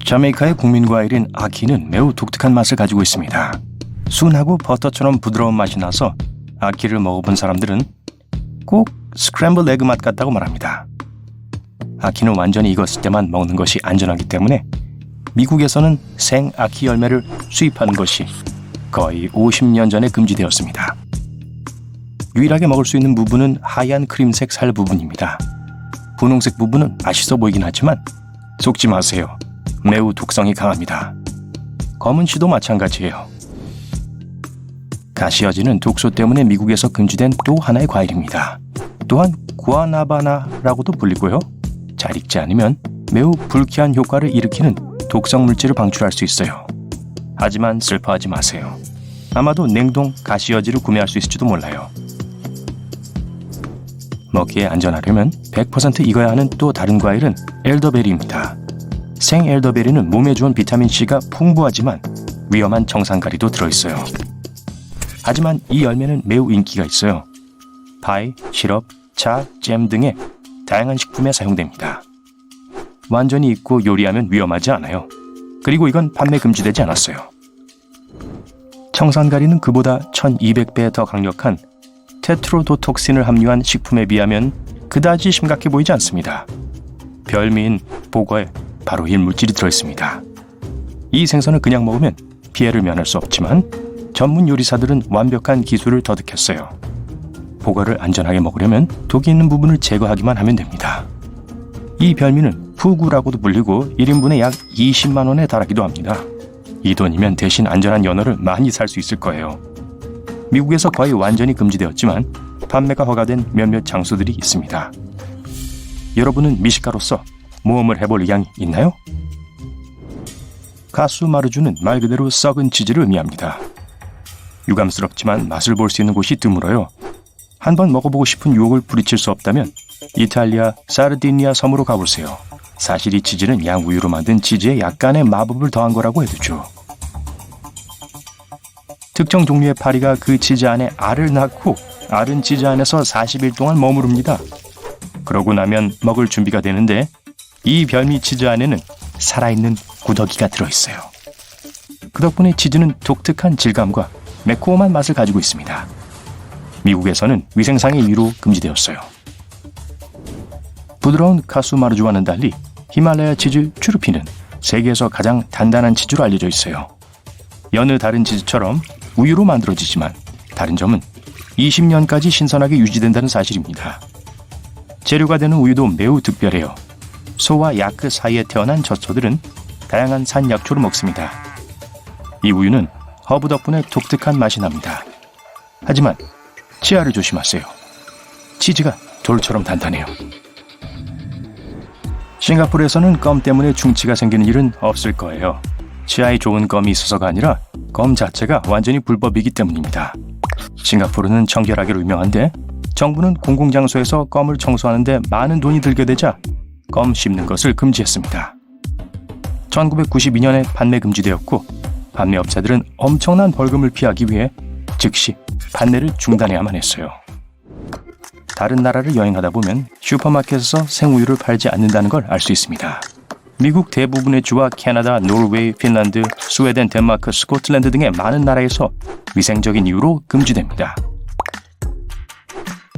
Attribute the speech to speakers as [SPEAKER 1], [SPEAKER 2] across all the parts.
[SPEAKER 1] 자메이카의 국민과일인 아키는 매우 독특한 맛을 가지고 있습니다. 순하고 버터처럼 부드러운 맛이 나서 아키를 먹어본 사람들은 꼭 스크램블 에그 맛 같다고 말합니다. 아키는 완전히 익었을 때만 먹는 것이 안전하기 때문에 미국에서는 생 아키 열매를 수입하는 것이 거의 50년 전에 금지되었습니다. 유일하게 먹을 수 있는 부분은 하얀 크림색 살 부분입니다. 분홍색 부분은 맛있어 보이긴 하지만 속지 마세요. 매우 독성이 강합니다. 검은 씨도 마찬가지예요. 가시어지는 독소 때문에 미국에서 금지된 또 하나의 과일입니다. 또한 구아나바나라고도 불리고요. 잘 익지 않으면 매우 불쾌한 효과를 일으키는 독성 물질을 방출할 수 있어요. 하지만 슬퍼하지 마세요. 아마도 냉동 가시어지를 구매할 수 있을지도 몰라요. 먹기에 안전하려면 100% 익어야 하는 또 다른 과일은 엘더베리입니다. 생 엘더베리는 몸에 좋은 비타민C가 풍부하지만 위험한 정상가리도 들어있어요. 하지만 이 열매는 매우 인기가 있어요. 파이, 시럽, 차, 잼 등의 다양한 식품에 사용됩니다. 완전히 익고 요리하면 위험하지 않아요. 그리고 이건 판매 금지되지 않았어요. 청산가리는 그보다 1200배 더 강력한 테트로도톡신을 함유한 식품에 비하면 그다지 심각해 보이지 않습니다. 별미인 보거에 바로 이 물질이 들어있습니다. 이 생선을 그냥 먹으면 피해를 면할 수 없지만 전문 요리사들은 완벽한 기술을 터득했어요. 보거를 안전하게 먹으려면 독이 있는 부분을 제거하기만 하면 됩니다. 이 별미는 푸구라고도 불리고 1인분에 약 20만 원에 달하기도 합니다. 이 돈이면 대신 안전한 연어를 많이 살 수 있을 거예요. 미국에서 거의 완전히 금지되었지만 판매가 허가된 몇몇 장소들이 있습니다. 여러분은 미식가로서 모험을 해볼 의향이 있나요? 카수마르주는 말 그대로 썩은 치즈를 의미합니다. 유감스럽지만 맛을 볼 수 있는 곳이 드물어요. 한번 먹어보고 싶은 유혹을 부리칠 수 없다면 이탈리아 사르디니아 섬으로 가보세요. 사실 이 치즈는 양우유로 만든 치즈에 약간의 마법을 더한 거라고 해도 좋죠. 특정 종류의 파리가 그 치즈 안에 알을 낳고 알은 치즈 안에서 40일 동안 머무릅니다. 그러고 나면 먹을 준비가 되는데 이 별미 치즈 안에는 살아있는 구더기가 들어있어요. 그 덕분에 치즈는 독특한 질감과 매콤한 맛을 가지고 있습니다. 미국에서는 위생상의 이유로 금지되었어요. 부드러운 카수마르주와는 달리 히말라야 치즈 추르피는 세계에서 가장 단단한 치즈로 알려져 있어요. 여느 다른 치즈처럼 우유로 만들어지지만 다른 점은 20년까지 신선하게 유지된다는 사실입니다. 재료가 되는 우유도 매우 특별해요. 소와 야크 사이에 태어난 젖소들은 다양한 산 약초를 먹습니다. 이 우유는 허브 덕분에 독특한 맛이 납니다. 하지만 치아를 조심하세요. 치즈가 돌처럼 단단해요. 싱가포르에서는 껌 때문에 중치가 생기는 일은 없을 거예요. 치아에 좋은 껌이 있어서가 아니라 껌 자체가 완전히 불법이기 때문입니다. 싱가포르는 청결하기로 유명한데 정부는 공공장소에서 껌을 청소하는데 많은 돈이 들게 되자 껌 씹는 것을 금지했습니다. 1992년에 판매 금지되었고 판매업체들은 엄청난 벌금을 피하기 위해 즉시 판매를 중단해야만 했어요. 다른 나라를 여행하다 보면 슈퍼마켓에서 생우유를 팔지 않는다는 걸 알 수 있습니다. 미국 대부분의 주와 캐나다, 노르웨이, 핀란드, 스웨덴, 덴마크, 스코틀랜드 등의 많은 나라에서 위생적인 이유로 금지됩니다.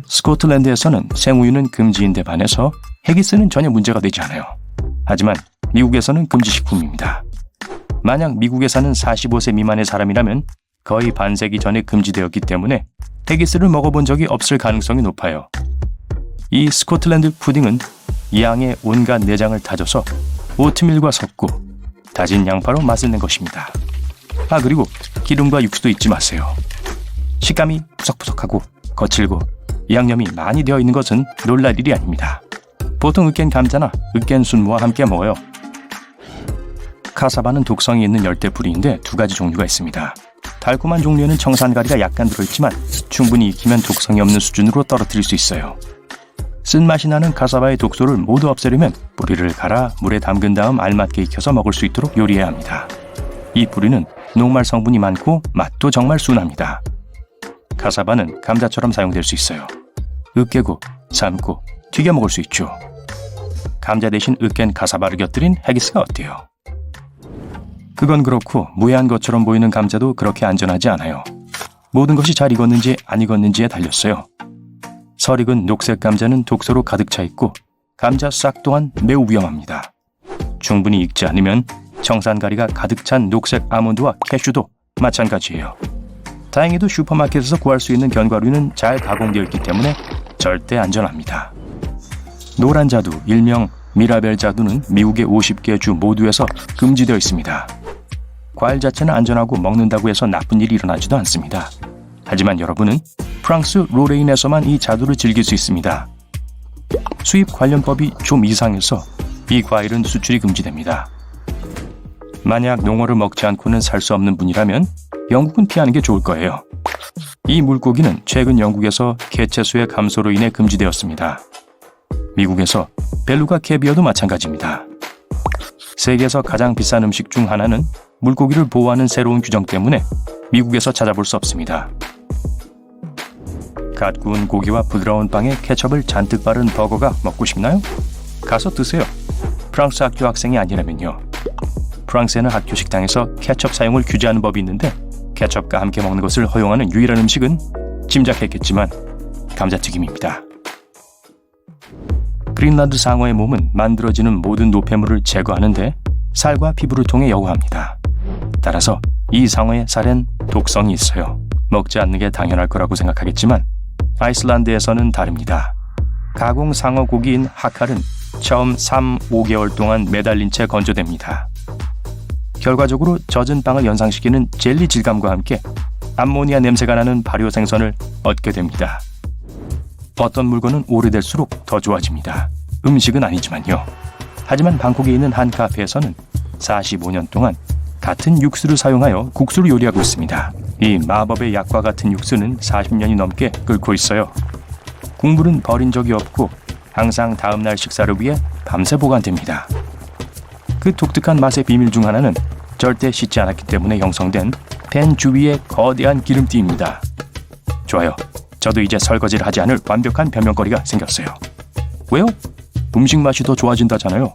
[SPEAKER 1] 스코틀랜드에서는 생우유는 금지인데 반해서 해기스는 전혀 문제가 되지 않아요. 하지만 미국에서는 금지식품입니다. 만약 미국에 사는 45세 미만의 사람이라면 거의 반세기 전에 금지되었기 때문에 해기스를 먹어본 적이 없을 가능성이 높아요. 이 스코틀랜드 푸딩은 양의 온갖 내장을 다져서 오트밀과 섞고 다진 양파로 맛을 낸 것입니다. 그리고 기름과 육수도 잊지 마세요. 식감이 푸석푸석하고 거칠고 양념이 많이 되어 있는 것은 놀랄 일이 아닙니다. 보통 으깬 감자나 으깬 순무와 함께 먹어요. 카사바는 독성이 있는 열대풀이인데 두 가지 종류가 있습니다. 달콤한 종류에는 청산가리가 약간 들어있지만 충분히 익히면 독성이 없는 수준으로 떨어뜨릴 수 있어요. 쓴맛이 나는 카사바의 독소를 모두 없애려면 뿌리를 갈아 물에 담근 다음 알맞게 익혀서 먹을 수 있도록 요리해야 합니다. 이 뿌리는 녹말 성분이 많고 맛도 정말 순합니다. 카사바는 감자처럼 사용될 수 있어요. 으깨고 삶고 튀겨 먹을 수 있죠. 감자 대신 으깬 카사바를 곁들인 해기스가 어때요? 그건 그렇고 무해한 것처럼 보이는 감자도 그렇게 안전하지 않아요. 모든 것이 잘 익었는지 안 익었는지에 달렸어요. 설 익은 녹색 감자는 독소로 가득 차 있고 감자 싹 또한 매우 위험합니다. 충분히 익지 않으면 청산가리가 가득 찬 녹색 아몬드와 캐슈도 마찬가지예요. 다행히도 슈퍼마켓에서 구할 수 있는 견과류는 잘 가공되어 있기 때문에 절대 안전합니다. 노란 자두, 일명 미라벨 자두는 미국의 50개 주 모두에서 금지되어 있습니다. 과일 자체는 안전하고 먹는다고 해서 나쁜 일이 일어나지도 않습니다. 하지만 여러분은 프랑스 로레인에서만 이 자두를 즐길 수 있습니다. 수입 관련법이 좀 이상해서 이 과일은 수출이 금지됩니다. 만약 농어를 먹지 않고는 살 수 없는 분이라면 영국은 피하는 게 좋을 거예요. 이 물고기는 최근 영국에서 개체수의 감소로 인해 금지되었습니다. 미국에서 벨루가 캐비어도 마찬가지입니다. 세계에서 가장 비싼 음식 중 하나는 물고기를 보호하는 새로운 규정 때문에 미국에서 찾아볼 수 없습니다. 갓 구운 고기와 부드러운 빵에 케첩을 잔뜩 바른 버거가 먹고 싶나요? 가서 드세요. 프랑스 학교 학생이 아니라면요. 프랑스에는 학교 식당에서 케첩 사용을 규제하는 법이 있는데 케첩과 함께 먹는 것을 허용하는 유일한 음식은 짐작했겠지만 감자튀김입니다. 그린란드 상어의 몸은 만들어지는 모든 노폐물을 제거하는데 살과 피부를 통해 여과합니다. 따라서 이 상어의 살엔 독성이 있어요. 먹지 않는 게 당연할 거라고 생각하겠지만 아이슬란드에서는 다릅니다. 가공 상어 고기인 하칼은 처음 3-5개월 동안 매달린 채 건조됩니다. 결과적으로 젖은 빵을 연상시키는 젤리 질감과 함께 암모니아 냄새가 나는 발효 생선을 얻게 됩니다. 어떤 물건은 오래될수록 더 좋아집니다. 음식은 아니지만요. 하지만 방콕에 있는 한 카페에서는 45년 동안 같은 육수를 사용하여 국수를 요리하고 있습니다. 이 마법의 약과 같은 육수는 40년이 넘게 끓고 있어요. 국물은 버린 적이 없고 항상 다음날 식사를 위해 밤새 보관됩니다. 그 독특한 맛의 비밀 중 하나는 절대 씻지 않았기 때문에 형성된 팬 주위의 거대한 기름띠입니다. 좋아요. 저도 이제 설거지를 하지 않을 완벽한 변명거리가 생겼어요. 왜요? 음식 맛이 더 좋아진다잖아요.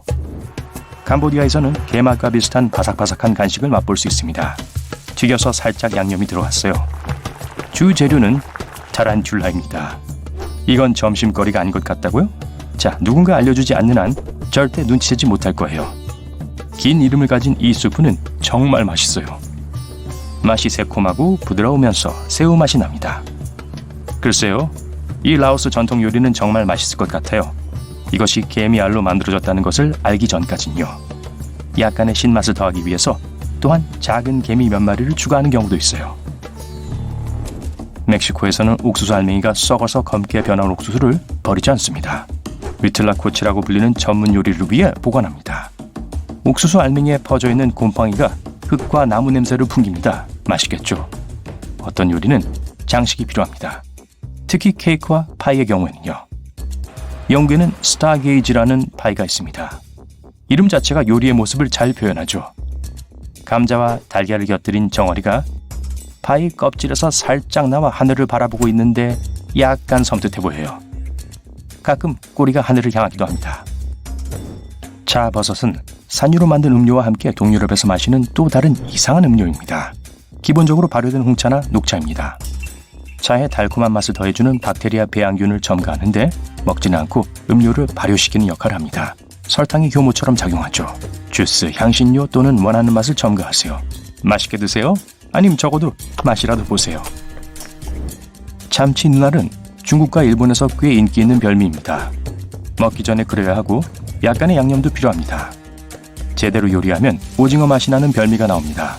[SPEAKER 1] 캄보디아에서는 게맛과 비슷한 바삭바삭한 간식을 맛볼 수 있습니다. 튀겨서 살짝 양념이 들어갔어요. 주 재료는 타란툴라입니다. 이건 점심거리가 아닌 것 같다고요? 자, 누군가 알려주지 않는 한 절대 눈치채지 못할 거예요. 긴 이름을 가진 이 수프는 정말 맛있어요. 맛이 새콤하고 부드러우면서 새우 맛이 납니다. 글쎄요, 이 라오스 전통 요리는 정말 맛있을 것 같아요. 이것이 개미알로 만들어졌다는 것을 알기 전까진요. 약간의 신맛을 더하기 위해서 또한 작은 개미 몇 마리를 추가하는 경우도 있어요. 멕시코에서는 옥수수 알맹이가 썩어서 검게 변한 옥수수를 버리지 않습니다. 위틀라코치라고 불리는 전문 요리를 위해 보관합니다. 옥수수 알맹이에 퍼져있는 곰팡이가 흙과 나무 냄새를 풍깁니다. 맛있겠죠? 어떤 요리는 장식이 필요합니다. 특히 케이크와 파이의 경우에는요. 영국에는 스타게이지라는 파이가 있습니다. 이름 자체가 요리의 모습을 잘 표현하죠. 감자와 달걀을 곁들인 정어리가 파이 껍질에서 살짝 나와 하늘을 바라보고 있는데 약간 섬뜩해 보여요. 가끔 꼬리가 하늘을 향하기도 합니다. 차버섯은 산유로 만든 음료와 함께 동유럽에서 마시는 또 다른 이상한 음료입니다. 기본적으로 발효된 홍차나 녹차입니다. 차에 달콤한 맛을 더해주는 박테리아 배양균을 첨가하는데 먹지는 않고 음료를 발효시키는 역할을 합니다. 설탕이 효모처럼 작용하죠. 주스, 향신료 또는 원하는 맛을 첨가하세요. 맛있게 드세요. 아님 적어도 맛이라도 보세요. 참치 누날은 중국과 일본에서 꽤 인기 있는 별미입니다. 먹기 전에 끓여야 하고 약간의 양념도 필요합니다. 제대로 요리하면 오징어 맛이 나는 별미가 나옵니다.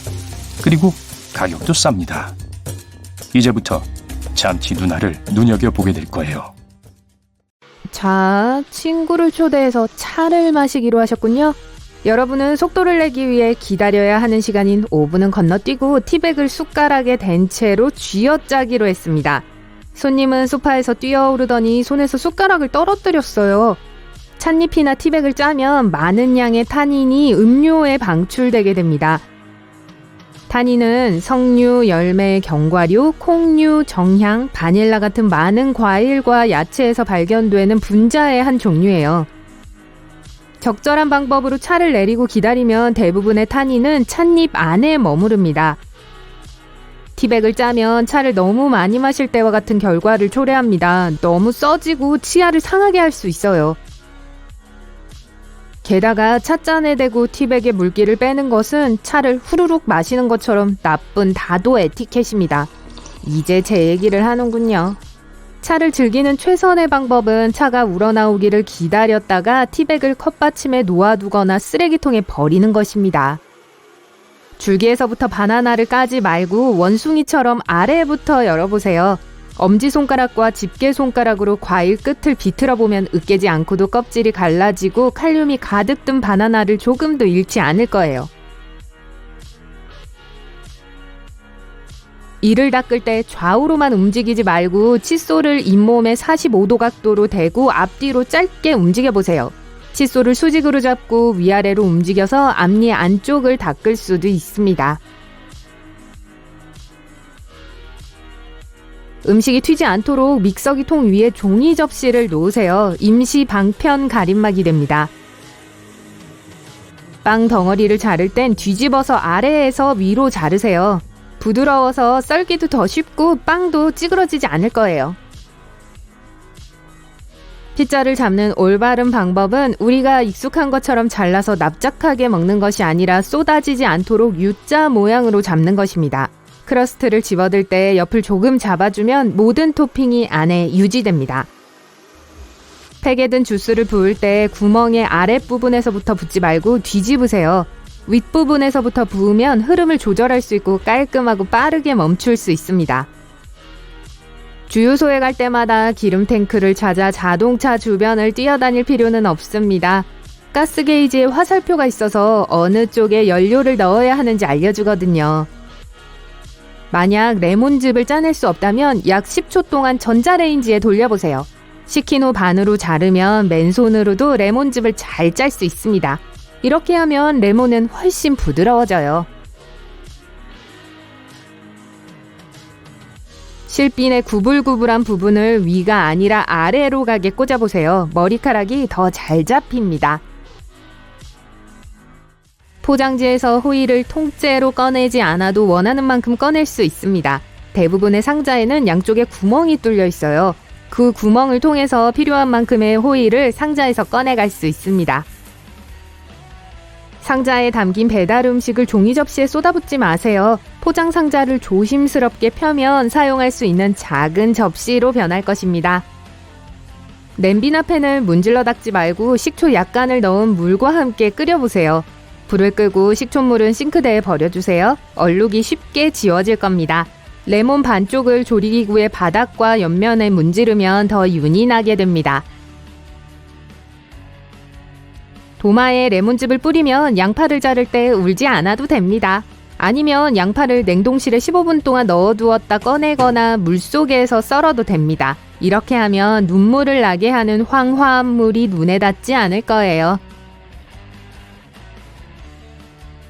[SPEAKER 1] 그리고 가격도 쌉니다. 이제부터 참치 누나를 눈여겨보게 될 거예요.
[SPEAKER 2] 자, 친구를 초대해서 차를 마시기로 하셨군요. 여러분은 속도를 내기 위해 기다려야 하는 시간인 5분은 건너뛰고 티백을 숟가락에 댄 채로 쥐어짜기로 했습니다. 손님은 소파에서 뛰어오르더니 손에서 숟가락을 떨어뜨렸어요. 찻잎이나 티백을 짜면 많은 양의 타닌이 음료에 방출되게 됩니다. 타닌은 석류, 열매, 견과류, 콩류, 정향, 바닐라 같은 많은 과일과 야채에서 발견되는 분자의 한 종류예요. 적절한 방법으로 차를 내리고 기다리면 대부분의 탄닌은 찻잎 안에 머무릅니다. 티백을 짜면 차를 너무 많이 마실 때와 같은 결과를 초래합니다. 너무 써지고 치아를 상하게 할 수 있어요. 게다가 찻잔에 대고 티백의 물기를 빼는 것은 차를 후루룩 마시는 것처럼 나쁜 다도 에티켓입니다. 이제 제 얘기를 하는군요. 차를 즐기는 최선의 방법은 차가 우러나오기를 기다렸다가 티백을 컵받침에 놓아두거나 쓰레기통에 버리는 것입니다. 줄기에서부터 바나나를 까지 말고 원숭이처럼 아래부터 열어보세요. 엄지손가락과 집게손가락으로 과일 끝을 비틀어 보면 으깨지 않고도 껍질이 갈라지고 칼륨이 가득 든 바나나를 조금도 잃지 않을 거예요. 이를 닦을 때 좌우로만 움직이지 말고 칫솔을 잇몸에 45도 각도로 대고 앞뒤로 짧게 움직여보세요. 칫솔을 수직으로 잡고 위아래로 움직여서 앞니 안쪽을 닦을 수도 있습니다. 음식이 튀지 않도록 믹서기 통 위에 종이 접시를 놓으세요. 임시 방편 가림막이 됩니다. 빵 덩어리를 자를 땐 뒤집어서 아래에서 위로 자르세요. 부드러워서 썰기도 더 쉽고 빵도 찌그러지지 않을 거예요. 피자를 잡는 올바른 방법은 우리가 익숙한 것처럼 잘라서 납작하게 먹는 것이 아니라 쏟아지지 않도록 U자 모양으로 잡는 것입니다. 크러스트를 집어들 때 옆을 조금 잡아주면 모든 토핑이 안에 유지됩니다. 팩에 든 주스를 부을 때 구멍의 아랫부분에서부터 붓지 말고 뒤집으세요. 윗부분에서부터 부으면 흐름을 조절할 수 있고 깔끔하고 빠르게 멈출 수 있습니다. 주유소에 갈 때마다 기름 탱크를 찾아 자동차 주변을 뛰어다닐 필요는 없습니다. 가스 게이지에 화살표가 있어서 어느 쪽에 연료를 넣어야 하는지 알려주거든요. 만약 레몬즙을 짜낼 수 없다면 약 10초 동안 전자레인지에 돌려보세요. 식힌 후 반으로 자르면 맨손으로도 레몬즙을 잘 짤 수 있습니다. 이렇게 하면 레몬은 훨씬 부드러워져요. 실빈의 구불구불한 부분을 위가 아니라 아래로 가게 꽂아보세요. 머리카락이 더 잘 잡힙니다. 포장지에서 호일을 통째로 꺼내지 않아도 원하는 만큼 꺼낼 수 있습니다. 대부분의 상자에는 양쪽에 구멍이 뚫려 있어요. 그 구멍을 통해서 필요한 만큼의 호일을 상자에서 꺼내갈 수 있습니다. 상자에 담긴 배달 음식을 종이 접시에 쏟아붓지 마세요. 포장 상자를 조심스럽게 펴면 사용할 수 있는 작은 접시로 변할 것입니다. 냄비나 팬을 문질러 닦지 말고 식초 약간을 넣은 물과 함께 끓여보세요. 불을 끄고 식초물은 싱크대에 버려주세요. 얼룩이 쉽게 지워질 겁니다. 레몬 반쪽을 조리기구의 바닥과 옆면에 문지르면 더 윤이 나게 됩니다. 도마에 레몬즙을 뿌리면 양파를 자를 때 울지 않아도 됩니다. 아니면 양파를 냉동실에 15분 동안 넣어두었다 꺼내거나 물속에서 썰어도 됩니다. 이렇게 하면 눈물을 나게 하는 황화합물이 눈에 닿지 않을 거예요.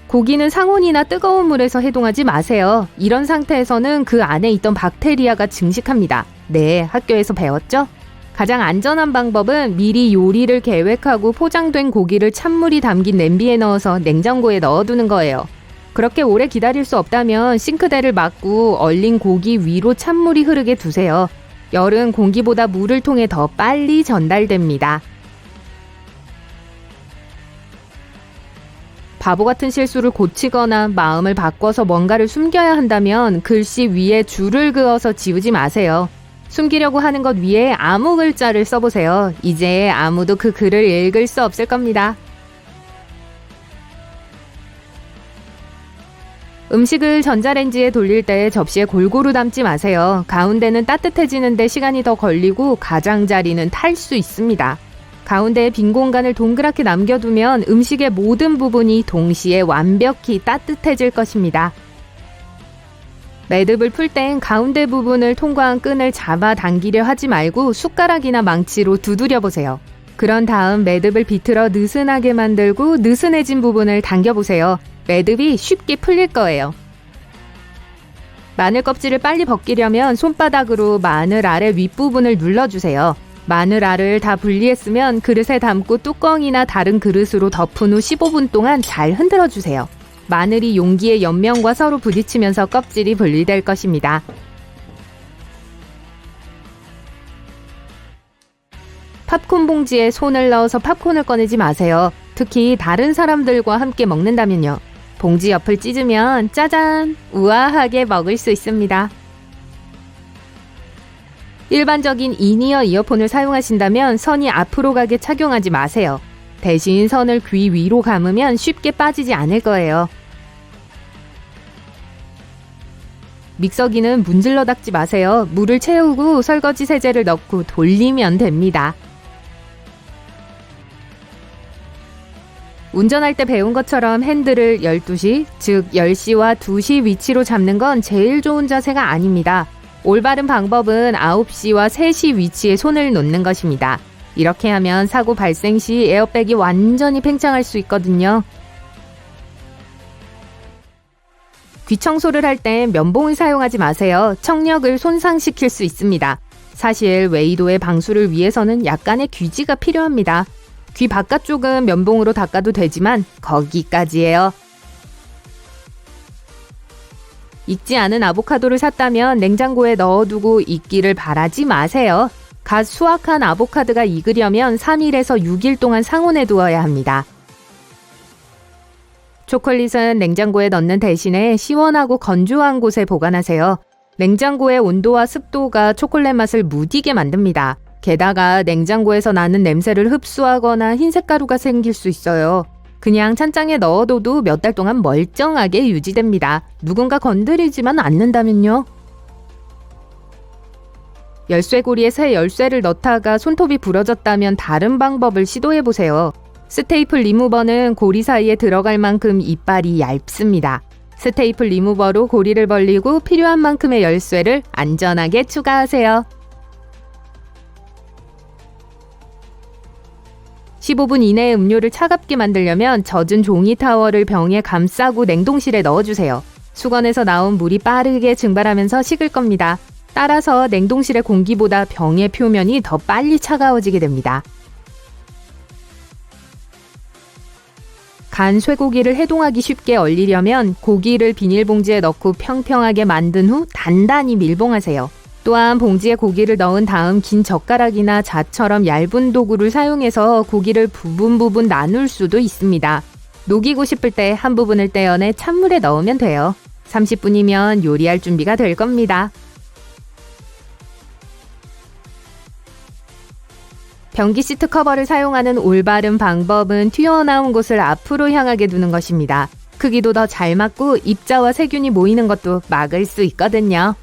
[SPEAKER 2] 고기는 상온이나 뜨거운 물에서 해동하지 마세요. 이런 상태에서는 그 안에 있던 박테리아가 증식합니다. 네, 학교에서 배웠죠? 가장 안전한 방법은 미리 요리를 계획하고 포장된 고기를 찬물이 담긴 냄비에 넣어서 냉장고에 넣어두는 거예요. 그렇게 오래 기다릴 수 없다면 싱크대를 막고 얼린 고기 위로 찬물이 흐르게 두세요. 열은 공기보다 물을 통해 더 빨리 전달됩니다. 바보 같은 실수를 고치거나 마음을 바꿔서 뭔가를 숨겨야 한다면 글씨 위에 줄을 그어서 지우지 마세요. 숨기려고 하는 것 위에 아무 글자를 써보세요. 이제 아무도 그 글을 읽을 수 없을 겁니다. 음식을 전자레인지에 돌릴 때 접시에 골고루 담지 마세요. 가운데는 따뜻해지는데 시간이 더 걸리고 가장자리는 탈 수 있습니다. 가운데에 빈 공간을 동그랗게 남겨두면 음식의 모든 부분이 동시에 완벽히 따뜻해질 것입니다. 매듭을 풀 땐 가운데 부분을 통과한 끈을 잡아당기려 하지 말고 숟가락이나 망치로 두드려 보세요. 그런 다음 매듭을 비틀어 느슨하게 만들고 느슨해진 부분을 당겨보세요. 매듭이 쉽게 풀릴 거예요. 마늘 껍질을 빨리 벗기려면 손바닥으로 마늘 아래 윗부분을 눌러주세요. 마늘알을 다 분리했으면 그릇에 담고 뚜껑이나 다른 그릇으로 덮은 후 15분 동안 잘 흔들어주세요. 마늘이 용기의 옆면과 서로 부딪히면서 껍질이 분리될 것입니다. 팝콘 봉지에 손을 넣어서 팝콘을 꺼내지 마세요. 특히 다른 사람들과 함께 먹는다면요. 봉지 옆을 찢으면 짜잔! 우아하게 먹을 수 있습니다. 일반적인 인이어 이어폰을 사용하신다면 선이 앞으로 가게 착용하지 마세요. 대신 선을 귀 위로 감으면 쉽게 빠지지 않을 거예요. 믹서기는 문질러 닦지 마세요. 물을 채우고 설거지 세제를 넣고 돌리면 됩니다. 운전할 때 배운 것처럼 핸들을 12시, 즉 10시와 2시 위치로 잡는 건 제일 좋은 자세가 아닙니다. 올바른 방법은 9시와 3시 위치에 손을 놓는 것입니다. 이렇게 하면 사고 발생 시 에어백이 완전히 팽창할 수 있거든요. 귀 청소를 할 땐 면봉을 사용하지 마세요. 청력을 손상시킬 수 있습니다. 사실 외이도의 방수를 위해서는 약간의 귀지가 필요합니다. 귀 바깥쪽은 면봉으로 닦아도 되지만 거기까지예요. 익지 않은 아보카도를 샀다면 냉장고에 넣어두고 익기를 바라지 마세요. 갓 수확한 아보카도가 익으려면 3일에서 6일 동안 상온에 두어야 합니다. 초콜릿은 냉장고에 넣는 대신에 시원하고 건조한 곳에 보관하세요. 냉장고의 온도와 습도가 초콜릿 맛을 무디게 만듭니다. 게다가 냉장고에서 나는 냄새를 흡수하거나 흰색 가루가 생길 수 있어요. 그냥 찬장에 넣어둬도 몇 달 동안 멀쩡하게 유지됩니다. 누군가 건드리지만 않는다면요. 열쇠고리에 새 열쇠를 넣다가 손톱이 부러졌다면 다른 방법을 시도해보세요. 스테이플 리무버는 고리 사이에 들어갈 만큼 이빨이 얇습니다. 스테이플 리무버로 고리를 벌리고 필요한 만큼의 열쇠를 안전하게 추가하세요. 15분 이내에 음료를 차갑게 만들려면 젖은 종이 타월을 병에 감싸고 냉동실에 넣어주세요. 수건에서 나온 물이 빠르게 증발하면서 식을 겁니다. 따라서 냉동실의 공기보다 병의 표면이 더 빨리 차가워지게 됩니다. 간 쇠고기를 해동하기 쉽게 얼리려면 고기를 비닐봉지에 넣고 평평하게 만든 후 단단히 밀봉하세요. 또한 봉지에 고기를 넣은 다음 긴 젓가락이나 자처럼 얇은 도구를 사용해서 고기를 부분 나눌 수도 있습니다. 녹이고 싶을 때 한 부분을 떼어내 찬물에 넣으면 돼요. 30분이면 요리할 준비가 될 겁니다. 변기 시트 커버를 사용하는 올바른 방법은 튀어나온 곳을 앞으로 향하게 두는 것입니다. 크기도 더 잘 맞고 입자와 세균이 모이는 것도 막을 수 있거든요.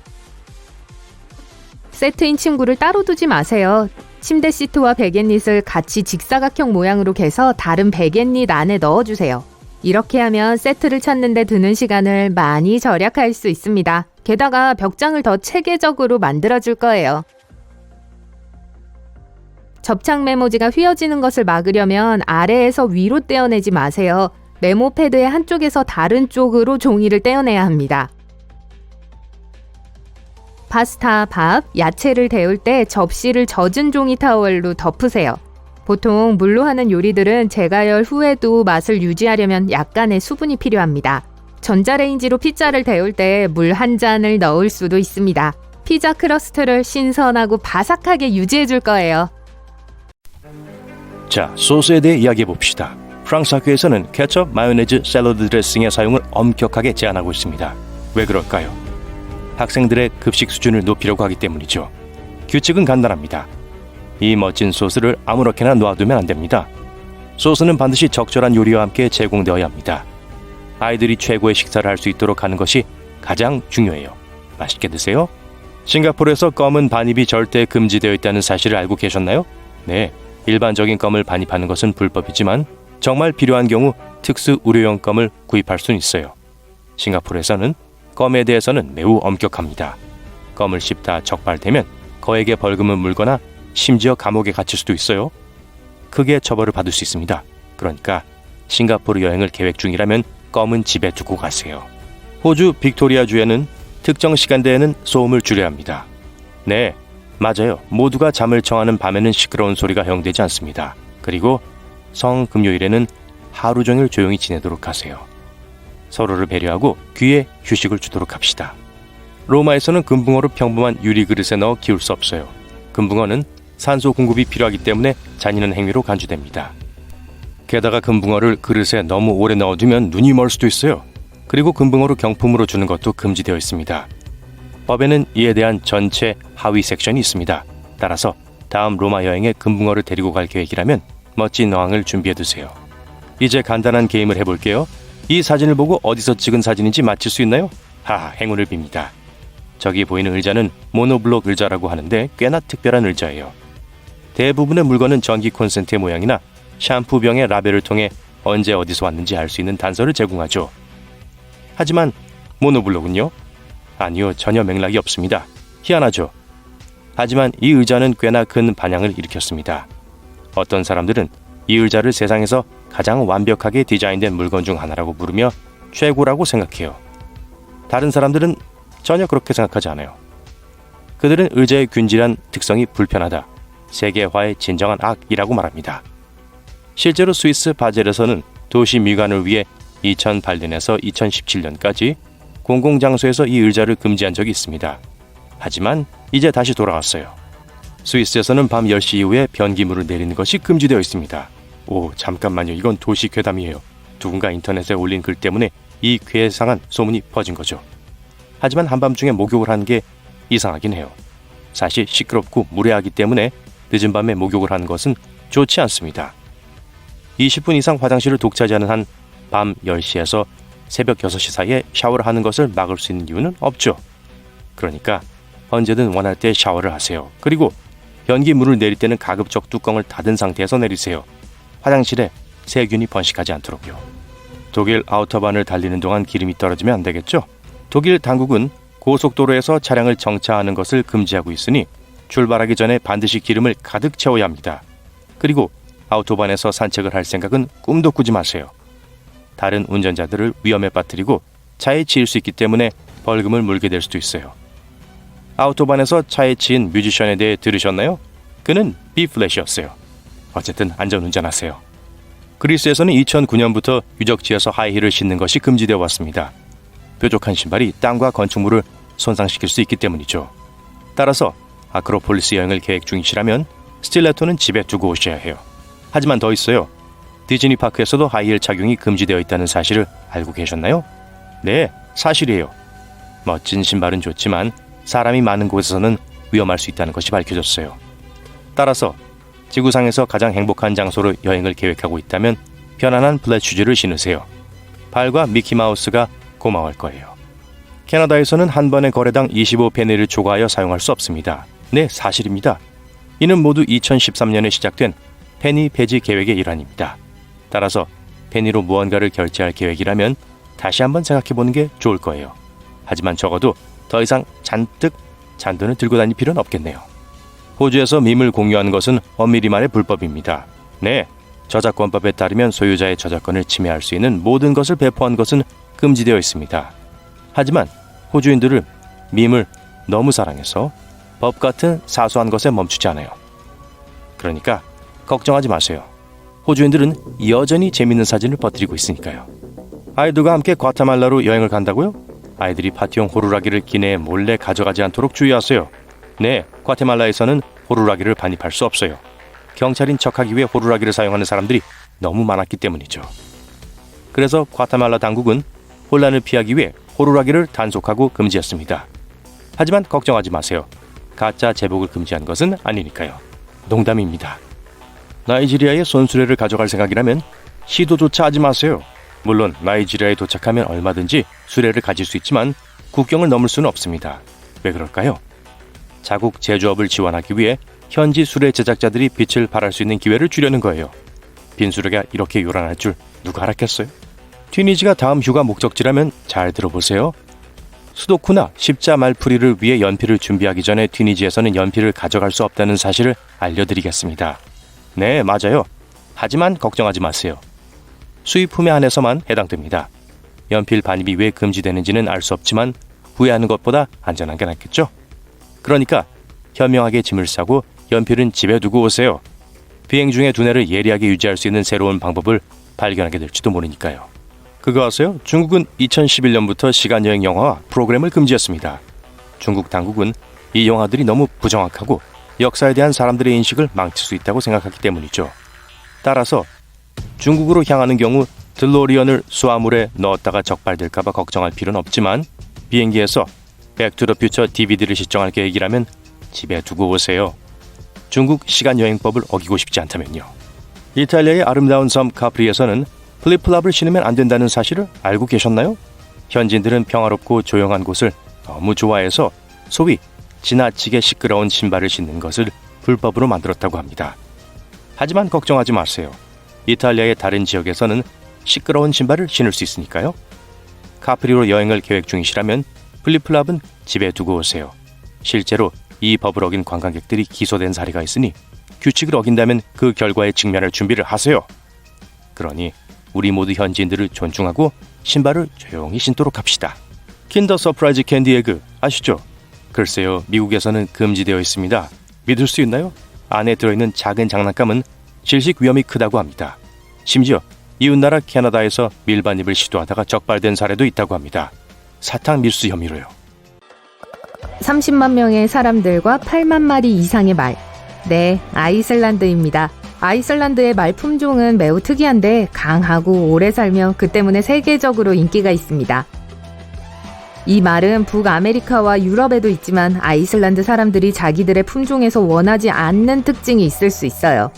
[SPEAKER 2] 세트인 침구를 따로 두지 마세요. 침대 시트와 베갯닛을 같이 직사각형 모양으로 개서 다른 베갯닛 안에 넣어주세요. 이렇게 하면 세트를 찾는 데 드는 시간을 많이 절약할 수 있습니다. 게다가 벽장을 더 체계적으로 만들어줄 거예요. 접착 메모지가 휘어지는 것을 막으려면 아래에서 위로 떼어내지 마세요. 메모 패드의 한쪽에서 다른 쪽으로 종이를 떼어내야 합니다. 파스타, 밥, 야채를 데울 때 접시를 젖은 종이 타월로 덮으세요. 보통 물로 하는 요리들은 재가열 후에도 맛을 유지하려면 약간의 수분이 필요합니다. 전자레인지로 피자를 데울 때 물 한 잔을 넣을 수도 있습니다. 피자 크러스트를 신선하고 바삭하게 유지해줄 거예요.
[SPEAKER 1] 자, 소스에 대해 이야기해봅시다. 프랑스 학교에서는 케첩, 마요네즈, 샐러드 드레싱의 사용을 엄격하게 제한하고 있습니다. 왜 그럴까요? 학생들의 급식 수준을 높이려고 하기 때문이죠. 규칙은 간단합니다. 이 멋진 소스를 아무렇게나 놔두면 안 됩니다. 소스는 반드시 적절한 요리와 함께 제공되어야 합니다. 아이들이 최고의 식사를 할 수 있도록 하는 것이 가장 중요해요. 맛있게 드세요. 싱가포르에서 껌은 반입이 절대 금지되어 있다는 사실을 알고 계셨나요? 네, 일반적인 껌을 반입하는 것은 불법이지만 정말 필요한 경우 특수 의료용 껌을 구입할 수는 있어요. 싱가포르에서는 껌에 대해서는 매우 엄격합니다. 껌을 씹다 적발되면 거액의 벌금을 물거나 심지어 감옥에 갇힐 수도 있어요. 크게 처벌을 받을 수 있습니다. 그러니까 싱가포르 여행을 계획 중이라면 껌은 집에 두고 가세요. 호주 빅토리아주에는 특정 시간대에는 소음을 줄여야 합니다. 네, 맞아요. 모두가 잠을 청하는 밤에는 시끄러운 소리가 허용되지 않습니다. 그리고 성금요일에는 하루 종일 조용히 지내도록 하세요. 서로를 배려하고 귀에 휴식을 주도록 합시다. 로마에서는 금붕어를 평범한 유리 그릇에 넣어 키울 수 없어요. 금붕어는 산소 공급이 필요하기 때문에 잔인한 행위로 간주됩니다. 게다가 금붕어를 그릇에 너무 오래 넣어두면 눈이 멀 수도 있어요. 그리고 금붕어를 경품으로 주는 것도 금지되어 있습니다. 법에는 이에 대한 전체 하위 섹션이 있습니다. 따라서 다음 로마 여행에 금붕어를 데리고 갈 계획이라면 멋진 어항을 준비해두세요. 이제 간단한 게임을 해볼게요. 이 사진을 보고 어디서 찍은 사진인지 맞힐 수 있나요? 하하, 행운을 빕니다. 저기 보이는 의자는 모노블록 의자라고 하는데 꽤나 특별한 의자예요. 대부분의 물건은 전기 콘센트의 모양이나 샴푸병의 라벨을 통해 언제 어디서 왔는지 알 수 있는 단서를 제공하죠. 하지만 모노블록은요? 아니요, 전혀 맥락이 없습니다. 희한하죠? 하지만 이 의자는 꽤나 큰 반향을 일으켰습니다. 어떤 사람들은 이 의자를 세상에서 가장 완벽하게 디자인된 물건 중 하나라고 부르며 최고라고 생각해요. 다른 사람들은 전혀 그렇게 생각하지 않아요. 그들은 의자의 균질한 특성이 불편하다, 세계화의 진정한 악이라고 말합니다. 실제로 스위스 바젤에서는 도시 미관을 위해 2008년에서 2017년까지 공공장소에서 이 의자를 금지한 적이 있습니다. 하지만 이제 다시 돌아왔어요. 스위스에서는 밤 10시 이후에 변기물을 내리는 것이 금지되어 있습니다. 오, 잠깐만요. 이건 도시 괴담이에요. 누군가 인터넷에 올린 글 때문에 이 괴상한 소문이 퍼진 거죠. 하지만 한밤중에 목욕을 하는 게 이상하긴 해요. 사실 시끄럽고 무례하기 때문에 늦은 밤에 목욕을 하는 것은 좋지 않습니다. 20분 이상 화장실을 독차지하는 한 밤 10시에서 새벽 6시 사이에 샤워를 하는 것을 막을 수 있는 이유는 없죠. 그러니까 언제든 원할 때 샤워를 하세요. 그리고 변기물을 내릴 때는 가급적 뚜껑을 닫은 상태에서 내리세요. 화장실에 세균이 번식하지 않도록요. 독일 아우터반을 달리는 동안 기름이 떨어지면 안 되겠죠? 독일 당국은 고속도로에서 차량을 정차하는 것을 금지하고 있으니 출발하기 전에 반드시 기름을 가득 채워야 합니다. 그리고 아우토반에서 산책을 할 생각은 꿈도 꾸지 마세요. 다른 운전자들을 위험에 빠뜨리고 차에 치일 수 있기 때문에 벌금을 물게 될 수도 있어요. 아우토반에서 차에 치인 뮤지션에 대해 들으셨나요? 그는 비플래시였어요. 어쨌든 안전운전하세요. 그리스에서는 2009년부터 유적지에서 하이힐을 신는 것이 금지되어 왔습니다. 뾰족한 신발이 땅과 건축물을 손상시킬 수 있기 때문이죠. 따라서 아크로폴리스 여행을 계획 중이시라면 스틸레토는 집에 두고 오셔야 해요. 하지만 더 있어요. 디즈니 파크에서도 하이힐 착용이 금지되어 있다는 사실을 알고 계셨나요? 네, 사실이에요. 멋진 신발은 좋지만 사람이 많은 곳에서는 위험할 수 있다는 것이 밝혀졌어요. 따라서 지구상에서 가장 행복한 장소로 여행을 계획하고 있다면 편안한 플랫슈즈를 신으세요. 발과 미키마우스가 고마워할 거예요. 캐나다에서는 한 번의 거래당 25페니를 초과하여 사용할 수 없습니다. 네, 사실입니다. 이는 모두 2013년에 시작된 페니 폐지 계획의 일환입니다. 따라서 페니로 무언가를 결제할 계획이라면 다시 한번 생각해보는 게 좋을 거예요. 하지만 적어도 더 이상 잔뜩 잔돈을 들고 다닐 필요는 없겠네요. 호주에서 밈을 공유하는 것은 엄밀히 말해 불법입니다. 네, 저작권법에 따르면 소유자의 저작권을 침해할 수 있는 모든 것을 배포한 것은 금지되어 있습니다. 하지만 호주인들은 밈을 너무 사랑해서 법 같은 사소한 것에 멈추지 않아요. 그러니까 걱정하지 마세요. 호주인들은 여전히 재밌는 사진을 퍼뜨리고 있으니까요. 아이들과 함께 과테말라로 여행을 간다고요? 아이들이 파티용 호루라기를 기내에 몰래 가져가지 않도록 주의하세요. 네, 과테말라에서는 호루라기를 반입할 수 없어요. 경찰인 척하기 위해 호루라기를 사용하는 사람들이 너무 많았기 때문이죠. 그래서 과테말라 당국은 혼란을 피하기 위해 호루라기를 단속하고 금지했습니다. 하지만 걱정하지 마세요. 가짜 제복을 금지한 것은 아니니까요. 농담입니다. 나이지리아의 손수레를 가져갈 생각이라면 시도조차 하지 마세요. 물론 나이지리아에 도착하면 얼마든지 수레를 가질 수 있지만 국경을 넘을 수는 없습니다. 왜 그럴까요? 자국 제조업을 지원하기 위해 현지 수레 제작자들이 빛을 발할 수 있는 기회를 주려는 거예요. 빈 수레가 이렇게 요란할 줄 누가 알았겠어요? 튀니지가 다음 휴가 목적지라면 잘 들어보세요. 수도쿠나 십자 말풀이를 위해 연필을 준비하기 전에 튀니지에서는 연필을 가져갈 수 없다는 사실을 알려드리겠습니다. 네, 맞아요. 하지만 걱정하지 마세요. 수입품에 한해서만 해당됩니다. 연필 반입이 왜 금지되는지는 알 수 없지만 후회하는 것보다 안전한 게 낫겠죠? 그러니까 현명하게 짐을 싸고 연필은 집에 두고 오세요. 비행 중에 두뇌를 예리하게 유지할 수 있는 새로운 방법을 발견하게 될지도 모르니까요. 그거 아세요? 중국은 2011년부터 시간여행 영화와 프로그램을 금지했습니다. 중국 당국은 이 영화들이 너무 부정확하고 역사에 대한 사람들의 인식을 망칠 수 있다고 생각하기 때문이죠. 따라서 중국으로 향하는 경우 들로리언을 수화물에 넣었다가 적발될까봐 걱정할 필요는 없지만 비행기에서 백투더퓨처 DVD를 시청할 계획이라면 집에 두고 오세요. 중국 시간여행법을 어기고 싶지 않다면요. 이탈리아의 아름다운 섬 카프리에서는 플립플랍을 신으면 안 된다는 사실을 알고 계셨나요? 현지인들은 평화롭고 조용한 곳을 너무 좋아해서 소위 지나치게 시끄러운 신발을 신는 것을 불법으로 만들었다고 합니다. 하지만 걱정하지 마세요. 이탈리아의 다른 지역에서는 시끄러운 신발을 신을 수 있으니까요. 카프리로 여행을 계획 중이시라면 플립플랍은 집에 두고 오세요. 실제로 이 법을 어긴 관광객들이 기소된 사례가 있으니 규칙을 어긴다면 그 결과에 직면할 준비를 하세요. 그러니 우리 모두 현지인들을 존중하고 신발을 조용히 신도록 합시다. 킨더 서프라이즈 캔디 에그 아시죠? 글쎄요, 미국에서는 금지되어 있습니다. 믿을 수 있나요? 안에 들어있는 작은 장난감은 질식 위험이 크다고 합니다. 심지어 이웃나라 캐나다에서 밀반입을 시도하다가 적발된 사례도 있다고 합니다. 사탕 밀수 혐의로요.
[SPEAKER 2] 30만 명의 사람들과 8만 마리 이상의 말. 네, 아이슬란드입니다. 아이슬란드의 말 품종은 매우 특이한데 강하고 오래 살며 그 때문에 세계적으로 인기가 있습니다. 이 말은 북아메리카와 유럽에도 있지만 아이슬란드 사람들이 자기들의 품종에서 원하지 않는 특징이 있을 수 있어요.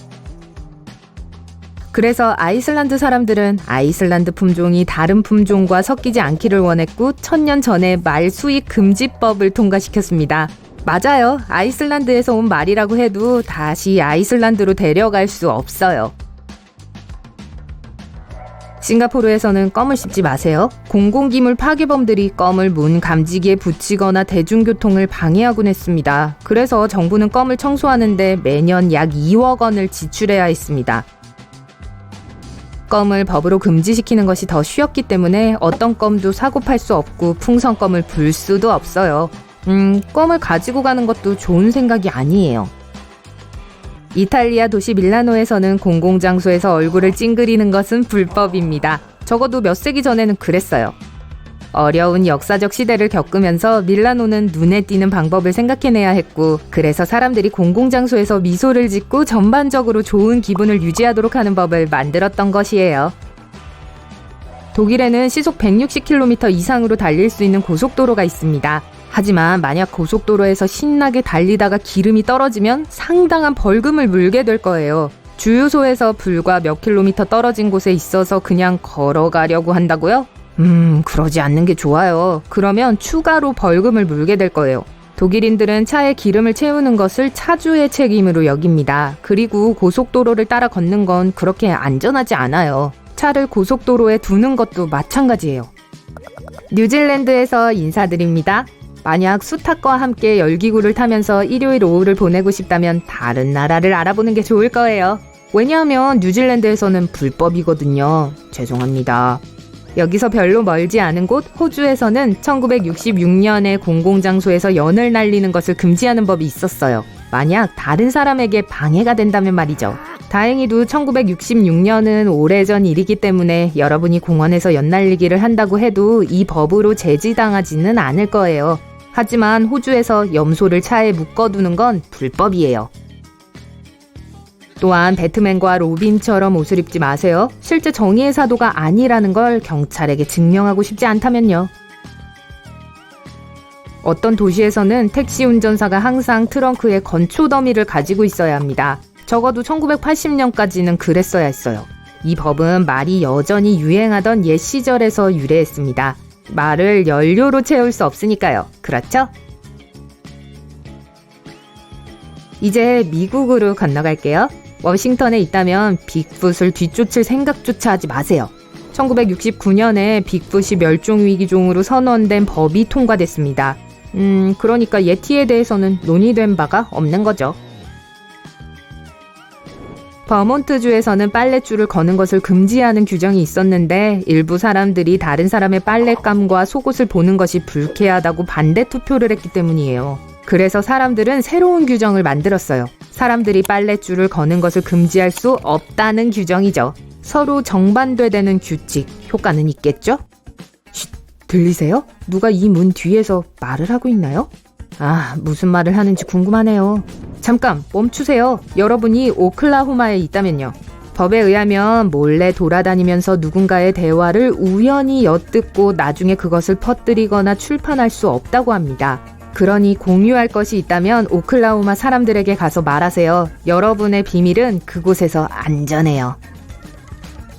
[SPEAKER 2] 그래서 아이슬란드 사람들은 아이슬란드 품종이 다른 품종과 섞이지 않기를 원했고 1000년 전에 말 수입 금지법을 통과시켰습니다. 맞아요. 아이슬란드에서 온 말이라고 해도 다시 아이슬란드로 데려갈 수 없어요. 싱가포르에서는 껌을 씹지 마세요. 공공기물 파괴범들이 껌을 문 감지기에 붙이거나 대중교통을 방해하곤 했습니다. 그래서 정부는 껌을 청소하는데 매년 약 2억 원을 지출해야 했습니다. 껌을 법으로 금지시키는 것이 더 쉬웠기 때문에 어떤 껌도 사고 팔 수 없고 풍선껌을 불 수도 없어요. 껌을 가지고 가는 것도 좋은 생각이 아니에요. 이탈리아 도시 밀라노에서는 공공장소에서 얼굴을 찡그리는 것은 불법입니다. 적어도 몇 세기 전에는 그랬어요. 어려운 역사적 시대를 겪으면서 밀라노는 눈에 띄는 방법을 생각해내야 했고, 그래서 사람들이 공공장소에서 미소를 짓고 전반적으로 좋은 기분을 유지하도록 하는 법을 만들었던 것이에요. 독일에는 시속 160km 이상으로 달릴 수 있는 고속도로가 있습니다. 하지만 만약 고속도로에서 신나게 달리다가 기름이 떨어지면 상당한 벌금을 물게 될 거예요. 주유소에서 불과 몇 킬로미터 떨어진 곳에 있어서 그냥 걸어가려고 한다고요? 그러지 않는 게 좋아요. 그러면 추가로 벌금을 물게 될 거예요. 독일인들은 차에 기름을 채우는 것을 차주의 책임으로 여깁니다. 그리고 고속도로를 따라 걷는 건 그렇게 안전하지 않아요. 차를 고속도로에 두는 것도 마찬가지예요. 뉴질랜드에서 인사드립니다. 만약 수탉과 함께 열기구를 타면서 일요일 오후를 보내고 싶다면 다른 나라를 알아보는 게 좋을 거예요. 왜냐하면 뉴질랜드에서는 불법이거든요. 죄송합니다. 여기서 별로 멀지 않은 곳 호주에서는 1966년에 공공장소에서 연을 날리는 것을 금지하는 법이 있었어요. 만약 다른 사람에게 방해가 된다면 말이죠. 다행히도 1966년은 오래전 일이기 때문에 여러분이 공원에서 연 날리기를 한다고 해도 이 법으로 제지당하지는 않을 거예요. 하지만 호주에서 염소를 차에 묶어두는 건 불법이에요. 또한 배트맨과 로빈처럼 옷을 입지 마세요. 실제 정의의 사도가 아니라는 걸 경찰에게 증명하고 싶지 않다면요. 어떤 도시에서는 택시 운전사가 항상 트렁크에 건초 더미를 가지고 있어야 합니다. 적어도 1980년까지는 그랬어야 했어요. 이 법은 말이 여전히 유행하던 옛 시절에서 유래했습니다. 말을 연료로 채울 수 없으니까요. 그렇죠? 이제 미국으로 건너갈게요. 워싱턴에 있다면 빅풋을 뒤쫓을 생각조차 하지 마세요. 1969년에 빅풋이 멸종위기종으로 선언된 법이 통과됐습니다. 그러니까 예티에 대해서는 논의된 바가 없는 거죠. 버몬트주에서는 빨랫줄을 거는 것을 금지하는 규정이 있었는데 일부 사람들이 다른 사람의 빨랫감과 속옷을 보는 것이 불쾌하다고 반대 투표를 했기 때문이에요. 그래서 사람들은 새로운 규정을 만들었어요. 사람들이 빨랫줄을 거는 것을 금지할 수 없다는 규정이죠. 서로 정반대되는 규칙, 효과는 있겠죠? 쉿, 들리세요? 누가 이 문 뒤에서 말을 하고 있나요? 아, 무슨 말을 하는지 궁금하네요. 잠깐 멈추세요. 여러분이 오클라호마에 있다면요. 법에 의하면 몰래 돌아다니면서 누군가의 대화를 우연히 엿듣고 나중에 그것을 퍼뜨리거나 출판할 수 없다고 합니다. 그러니 공유할 것이 있다면 오클라호마 사람들에게 가서 말하세요. 여러분의 비밀은 그곳에서 안전해요.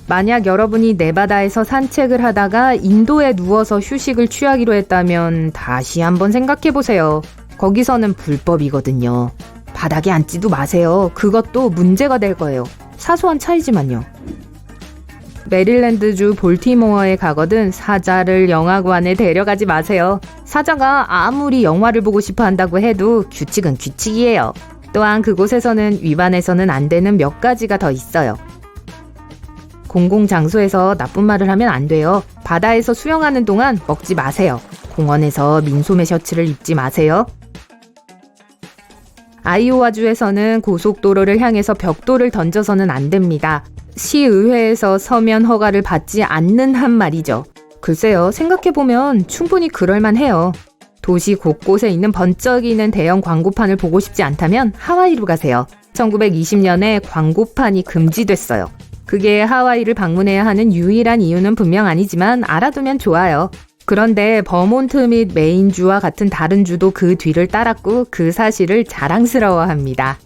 [SPEAKER 2] 만약 여러분이 네바다에서 산책을 하다가 인도에 누워서 휴식을 취하기로 했다면 다시 한번 생각해보세요. 거기서는 불법이거든요. 바닥에 앉지도 마세요. 그것도 문제가 될 거예요. 사소한 차이지만요. 메릴랜드주 볼티모어에 가거든 사자를 영화관에 데려가지 마세요. 사자가 아무리 영화를 보고 싶어 한다고 해도 규칙은 규칙이에요. 또한 그곳에서는 위반해서는 안 되는 몇 가지가 더 있어요. 공공장소에서 나쁜 말을 하면 안 돼요. 바다에서 수영하는 동안 먹지 마세요. 공원에서 민소매 셔츠를 입지 마세요. 아이오와주에서는 고속도로를 향해서 벽돌을 던져서는 안 됩니다. 시의회에서 서면 허가를 받지 않는 한 말이죠. 글쎄요, 생각해보면 충분히 그럴만해요. 도시 곳곳에 있는 번쩍이는 대형 광고판을 보고 싶지 않다면 하와이로 가세요. 1920년에 광고판이 금지됐어요. 그게 하와이를 방문해야 하는 유일한 이유는 분명 아니지만 알아두면 좋아요. 그런데 버몬트 및 메인주와 같은 다른 주도 그 뒤를 따랐고 그 사실을 자랑스러워합니다.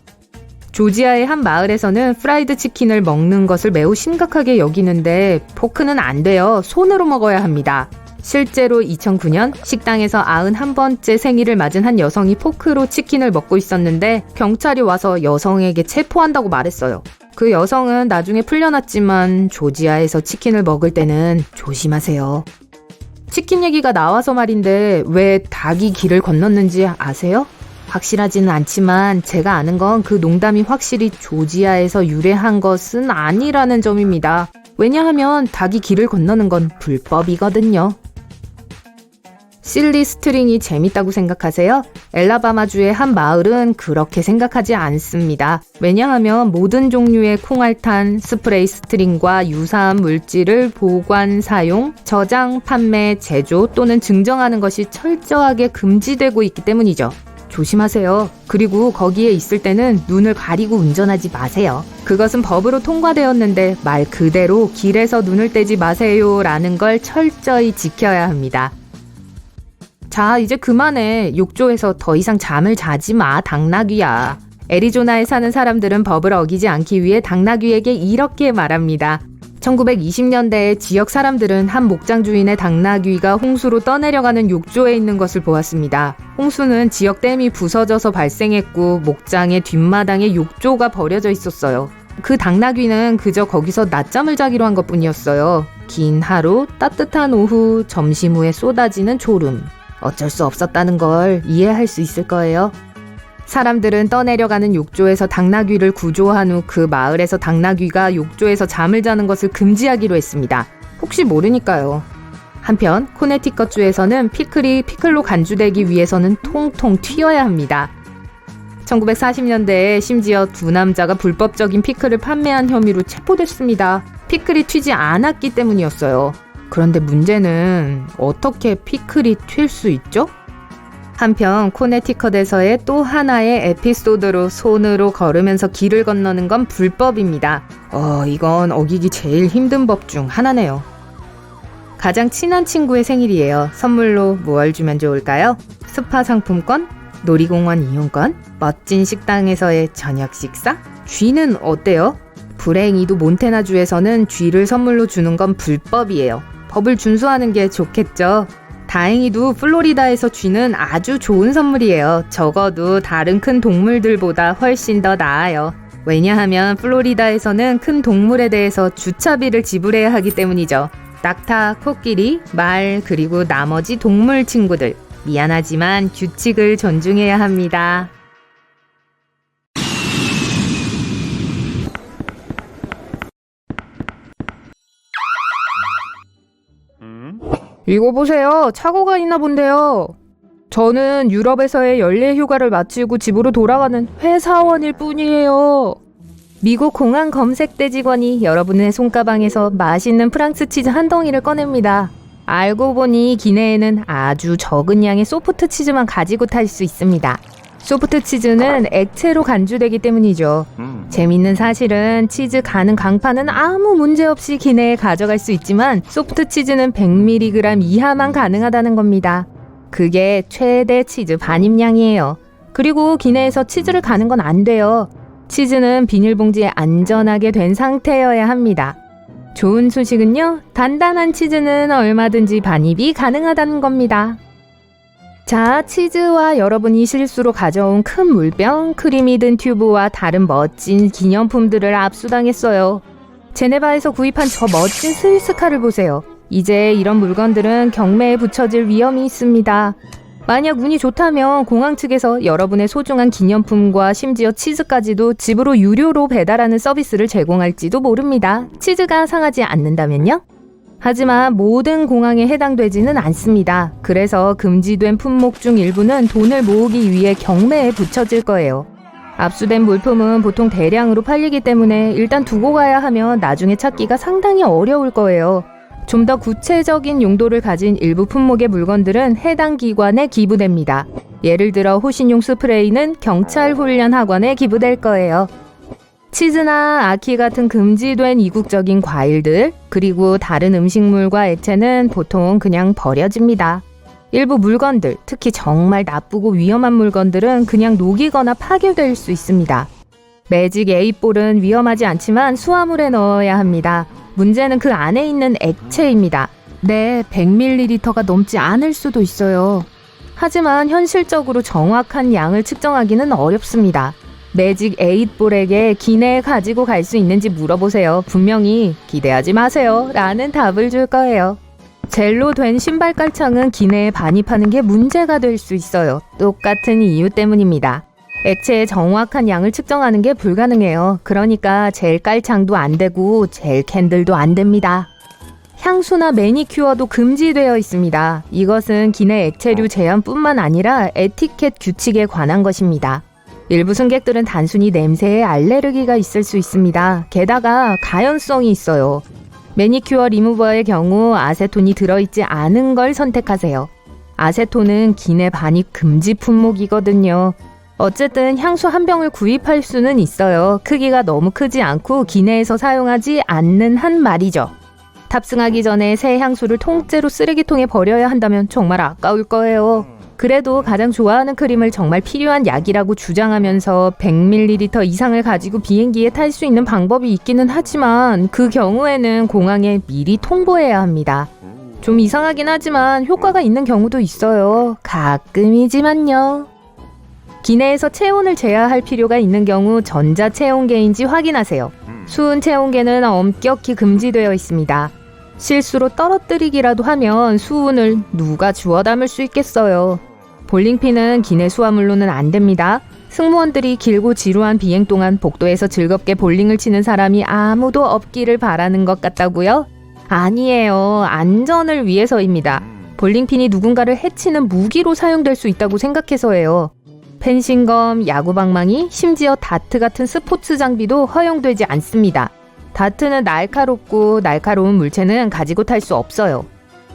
[SPEAKER 2] 조지아의 한 마을에서는 프라이드 치킨을 먹는 것을 매우 심각하게 여기는데 포크는 안 돼요. 손으로 먹어야 합니다. 실제로 2009년 식당에서 91번째 생일을 맞은 한 여성이 포크로 치킨을 먹고 있었는데 경찰이 와서 여성에게 체포한다고 말했어요. 그 여성은 나중에 풀려났지만 조지아에서 치킨을 먹을 때는 조심하세요. 치킨 얘기가 나와서 말인데 왜 닭이 길을 건넜는지 아세요? 확실하지는 않지만 제가 아는 건 그 농담이 확실히 조지아에서 유래한 것은 아니라는 점입니다. 왜냐하면 닭이 길을 건너는 건 불법이거든요. 실리 스트링이 재밌다고 생각하세요? 엘라바마주의 한 마을은 그렇게 생각하지 않습니다. 왜냐하면 모든 종류의 콩알탄, 스프레이 스트링과 유사한 물질을 보관, 사용, 저장, 판매, 제조 또는 증정하는 것이 철저하게 금지되고 있기 때문이죠. 조심하세요. 그리고 거기에 있을 때는 눈을 가리고 운전하지 마세요. 그것은 법으로 통과되었는데 말 그대로 길에서 눈을 떼지 마세요 라는 걸 철저히 지켜야 합니다. 자, 이제 그만해. 욕조에서 더 이상 잠을 자지 마, 당나귀야. 애리조나에 사는 사람들은 법을 어기지 않기 위해 당나귀에게 이렇게 말합니다. 1920년대에 지역 사람들은 한 목장 주인의 당나귀가 홍수로 떠내려가는 욕조에 있는 것을 보았습니다. 홍수는 지역 댐이 부서져서 발생했고 목장의 뒷마당에 욕조가 버려져 있었어요. 그 당나귀는 그저 거기서 낮잠을 자기로 한 것뿐이었어요. 긴 하루, 따뜻한 오후, 점심 후에 쏟아지는 졸음. 어쩔 수 없었다는 걸 이해할 수 있을 거예요. 사람들은 떠내려가는 욕조에서 당나귀를 구조한 후 그 마을에서 당나귀가 욕조에서 잠을 자는 것을 금지하기로 했습니다. 혹시 모르니까요. 한편 코네티컷주에서는 피클이 피클로 간주되기 위해서는 통통 튀어야 합니다. 1940년대에 심지어 두 남자가 불법적인 피클을 판매한 혐의로 체포됐습니다. 피클이 튀지 않았기 때문이었어요. 그런데 문제는 어떻게 피클이 튈 수 있죠? 한편 코네티컷에서의 또 하나의 에피소드로 손으로 걸으면서 길을 건너는 건 불법입니다. 이건 어기기 제일 힘든 법 중 하나네요. 가장 친한 친구의 생일이에요. 선물로 뭘 주면 좋을까요? 스파 상품권? 놀이공원 이용권? 멋진 식당에서의 저녁 식사? 쥐는 어때요? 불행히도 몬태나주에서는 쥐를 선물로 주는 건 불법이에요. 법을 준수하는 게 좋겠죠. 다행히도 플로리다에서 쥐는 아주 좋은 선물이에요. 적어도 다른 큰 동물들보다 훨씬 더 나아요. 왜냐하면 플로리다에서는 큰 동물에 대해서 주차비를 지불해야 하기 때문이죠. 낙타, 코끼리, 말, 그리고 나머지 동물 친구들. 미안하지만 규칙을 존중해야 합니다. 이거 보세요. 착오가 있나 본데요. 저는 유럽에서의 연례 휴가를 마치고 집으로 돌아가는 회사원일 뿐이에요. 미국 공항 검색대 직원이 여러분의 손가방에서 맛있는 프랑스 치즈 한 덩이를 꺼냅니다. 알고 보니 기내에는 아주 적은 양의 소프트 치즈만 가지고 탈 수 있습니다. 소프트 치즈는 액체로 간주되기 때문이죠. 재밌는 사실은 치즈 가는 강판은 아무 문제 없이 기내에 가져갈 수 있지만 소프트 치즈는 100mg 이하만 가능하다는 겁니다. 그게 최대 치즈 반입량이에요. 그리고 기내에서 치즈를 가는 건 안 돼요. 치즈는 비닐봉지에 안전하게 된 상태여야 합니다. 좋은 소식은요, 단단한 치즈는 얼마든지 반입이 가능하다는 겁니다. 자, 치즈와 여러분이 실수로 가져온 큰 물병, 크림이 든 튜브와 다른 멋진 기념품들을 압수당했어요. 제네바에서 구입한 저 멋진 스위스카를 보세요. 이제 이런 물건들은 경매에 붙여질 위험이 있습니다. 만약 운이 좋다면 공항 측에서 여러분의 소중한 기념품과 심지어 치즈까지도 집으로 유료로 배달하는 서비스를 제공할지도 모릅니다. 치즈가 상하지 않는다면요? 하지만 모든 공항에 해당되지는 않습니다. 그래서 금지된 품목 중 일부는 돈을 모으기 위해 경매에 붙여질 거예요. 압수된 물품은 보통 대량으로 팔리기 때문에 일단 두고 가야 하면 나중에 찾기가 상당히 어려울 거예요. 좀 더 구체적인 용도를 가진 일부 품목의 물건들은 해당 기관에 기부됩니다. 예를 들어 호신용 스프레이는 경찰 훈련 학원에 기부될 거예요. 치즈나 아키 같은 금지된 이국적인 과일들, 그리고 다른 음식물과 액체는 보통 그냥 버려집니다. 일부 물건들, 특히 정말 나쁘고 위험한 물건들은 그냥 녹이거나 파괴될 수 있습니다. 매직 8볼은 위험하지 않지만 수화물에 넣어야 합니다. 문제는 그 안에 있는 액체입니다. 네, 100ml가 넘지 않을 수도 있어요. 하지만 현실적으로 정확한 양을 측정하기는 어렵습니다. 매직 8볼에게 기내에 가지고 갈 수 있는지 물어보세요. 분명히 기대하지 마세요 라는 답을 줄 거예요. 젤로 된 신발 깔창은 기내에 반입하는 게 문제가 될 수 있어요. 똑같은 이유 때문입니다. 액체의 정확한 양을 측정하는 게 불가능해요. 그러니까 젤 깔창도 안 되고 젤 캔들도 안 됩니다. 향수나 매니큐어도 금지되어 있습니다. 이것은 기내 액체류 제한뿐만 아니라 에티켓 규칙에 관한 것입니다. 일부 승객들은 단순히 냄새에 알레르기가 있을 수 있습니다. 게다가 가연성이 있어요. 매니큐어 리무버의 경우 아세톤이 들어있지 않은 걸 선택하세요. 아세톤은 기내 반입 금지 품목이거든요. 어쨌든 향수 한 병을 구입할 수는 있어요. 크기가 너무 크지 않고 기내에서 사용하지 않는 한 말이죠. 탑승하기 전에 새 향수를 통째로 쓰레기통에 버려야 한다면 정말 아까울 거예요. 그래도 가장 좋아하는 크림을 정말 필요한 약이라고 주장하면서 100ml 이상을 가지고 비행기에 탈 수 있는 방법이 있기는 하지만 그 경우에는 공항에 미리 통보해야 합니다. 좀 이상하긴 하지만 효과가 있는 경우도 있어요. 가끔이지만요. 기내에서 체온을 재야 필요가 있는 경우 전자체온계인지 확인하세요. 수은 체온계는 엄격히 금지되어 있습니다. 실수로 떨어뜨리기라도 하면 수은을 누가 주워 담을 수 있겠어요. 볼링핀은 기내 수화물로는 안 됩니다. 승무원들이 길고 지루한 비행 동안 복도에서 즐겁게 볼링을 치는 사람이 아무도 없기를 바라는 것 같다고요? 아니에요. 안전을 위해서입니다. 볼링핀이 누군가를 해치는 무기로 사용될 수 있다고 생각해서예요. 펜싱검, 야구방망이, 심지어 다트 같은 스포츠 장비도 허용되지 않습니다. 다트는 날카롭고 날카로운 물체는 가지고 탈 수 없어요.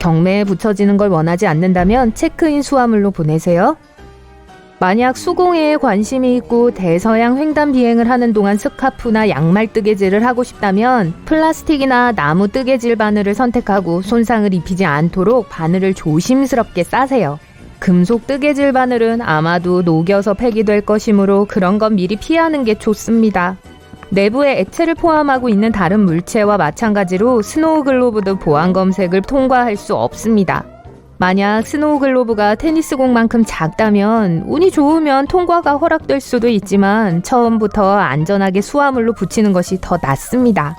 [SPEAKER 2] 경매에 붙여지는 걸 원하지 않는다면 체크인 수화물로 보내세요. 만약 수공예에 관심이 있고 대서양 횡단 비행을 하는 동안 스카프나 양말 뜨개질을 하고 싶다면 플라스틱이나 나무 뜨개질 바늘을 선택하고 손상을 입히지 않도록 바늘을 조심스럽게 싸세요. 금속 뜨개질 바늘은 아마도 녹여서 폐기될 것이므로 그런 건 미리 피하는 게 좋습니다. 내부에 액체를 포함하고 있는 다른 물체와 마찬가지로 스노우 글로브도 보안 검색을 통과할 수 없습니다. 만약 스노우 글로브가 테니스공만큼 작다면 운이 좋으면 통과가 허락될 수도 있지만 처음부터 안전하게 수화물로 붙이는 것이 더 낫습니다.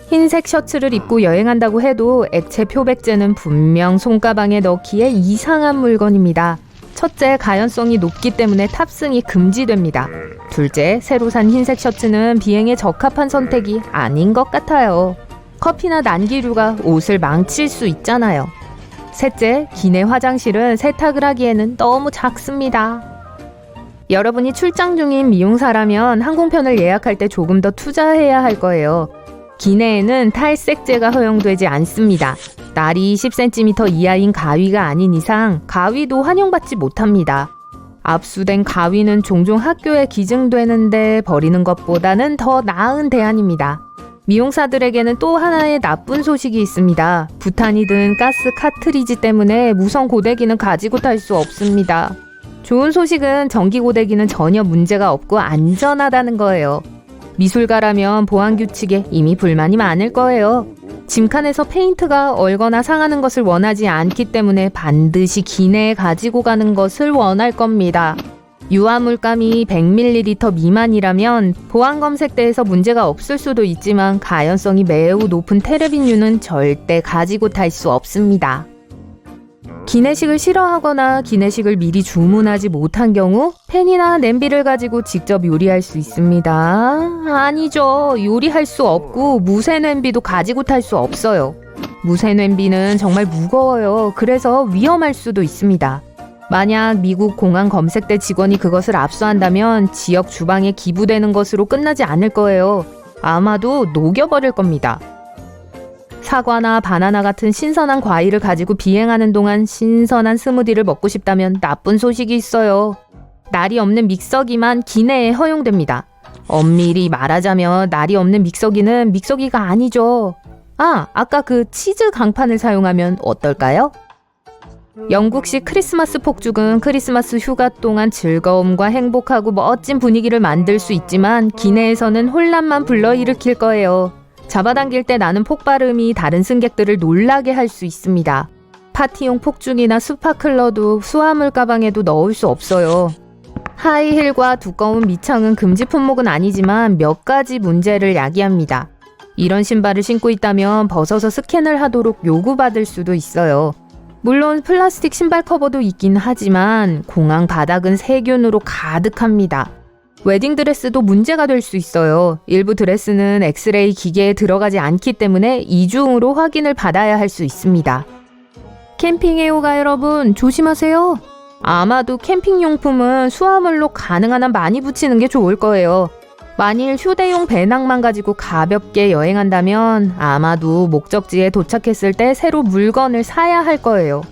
[SPEAKER 2] 흰색 셔츠를 입고 여행한다고 해도 액체 표백제는 분명 손가방에 넣기에 이상한 물건입니다. 첫째, 가연성이 높기 때문에 탑승이 금지됩니다. 둘째, 새로 산 흰색 셔츠는 비행에 적합한 선택이 아닌 것 같아요. 커피나 난기류가 옷을 망칠 수 있잖아요. 셋째, 기내 화장실은 세탁을 하기에는 너무 작습니다. 여러분이 출장 중인 미용사라면 항공편을 예약할 때 조금 더 투자해야 할 거예요. 기내에는 탈색제가 허용되지 않습니다. 날이 10cm 이하인 가위가 아닌 이상 가위도 환영받지 못합니다. 압수된 가위는 종종 학교에 기증되는데 버리는 것보다는 더 나은 대안입니다. 미용사들에게는 또 하나의 나쁜 소식이 있습니다. 부탄이 든 가스 카트리지 때문에 무선 고데기는 가지고 탈 수 없습니다. 좋은 소식은 전기 고데기는 전혀 문제가 없고 안전하다는 거예요. 미술가라면 보안 규칙에 이미 불만이 많을 거예요. 짐칸에서 페인트가 얼거나 상하는 것을 원하지 않기 때문에 반드시 기내에 가지고 가는 것을 원할 겁니다. 유화물감이 100ml 미만이라면 보안 검색대에서 문제가 없을 수도 있지만 가연성이 매우 높은 테르빈유는 절대 가지고 탈 수 없습니다. 기내식을 싫어하거나 기내식을 미리 주문하지 못한 경우 팬이나 냄비를 가지고 직접 요리할 수 있습니다. 아니죠. 요리할 수 없고 무쇠 냄비도 가지고 탈 수 없어요. 무쇠 냄비는 정말 무거워요. 그래서 위험할 수도 있습니다. 만약 미국 공항 검색대 직원이 그것을 압수한다면 지역 주방에 기부되는 것으로 끝나지 않을 거예요. 아마도 녹여버릴 겁니다. 사과나 바나나 같은 신선한 과일을 가지고 비행하는 동안 신선한 스무디를 먹고 싶다면 나쁜 소식이 있어요. 날이 없는 믹서기만 기내에 허용됩니다. 엄밀히 말하자면 날이 없는 믹서기는 믹서기가 아니죠. 아까 그 치즈 강판을 사용하면 어떨까요? 영국식 크리스마스 폭죽은 크리스마스 휴가 동안 즐거움과 행복하고 멋진 분위기를 만들 수 있지만 기내에서는 혼란만 불러일으킬 거예요. 잡아당길 때 나는 폭발음이 다른 승객들을 놀라게 할 수 있습니다. 파티용 폭죽이나 스파클러도 수화물 가방에도 넣을 수 없어요. 하이힐과 두꺼운 밑창은 금지 품목은 아니지만 몇 가지 문제를 야기합니다. 이런 신발을 신고 있다면 벗어서 스캔을 하도록 요구받을 수도 있어요. 물론 플라스틱 신발 커버도 있긴 하지만 공항 바닥은 세균으로 가득합니다. 웨딩드레스도 문제가 될 수 있어요. 일부 드레스는 엑스레이 기계에 들어가지 않기 때문에 이중으로 확인을 받아야 할 수 있습니다. 캠핑해요가 여러분 조심하세요. 아마도 캠핑용품은 수화물로 가능한 한 많이 붙이는 게 좋을 거예요. 만일 휴대용 배낭만 가지고 가볍게 여행한다면 아마도 목적지에 도착했을 때 새로 물건을 사야 할 거예요.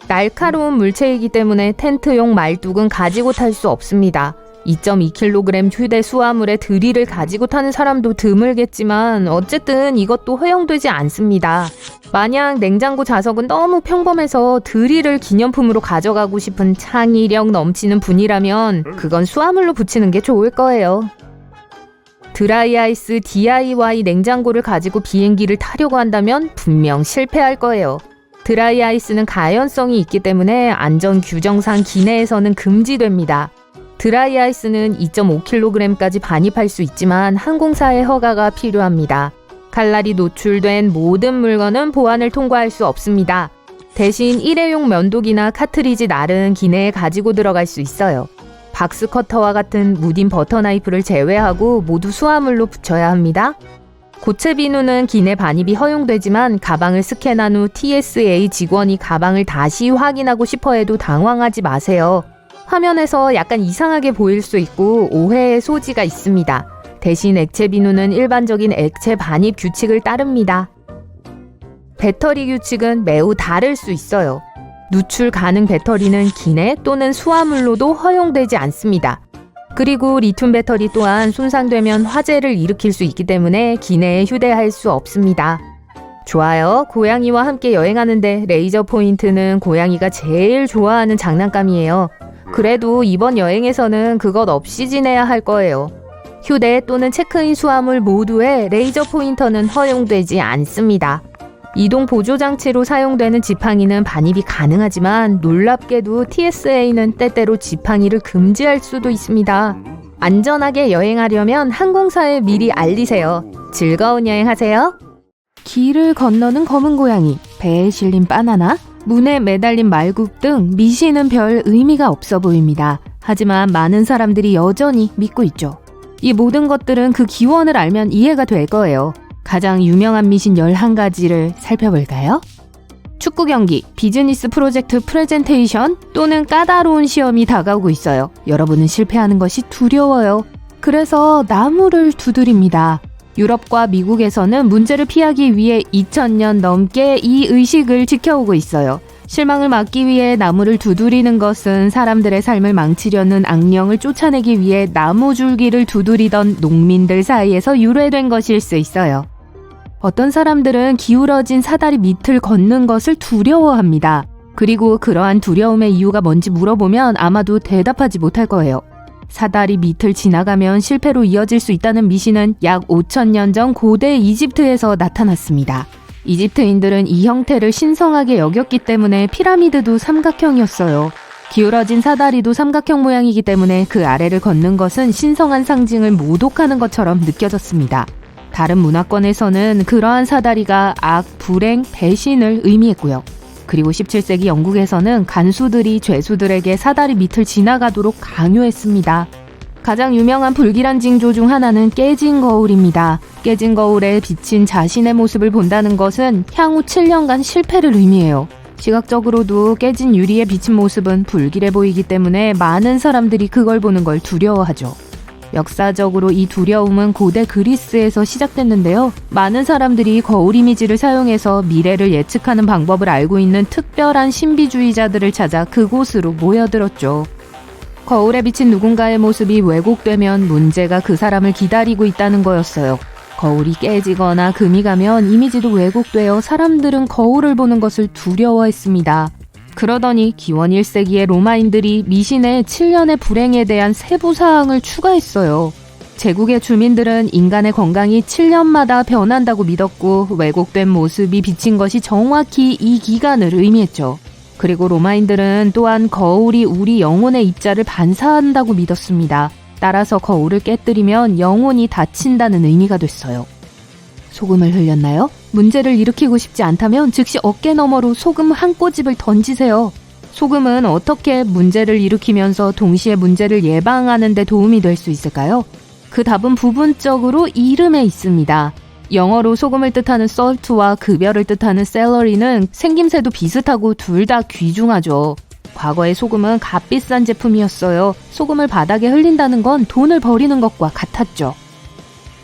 [SPEAKER 2] 날카로운 물체이기 때문에 텐트용 말뚝은 가지고 탈 수 없습니다. 2.2kg 휴대 수화물에 드릴을 가지고 타는 사람도 드물겠지만 어쨌든 이것도 허용되지 않습니다. 만약 냉장고 자석은 너무 평범해서 드릴을 기념품으로 가져가고 싶은 창의력 넘치는 분이라면 그건 수화물로 붙이는 게 좋을 거예요. 드라이아이스 DIY 냉장고를 가지고 비행기를 타려고 한다면 분명 실패할 거예요. 드라이아이스는 가연성이 있기 때문에 안전 규정상 기내에서는 금지됩니다. 드라이아이스는 2.5kg까지 반입할 수 있지만 항공사의 허가가 필요합니다. 칼날이 노출된 모든 물건은 보안을 통과할 수 없습니다. 대신 일회용 면도기나 카트리지 날은 기내에 가지고 들어갈 수 있어요. 박스 커터와 같은 무딘 버터 나이프를 제외하고 모두 수화물로 붙여야 합니다. 고체 비누는 기내 반입이 허용되지만 가방을 스캔한 후 TSA 직원이 가방을 다시 확인하고 싶어 해도 당황하지 마세요. 화면에서 약간 이상하게 보일 수 있고 오해의 소지가 있습니다. 대신 액체 비누는 일반적인 액체 반입 규칙을 따릅니다. 배터리 규칙은 매우 다를 수 있어요. 누출 가능 배터리는 기내 또는 수화물로도 허용되지 않습니다. 그리고 리튬 배터리 또한 손상되면 화재를 일으킬 수 있기 때문에 기내에 휴대할 수 없습니다. 좋아요. 고양이와 함께 여행하는데 레이저 포인트는 고양이가 제일 좋아하는 장난감이에요. 그래도 이번 여행에서는 그것 없이 지내야 할 거예요. 휴대 또는 체크인 수화물 모두에 레이저 포인터는 허용되지 않습니다. 이동 보조 장치로 사용되는 지팡이는 반입이 가능하지만 놀랍게도 TSA는 때때로 지팡이를 금지할 수도 있습니다. 안전하게 여행하려면 항공사에 미리 알리세요. 즐거운 여행하세요. 길을 건너는 검은 고양이, 배에 실린 바나나, 문에 매달린 말굽 등 미신은 별 의미가 없어 보입니다. 하지만 많은 사람들이 여전히 믿고 있죠. 이 모든 것들은 그 기원을 알면 이해가 될 거예요. 가장 유명한 미신 11가지를 살펴볼까요? 축구 경기, 비즈니스 프로젝트 프레젠테이션 또는 까다로운 시험이 다가오고 있어요. 여러분은 실패하는 것이 두려워요. 그래서 나무를 두드립니다. 유럽과 미국에서는 문제를 피하기 위해 2000년 넘게 이 의식을 지켜오고 있어요. 실망을 막기 위해 나무를 두드리는 것은 사람들의 삶을 망치려는 악령을 쫓아내기 위해 나무 줄기를 두드리던 농민들 사이에서 유래된 것일 수 있어요. 어떤 사람들은 기울어진 사다리 밑을 걷는 것을 두려워합니다. 그리고 그러한 두려움의 이유가 뭔지 물어보면 아마도 대답하지 못할 거예요. 사다리 밑을 지나가면 실패로 이어질 수 있다는 미신은 약 5000년 전 고대 이집트에서 나타났습니다. 이집트인들은 이 형태를 신성하게 여겼기 때문에 피라미드도 삼각형이었어요. 기울어진 사다리도 삼각형 모양이기 때문에 그 아래를 걷는 것은 신성한 상징을 모독하는 것처럼 느껴졌습니다. 다른 문화권에서는 그러한 사다리가 악, 불행, 배신을 의미했고요. 그리고 17세기 영국에서는 간수들이 죄수들에게 사다리 밑을 지나가도록 강요했습니다. 가장 유명한 불길한 징조 중 하나는 깨진 거울입니다. 깨진 거울에 비친 자신의 모습을 본다는 것은 향후 7년간 실패를 의미해요. 시각적으로도 깨진 유리에 비친 모습은 불길해 보이기 때문에 많은 사람들이 그걸 보는 걸 두려워하죠. 역사적으로 이 두려움은 고대 그리스에서 시작됐는데요. 많은 사람들이 거울 이미지를 사용해서 미래를 예측하는 방법을 알고 있는 특별한 신비주의자들을 찾아 그곳으로 모여들었죠. 거울에 비친 누군가의 모습이 왜곡되면 문제가 그 사람을 기다리고 있다는 거였어요. 거울이 깨지거나 금이 가면 이미지도 왜곡되어 사람들은 거울을 보는 것을 두려워했습니다. 그러더니 기원 1세기의 로마인들이 미신에 7년의 불행에 대한 세부 사항을 추가했어요. 제국의 주민들은 인간의 건강이 7년마다 변한다고 믿었고 왜곡된 모습이 비친 것이 정확히 이 기간을 의미했죠. 그리고 로마인들은 또한 거울이 우리 영혼의 입자를 반사한다고 믿었습니다. 따라서 거울을 깨뜨리면 영혼이 다친다는 의미가 됐어요. 소금을 흘렸나요? 문제를 일으키고 싶지 않다면 즉시 어깨 너머로 소금 한 꼬집을 던지세요. 소금은 어떻게 문제를 일으키면서 동시에 문제를 예방하는 데 도움이 될 수 있을까요? 그 답은 부분적으로 이름에 있습니다. 영어로 소금을 뜻하는 salt와 급여를 뜻하는 salary는 생김새도 비슷하고 둘 다 귀중하죠. 과거의 소금은 값비싼 제품이었어요. 소금을 바닥에 흘린다는 건 돈을 버리는 것과 같았죠.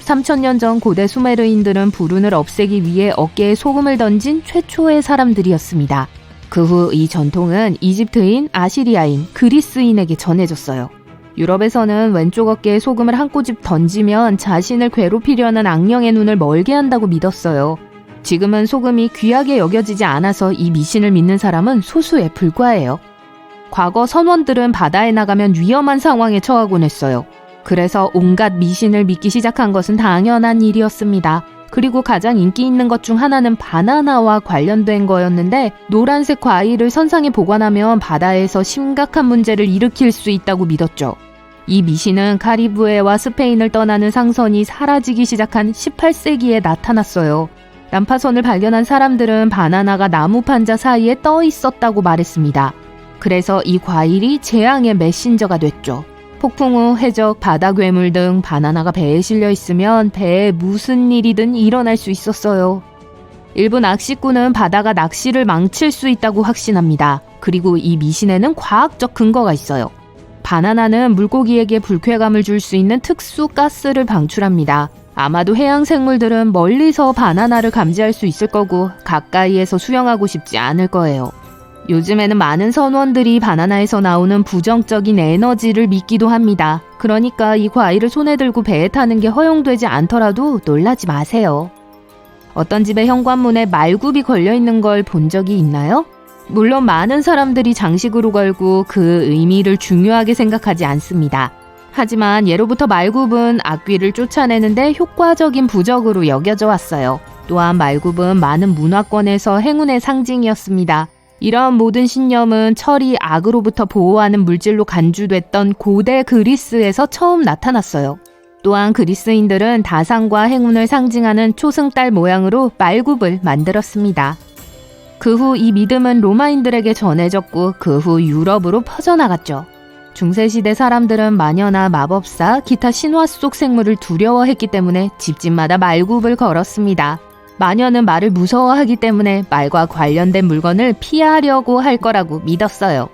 [SPEAKER 2] 3000년 전 고대 수메르인들은 불운을 없애기 위해 어깨에 소금을 던진 최초의 사람들이었습니다. 그 후 이 전통은 이집트인, 아시리아인, 그리스인에게 전해졌어요. 유럽에서는 왼쪽 어깨에 소금을 한 꼬집 던지면 자신을 괴롭히려는 악령의 눈을 멀게 한다고 믿었어요. 지금은 소금이 귀하게 여겨지지 않아서 이 미신을 믿는 사람은 소수에 불과해요. 과거 선원들은 바다에 나가면 위험한 상황에 처하곤 했어요. 그래서 온갖 미신을 믿기 시작한 것은 당연한 일이었습니다. 그리고 가장 인기 있는 것 중 하나는 바나나와 관련된 거였는데 노란색 과일을 선상에 보관하면 바다에서 심각한 문제를 일으킬 수 있다고 믿었죠. 이 미신은 카리브해와 스페인을 떠나는 상선이 사라지기 시작한 18세기에 나타났어요. 난파선을 발견한 사람들은 바나나가 나무 판자 사이에 떠 있었다고 말했습니다. 그래서 이 과일이 재앙의 메신저가 됐죠. 폭풍 후 해적, 바다 괴물 등 바나나가 배에 실려 있으면 배에 무슨 일이든 일어날 수 있었어요. 일부 낚시꾼은 바다가 낚시를 망칠 수 있다고 확신합니다. 그리고 이 미신에는 과학적 근거가 있어요. 바나나는 물고기에게 불쾌감을 줄 수 있는 특수 가스를 방출합니다. 아마도 해양 생물들은 멀리서 바나나를 감지할 수 있을 거고 가까이에서 수영하고 싶지 않을 거예요. 요즘에는 많은 선원들이 바나나에서 나오는 부정적인 에너지를 믿기도 합니다. 그러니까 이 과일을 손에 들고 배에 타는 게 허용되지 않더라도 놀라지 마세요. 어떤 집의 현관문에 말굽이 걸려있는 걸 본 적이 있나요? 물론 많은 사람들이 장식으로 걸고 그 의미를 중요하게 생각하지 않습니다. 하지만 예로부터 말굽은 악귀를 쫓아내는데 효과적인 부적으로 여겨져 왔어요. 또한 말굽은 많은 문화권에서 행운의 상징이었습니다. 이러한 모든 신념은 철이 악으로부터 보호하는 물질로 간주됐던 고대 그리스에서 처음 나타났어요. 또한 그리스인들은 다산과 행운을 상징하는 초승달 모양으로 말굽을 만들었습니다. 그 후 이 믿음은 로마인들에게 전해졌고 그 후 유럽으로 퍼져나갔죠. 중세시대 사람들은 마녀나 마법사, 기타 신화 속 생물을 두려워했기 때문에 집집마다 말굽을 걸었습니다. 마녀는 말을 무서워하기 때문에 말과 관련된 물건을 피하려고 할 거라고 믿었어요.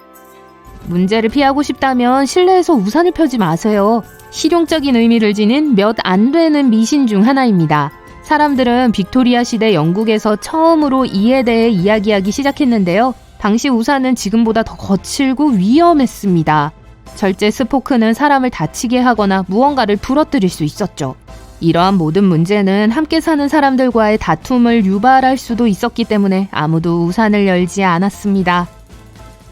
[SPEAKER 2] 문제를 피하고 싶다면 실내에서 우산을 펴지 마세요. 실용적인 의미를 지닌 몇 안 되는 미신 중 하나입니다. 사람들은 빅토리아 시대 영국에서 처음으로 이에 대해 이야기하기 시작했는데요. 당시 우산은 지금보다 더 거칠고 위험했습니다. 절제 스포크는 사람을 다치게 하거나 무언가를 부러뜨릴 수 있었죠. 이러한 모든 문제는 함께 사는 사람들과의 다툼을 유발할 수도 있었기 때문에 아무도 우산을 열지 않았습니다.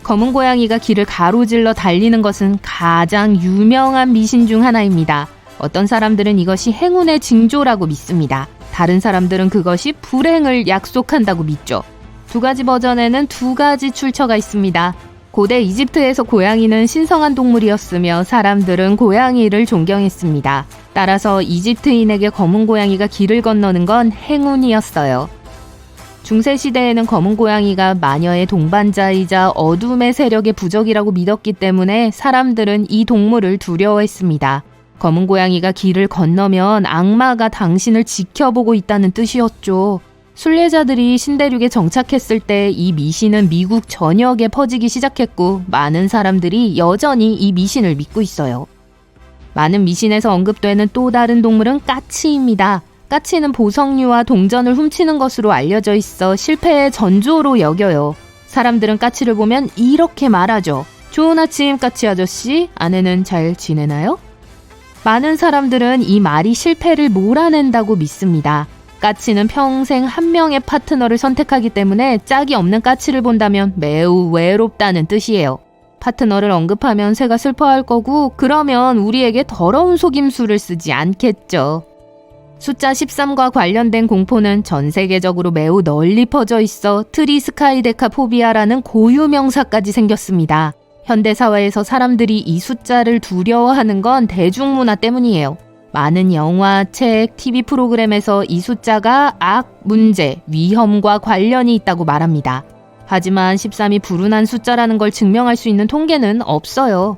[SPEAKER 2] 검은 고양이가 길을 가로질러 달리는 것은 가장 유명한 미신 중 하나입니다. 어떤 사람들은 이것이 행운의 징조라고 믿습니다. 다른 사람들은 그것이 불행을 약속한다고 믿죠. 두 가지 버전에는 두 가지 출처가 있습니다. 고대 이집트에서 고양이는 신성한 동물이었으며 사람들은 고양이를 존경했습니다. 따라서 이집트인에게 검은 고양이가 길을 건너는 건 행운이었어요. 중세시대에는 검은 고양이가 마녀의 동반자이자 어둠의 세력의 부적이라고 믿었기 때문에 사람들은 이 동물을 두려워했습니다. 검은 고양이가 길을 건너면 악마가 당신을 지켜보고 있다는 뜻이었죠. 순례자들이 신대륙에 정착했을 때 이 미신은 미국 전역에 퍼지기 시작했고 많은 사람들이 여전히 이 미신을 믿고 있어요. 많은 미신에서 언급되는 또 다른 동물은 까치입니다. 까치는 보석류와 동전을 훔치는 것으로 알려져 있어 실패의 전조로 여겨요. 사람들은 까치를 보면 이렇게 말하죠. 좋은 아침 까치 아저씨, 아내는 잘 지내나요? 많은 사람들은 이 말이 실패를 몰아낸다고 믿습니다. 까치는 평생 한 명의 파트너를 선택하기 때문에 짝이 없는 까치를 본다면 매우 외롭다는 뜻이에요. 파트너를 언급하면 새가 슬퍼할 거고 그러면 우리에게 더러운 속임수를 쓰지 않겠죠. 숫자 13과 관련된 공포는 전 세계적으로 매우 널리 퍼져 있어 트리스카이데카포비아라는 고유명사까지 생겼습니다. 현대사회에서 사람들이 이 숫자를 두려워하는 건 대중문화 때문이에요. 많은 영화, 책, TV 프로그램에서 이 숫자가 악, 문제, 위험과 관련이 있다고 말합니다. 하지만 13이 불운한 숫자라는 걸 증명할 수 있는 통계는 없어요.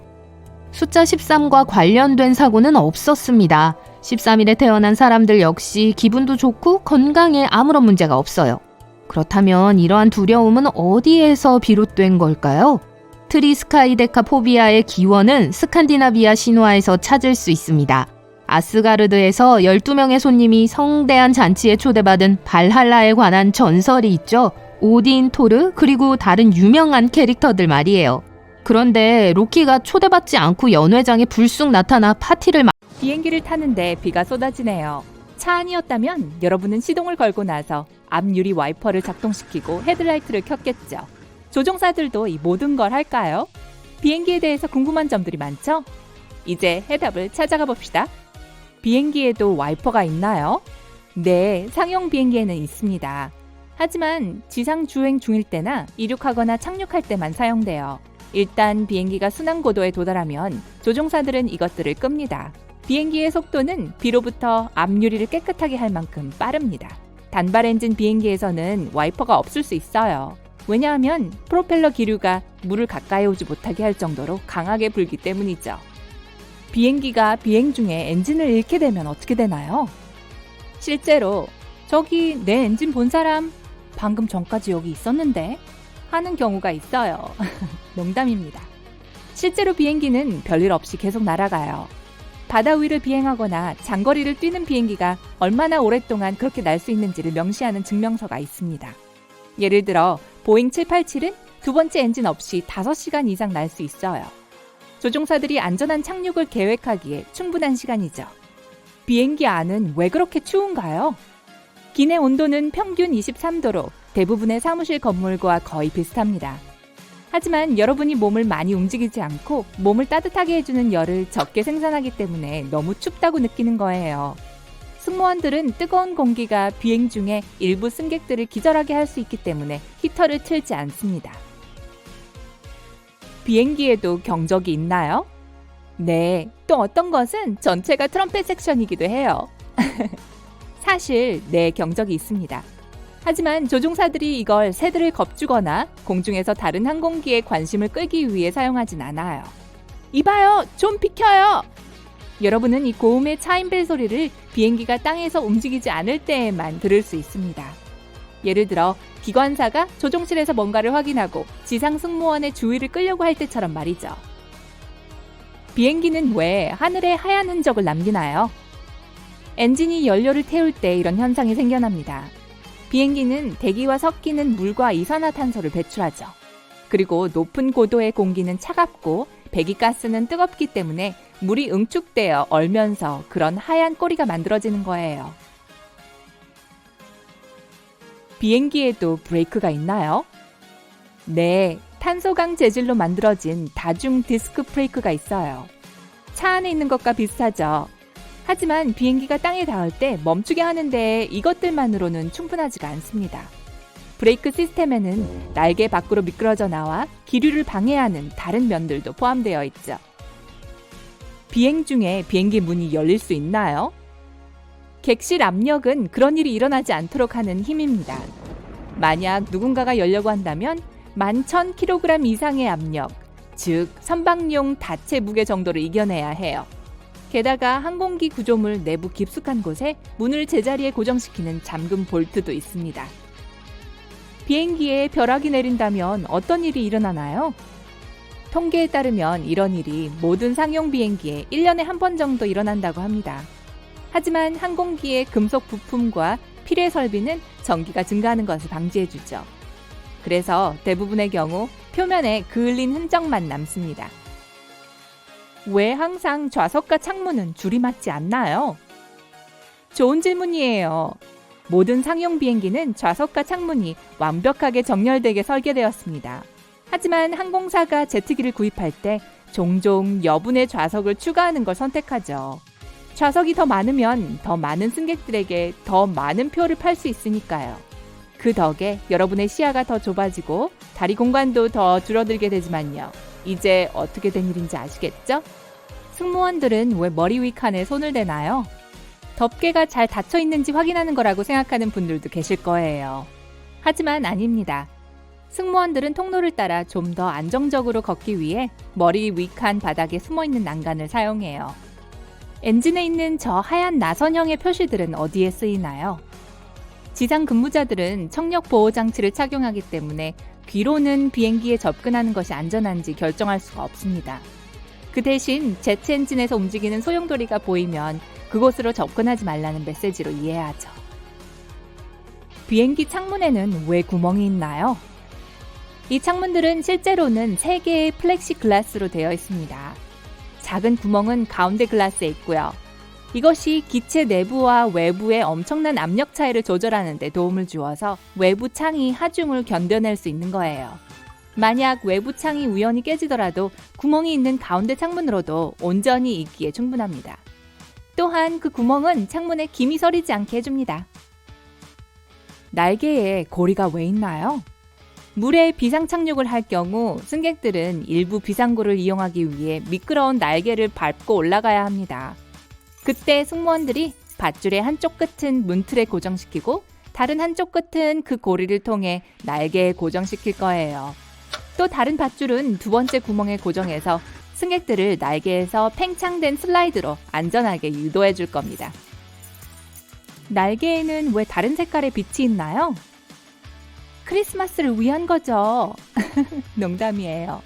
[SPEAKER 2] 숫자 13과 관련된 사고는 없었습니다. 13일에 태어난 사람들 역시 기분도 좋고 건강에 아무런 문제가 없어요. 그렇다면 이러한 두려움은 어디에서 비롯된 걸까요? 트리스카이데카포비아의 기원은 스칸디나비아 신화에서 찾을 수 있습니다. 아스가르드에서 12명의 손님이 성대한 잔치에 초대받은 발할라에 관한 전설이 있죠. 오딘, 토르, 그리고 다른 유명한 캐릭터들 말이에요. 그런데 로키가 초대받지 않고 연회장에 불쑥 나타나 파티를
[SPEAKER 3] 비행기를 타는데 비가 쏟아지네요. 차 안이었다면 여러분은 시동을 걸고 나서 앞유리 와이퍼를 작동시키고 헤드라이트를 켰겠죠. 조종사들도 이 모든 걸 할까요? 비행기에 대해서 궁금한 점들이 많죠? 이제 해답을 찾아가 봅시다. 비행기에도 와이퍼가 있나요? 네, 상용 비행기에는 있습니다. 하지만 지상 주행 중일 때나 이륙하거나 착륙할 때만 사용돼요. 일단 비행기가 순항 고도에 도달하면 조종사들은 이것들을 끕니다. 비행기의 속도는 비로부터 앞유리를 깨끗하게 할 만큼 빠릅니다. 단발 엔진 비행기에서는 와이퍼가 없을 수 있어요. 왜냐하면 프로펠러 기류가 물을 가까이 오지 못하게 할 정도로 강하게 불기 때문이죠. 비행기가 비행 중에 엔진을 잃게 되면 어떻게 되나요? 실제로 저기 내 엔진 본 사람 방금 전까지 여기 있었는데 하는 경우가 있어요. 농담입니다. 실제로 비행기는 별일 없이 계속 날아가요. 바다 위를 비행하거나 장거리를 뛰는 비행기가 얼마나 오랫동안 그렇게 날 수 있는지를 명시하는 증명서가 있습니다. 예를 들어 보잉 787은 두 번째 엔진 없이 5시간 이상 날 수 있어요. 조종사들이 안전한 착륙을 계획하기에 충분한 시간이죠. 비행기 안은 왜 그렇게 추운가요? 기내 온도는 평균 23도로 대부분의 사무실 건물과 거의 비슷합니다. 하지만 여러분이 몸을 많이 움직이지 않고 몸을 따뜻하게 해주는 열을 적게 생산하기 때문에 너무 춥다고 느끼는 거예요. 승무원들은 뜨거운 공기가 비행 중에 일부 승객들을 기절하게 할 수 있기 때문에 히터를 틀지 않습니다. 비행기에도 경적이 있나요? 네, 또 어떤 것은 전체가 트럼펫 섹션이기도 해요. 사실 네, 경적이 있습니다. 하지만 조종사들이 이걸 새들을 겁주거나 공중에서 다른 항공기에 관심을 끌기 위해 사용하진 않아요. 이봐요, 좀 비켜요! 여러분은 이 고음의 차임벨 소리를 비행기가 땅에서 움직이지 않을 때에만 들을 수 있습니다. 예를 들어 기관사가 조종실에서 뭔가를 확인하고 지상 승무원의 주의를 끌려고 할 때처럼 말이죠. 비행기는 왜 하늘에 하얀 흔적을 남기나요? 엔진이 연료를 태울 때 이런 현상이 생겨납니다. 비행기는 대기와 섞이는 물과 이산화탄소를 배출하죠. 그리고 높은 고도의 공기는 차갑고 배기가스는 뜨겁기 때문에 물이 응축되어 얼면서 그런 하얀 꼬리가 만들어지는 거예요. 비행기에도 브레이크가 있나요? 네, 탄소강 재질로 만들어진 다중 디스크 브레이크가 있어요. 차 안에 있는 것과 비슷하죠. 하지만 비행기가 땅에 닿을 때 멈추게 하는데 이것들만으로는 충분하지가 않습니다. 브레이크 시스템에는 날개 밖으로 미끄러져 나와 기류를 방해하는 다른 면들도 포함되어 있죠. 비행 중에 비행기 문이 열릴 수 있나요? 객실 압력은 그런 일이 일어나지 않도록 하는 힘입니다. 만약 누군가가 열려고 한다면 11,000kg 이상의 압력, 즉 선박용 다체 무게 정도를 이겨내야 해요. 게다가 항공기 구조물 내부 깊숙한 곳에 문을 제자리에 고정시키는 잠금 볼트도 있습니다. 비행기에 벼락이 내린다면 어떤 일이 일어나나요? 통계에 따르면 이런 일이 모든 상용 비행기에 1년에 한 번 정도 일어난다고 합니다. 하지만 항공기의 금속 부품과 필요 설비는 전기가 증가하는 것을 방지해주죠. 그래서 대부분의 경우 표면에 그을린 흔적만 남습니다. 왜 항상 좌석과 창문은 줄이 맞지 않나요? 좋은 질문이에요. 모든 상용 비행기는 좌석과 창문이 완벽하게 정렬되게 설계되었습니다. 하지만 항공사가 제트기를 구입할 때 종종 여분의 좌석을 추가하는 걸 선택하죠. 좌석이 더 많으면 더 많은 승객들에게 더 많은 표를 팔 수 있으니까요. 그 덕에 여러분의 시야가 더 좁아지고 다리 공간도 더 줄어들게 되지만요. 이제 어떻게 된 일인지 아시겠죠? 승무원들은 왜 머리 위 칸에 손을 대나요? 덮개가 잘 닫혀 있는지 확인하는 거라고 생각하는 분들도 계실 거예요. 하지만 아닙니다. 승무원들은 통로를 따라 좀 더 안정적으로 걷기 위해 머리 위칸 바닥에 숨어있는 난간을 사용해요. 엔진에 있는 저 하얀 나선형의 표시들은 어디에 쓰이나요? 지상 근무자들은 청력 보호 장치를 착용하기 때문에 귀로는 비행기에 접근하는 것이 안전한지 결정할 수가 없습니다. 그 대신 제트 엔진에서 움직이는 소용돌이가 보이면 그곳으로 접근하지 말라는 메시지로 이해하죠. 비행기 창문에는 왜 구멍이 있나요? 이 창문들은 실제로는 3개의 플렉시글라스로 되어 있습니다. 작은 구멍은 가운데 글라스에 있고요. 이것이 기체 내부와 외부의 엄청난 압력 차이를 조절하는 데 도움을 주어서 외부 창이 하중을 견뎌낼 수 있는 거예요. 만약 외부 창이 우연히 깨지더라도 구멍이 있는 가운데 창문으로도 온전히 있기에 충분합니다. 또한 그 구멍은 창문에 김이 서리지 않게 해줍니다. 날개에 고리가 왜 있나요? 물에 비상 착륙을 할 경우 승객들은 일부 비상구를 이용하기 위해 미끄러운 날개를 밟고 올라가야 합니다. 그때 승무원들이 밧줄의 한쪽 끝은 문틀에 고정시키고 다른 한쪽 끝은 그 고리를 통해 날개에 고정시킬 거예요. 또 다른 밧줄은 두 번째 구멍에 고정해서 승객들을 날개에서 팽창된 슬라이드로 안전하게 유도해 줄 겁니다. 날개에는 왜 다른 색깔의 빛이 있나요? 크리스마스를 위한 거죠. 농담이에요.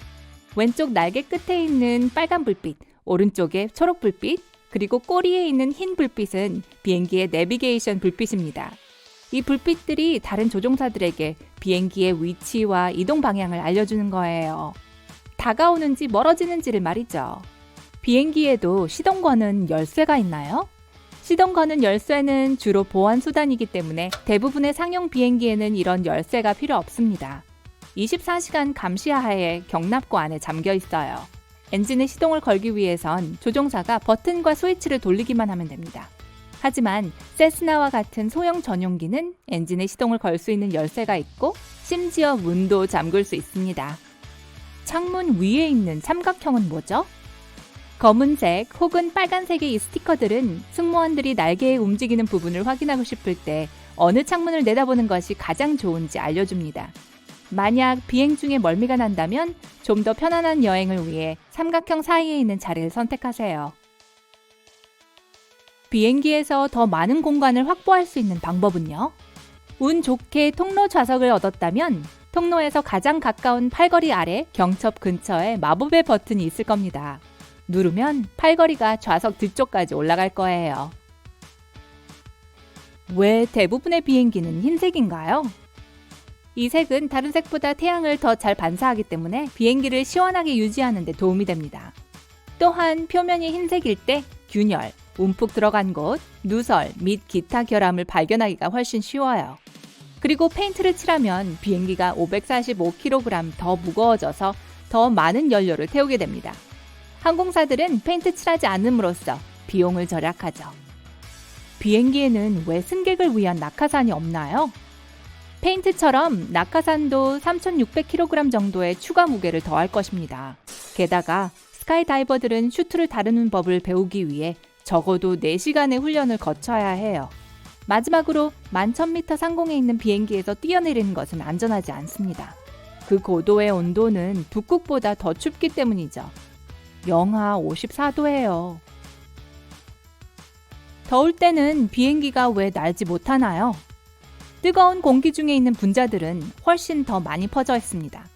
[SPEAKER 3] 왼쪽 날개 끝에 있는 빨간 불빛, 오른쪽에 초록 불빛, 그리고 꼬리에 있는 흰 불빛은 비행기의 내비게이션 불빛입니다. 이 불빛들이 다른 조종사들에게 비행기의 위치와 이동 방향을 알려주는 거예요. 다가오는지 멀어지는지를 말이죠. 비행기에도 시동 거는 열쇠가 있나요? 시동 거는 열쇠는 주로 보안 수단이기 때문에 대부분의 상용 비행기에는 이런 열쇠가 필요 없습니다. 24시간 감시하에 경납고 안에 잠겨 있어요. 엔진의 시동을 걸기 위해선 조종사가 버튼과 스위치를 돌리기만 하면 됩니다. 하지만 세스나와 같은 소형 전용기는 엔진의 시동을 걸 수 있는 열쇠가 있고 심지어 문도 잠글 수 있습니다. 창문 위에 있는 삼각형은 뭐죠? 검은색 혹은 빨간색의 이 스티커들은 승무원들이 날개에 움직이는 부분을 확인하고 싶을 때 어느 창문을 내다보는 것이 가장 좋은지 알려줍니다. 만약 비행 중에 멀미가 난다면 좀 더 편안한 여행을 위해 삼각형 사이에 있는 자리를 선택하세요. 비행기에서 더 많은 공간을 확보할 수 있는 방법은요? 운 좋게 통로 좌석을 얻었다면 통로에서 가장 가까운 팔걸이 아래 경첩 근처에 마법의 버튼이 있을 겁니다. 누르면 팔걸이가 좌석 뒤쪽까지 올라갈 거예요. 왜 대부분의 비행기는 흰색인가요? 이 색은 다른 색보다 태양을 더 잘 반사하기 때문에 비행기를 시원하게 유지하는 데 도움이 됩니다. 또한 표면이 흰색일 때 균열, 움푹 들어간 곳, 누설 및 기타 결함을 발견하기가 훨씬 쉬워요. 그리고 페인트를 칠하면 비행기가 545kg 더 무거워져서 더 많은 연료를 태우게 됩니다. 항공사들은 페인트 칠하지 않음으로써 비용을 절약하죠. 비행기에는 왜 승객을 위한 낙하산이 없나요? 페인트처럼 낙하산도 3,600kg 정도의 추가 무게를 더할 것입니다. 게다가 스카이다이버들은 슈트를 다루는 법을 배우기 위해 적어도 4시간의 훈련을 거쳐야 해요. 마지막으로 11,000m 상공에 있는 비행기에서 뛰어내리는 것은 안전하지 않습니다. 그 고도의 온도는 북극보다 더 춥기 때문이죠. 영하 54도예요. 더울 때는 비행기가 왜 날지 못하나요? 뜨거운 공기 중에 있는 분자들은 훨씬 더 많이 퍼져 있습니다.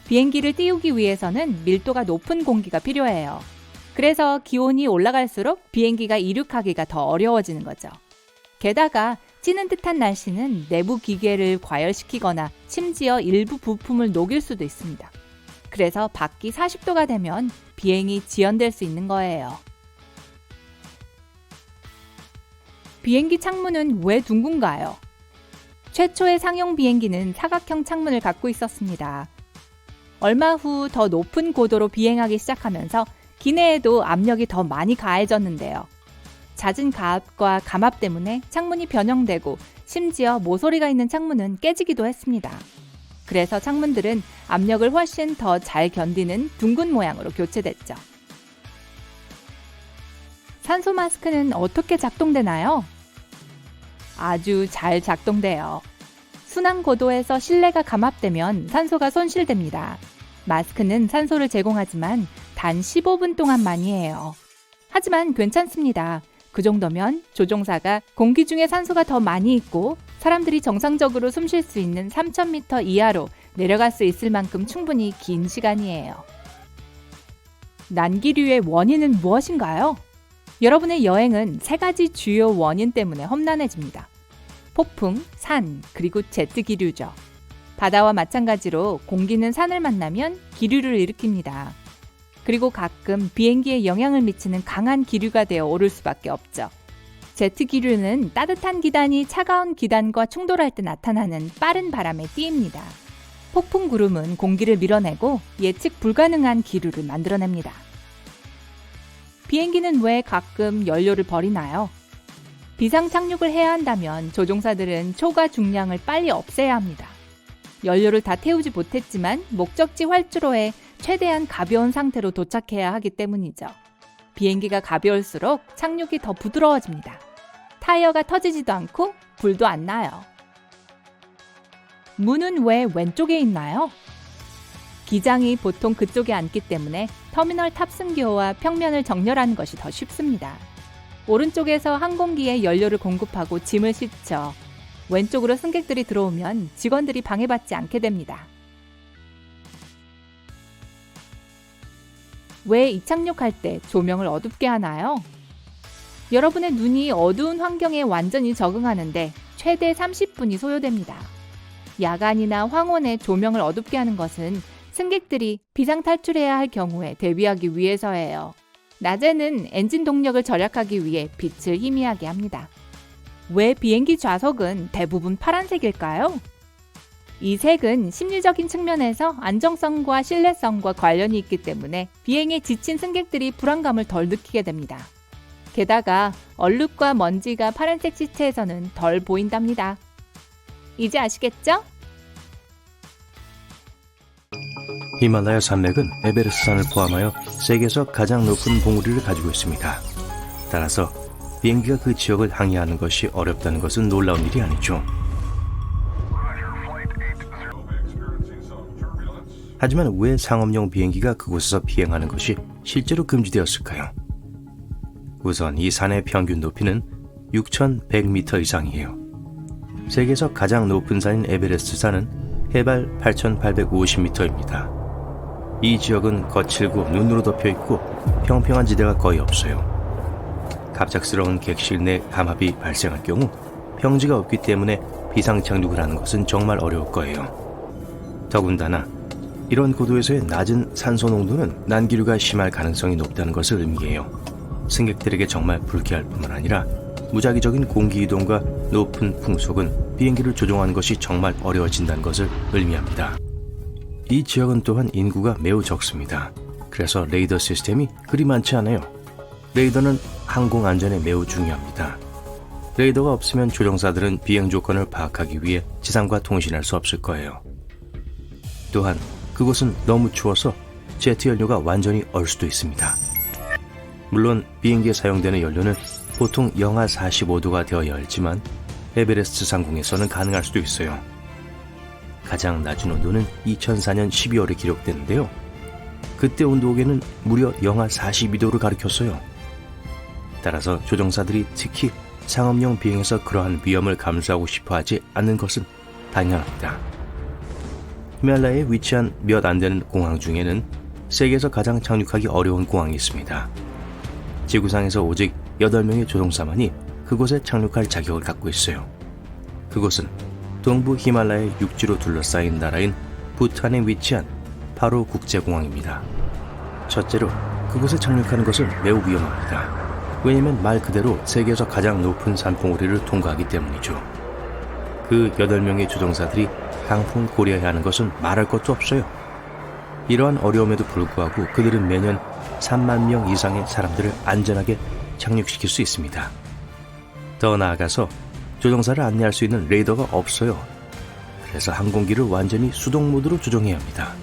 [SPEAKER 3] 비행기를 띄우기 위해서는 밀도가 높은 공기가 필요해요. 그래서 기온이 올라갈수록 비행기가 이륙하기가 더 어려워지는 거죠. 게다가 찌는 듯한 날씨는 내부 기계를 과열시키거나 심지어 일부 부품을 녹일 수도 있습니다. 그래서 밖이 40도가 되면 비행이 지연될 수 있는 거예요. 비행기 창문은 왜 둥근가요? 최초의 상용 비행기는 사각형 창문을 갖고 있었습니다. 얼마 후 더 높은 고도로 비행하기 시작하면서 기내에도 압력이 더 많이 가해졌는데요. 잦은 가압과 감압 때문에 창문이 변형되고 심지어 모서리가 있는 창문은 깨지기도 했습니다. 그래서 창문들은 압력을 훨씬 더 잘 견디는 둥근 모양으로 교체됐죠. 산소 마스크는 어떻게 작동되나요? 아주 잘 작동돼요. 순환 고도에서 실내가 감압되면 산소가 손실됩니다. 마스크는 산소를 제공하지만 단 15분 동안만이 해요. 하지만 괜찮습니다. 그 정도면 조종사가 공기 중에 산소가 더 많이 있고 사람들이 정상적으로 숨 쉴 수 있는 3,000m 이하로 내려갈 수 있을 만큼 충분히 긴 시간이에요. 난기류의 원인은 무엇인가요? 여러분의 여행은 3가지 주요 원인 때문에 험난해집니다. 폭풍, 산, 그리고 제트 기류죠. 바다와 마찬가지로 공기는 산을 만나면 기류를 일으킵니다. 그리고 가끔 비행기에 영향을 미치는 강한 기류가 되어 오를 수밖에 없죠. 제트 기류는 따뜻한 기단이 차가운 기단과 충돌할 때 나타나는 빠른 바람의 띠입니다. 폭풍 구름은 공기를 밀어내고 예측 불가능한 기류를 만들어냅니다. 비행기는 왜 가끔 연료를 버리나요? 비상 착륙을 해야 한다면 조종사들은 초과 중량을 빨리 없애야 합니다. 연료를 다 태우지 못했지만 목적지 활주로에 최대한 가벼운 상태로 도착해야 하기 때문이죠. 비행기가 가벼울수록 착륙이 더 부드러워집니다. 타이어가 터지지도 않고 불도 안 나요. 문은 왜 왼쪽에 있나요? 기장이 보통 그쪽에 앉기 때문에 터미널 탑승기호와 평면을 정렬하는 것이 더 쉽습니다. 오른쪽에서 항공기에 연료를 공급하고 짐을 싣죠. 왼쪽으로 승객들이 들어오면 직원들이 방해받지 않게 됩니다. 왜 이착륙할 때 조명을 어둡게 하나요? 여러분의 눈이 어두운 환경에 완전히 적응하는데 최대 30분이 소요됩니다. 야간이나 황혼에 조명을 어둡게 하는 것은 승객들이 비상탈출해야 할 경우에 대비하기 위해서예요. 낮에는 엔진 동력을 절약하기 위해 빛을 희미하게 합니다. 왜 비행기 좌석은 대부분 파란색일까요? 이 색은 심리적인 측면에서 안정성과 신뢰성과 관련이 있기 때문에 비행에 지친 승객들이 불안감을 덜 느끼게 됩니다. 게다가 얼룩과 먼지가 파란색 시체에서는 덜 보인답니다. 이제 아시겠죠?
[SPEAKER 1] 히말라야 산맥은 에베레스트산을 포함하여 세계에서 가장 높은 봉우리를 가지고 있습니다. 따라서 비행기가 그 지역을 항해하는 것이 어렵다는 것은 놀라운 일이 아니죠. 하지만 왜 상업용 비행기가 그곳에서 비행하는 것이 실제로 금지되었을까요? 우선 이 산의 평균 높이는 6,100m 이상이에요. 세계에서 가장 높은 산인 에베레스트 산은 해발 8,850m입니다. 이 지역은 거칠고 눈으로 덮여 있고 평평한 지대가 거의 없어요. 갑작스러운 객실 내 감압이 발생할 경우 평지가 없기 때문에 비상착륙을 하는 것은 정말 어려울 거예요. 더군다나 이런 고도에서의 낮은 산소 농도는 난기류가 심할 가능성이 높다는 것을 의미해요. 승객들에게 정말 불쾌할 뿐만 아니라 무작위적인 공기 이동과 높은 풍속은 비행기를 조종하는 것이 정말 어려워진다는 것을 의미합니다. 이 지역은 또한 인구가 매우 적습니다. 그래서 레이더 시스템이 그리 많지 않아요. 레이더는 항공 안전에 매우 중요합니다. 레이더가 없으면 조종사들은 비행 조건을 파악하기 위해 지상과 통신할 수 없을 거예요. 또한 그곳은 너무 추워서 제트 연료가 완전히 얼 수도 있습니다. 물론 비행기에 사용되는 연료는 보통 영하 45도가 되어야 했지만 에베레스트 상공에서는 가능할 수도 있어요. 가장 낮은 온도는 2004년 12월에 기록됐는데요. 그때 온도계는 무려 영하 42도를 가리켰어요. 따라서 조종사들이 특히 상업용 비행에서 그러한 위험을 감수하고 싶어 하지 않는 것은 당연합니다. 히말라야에 위치한 몇 안 되는 공항 중에는 세계에서 가장 착륙하기 어려운 공항이 있습니다. 지구상에서 오직 8명의 조종사만이 그곳에 착륙할 자격을 갖고 있어요. 그곳은 동부 히말라야 육지로 둘러싸인 나라인 부탄에 위치한 파로 국제공항입니다. 첫째로 그곳에 착륙하는 것은 매우 위험합니다. 왜냐하면 말 그대로 세계에서 가장 높은 산봉우리를 통과하기 때문이죠. 그 8명의 조종사들이 강풍을 고려해야 하는 것은 말할 것도 없어요. 이러한 어려움에도 불구하고 그들은 매년 3만 명 이상의 사람들을 안전하게 착륙시킬 수 있습니다. 더 나아가서 조종사를 안내할 수 있는 레이더가 없어요. 그래서 항공기를 완전히 수동 모드로 조종해야 합니다.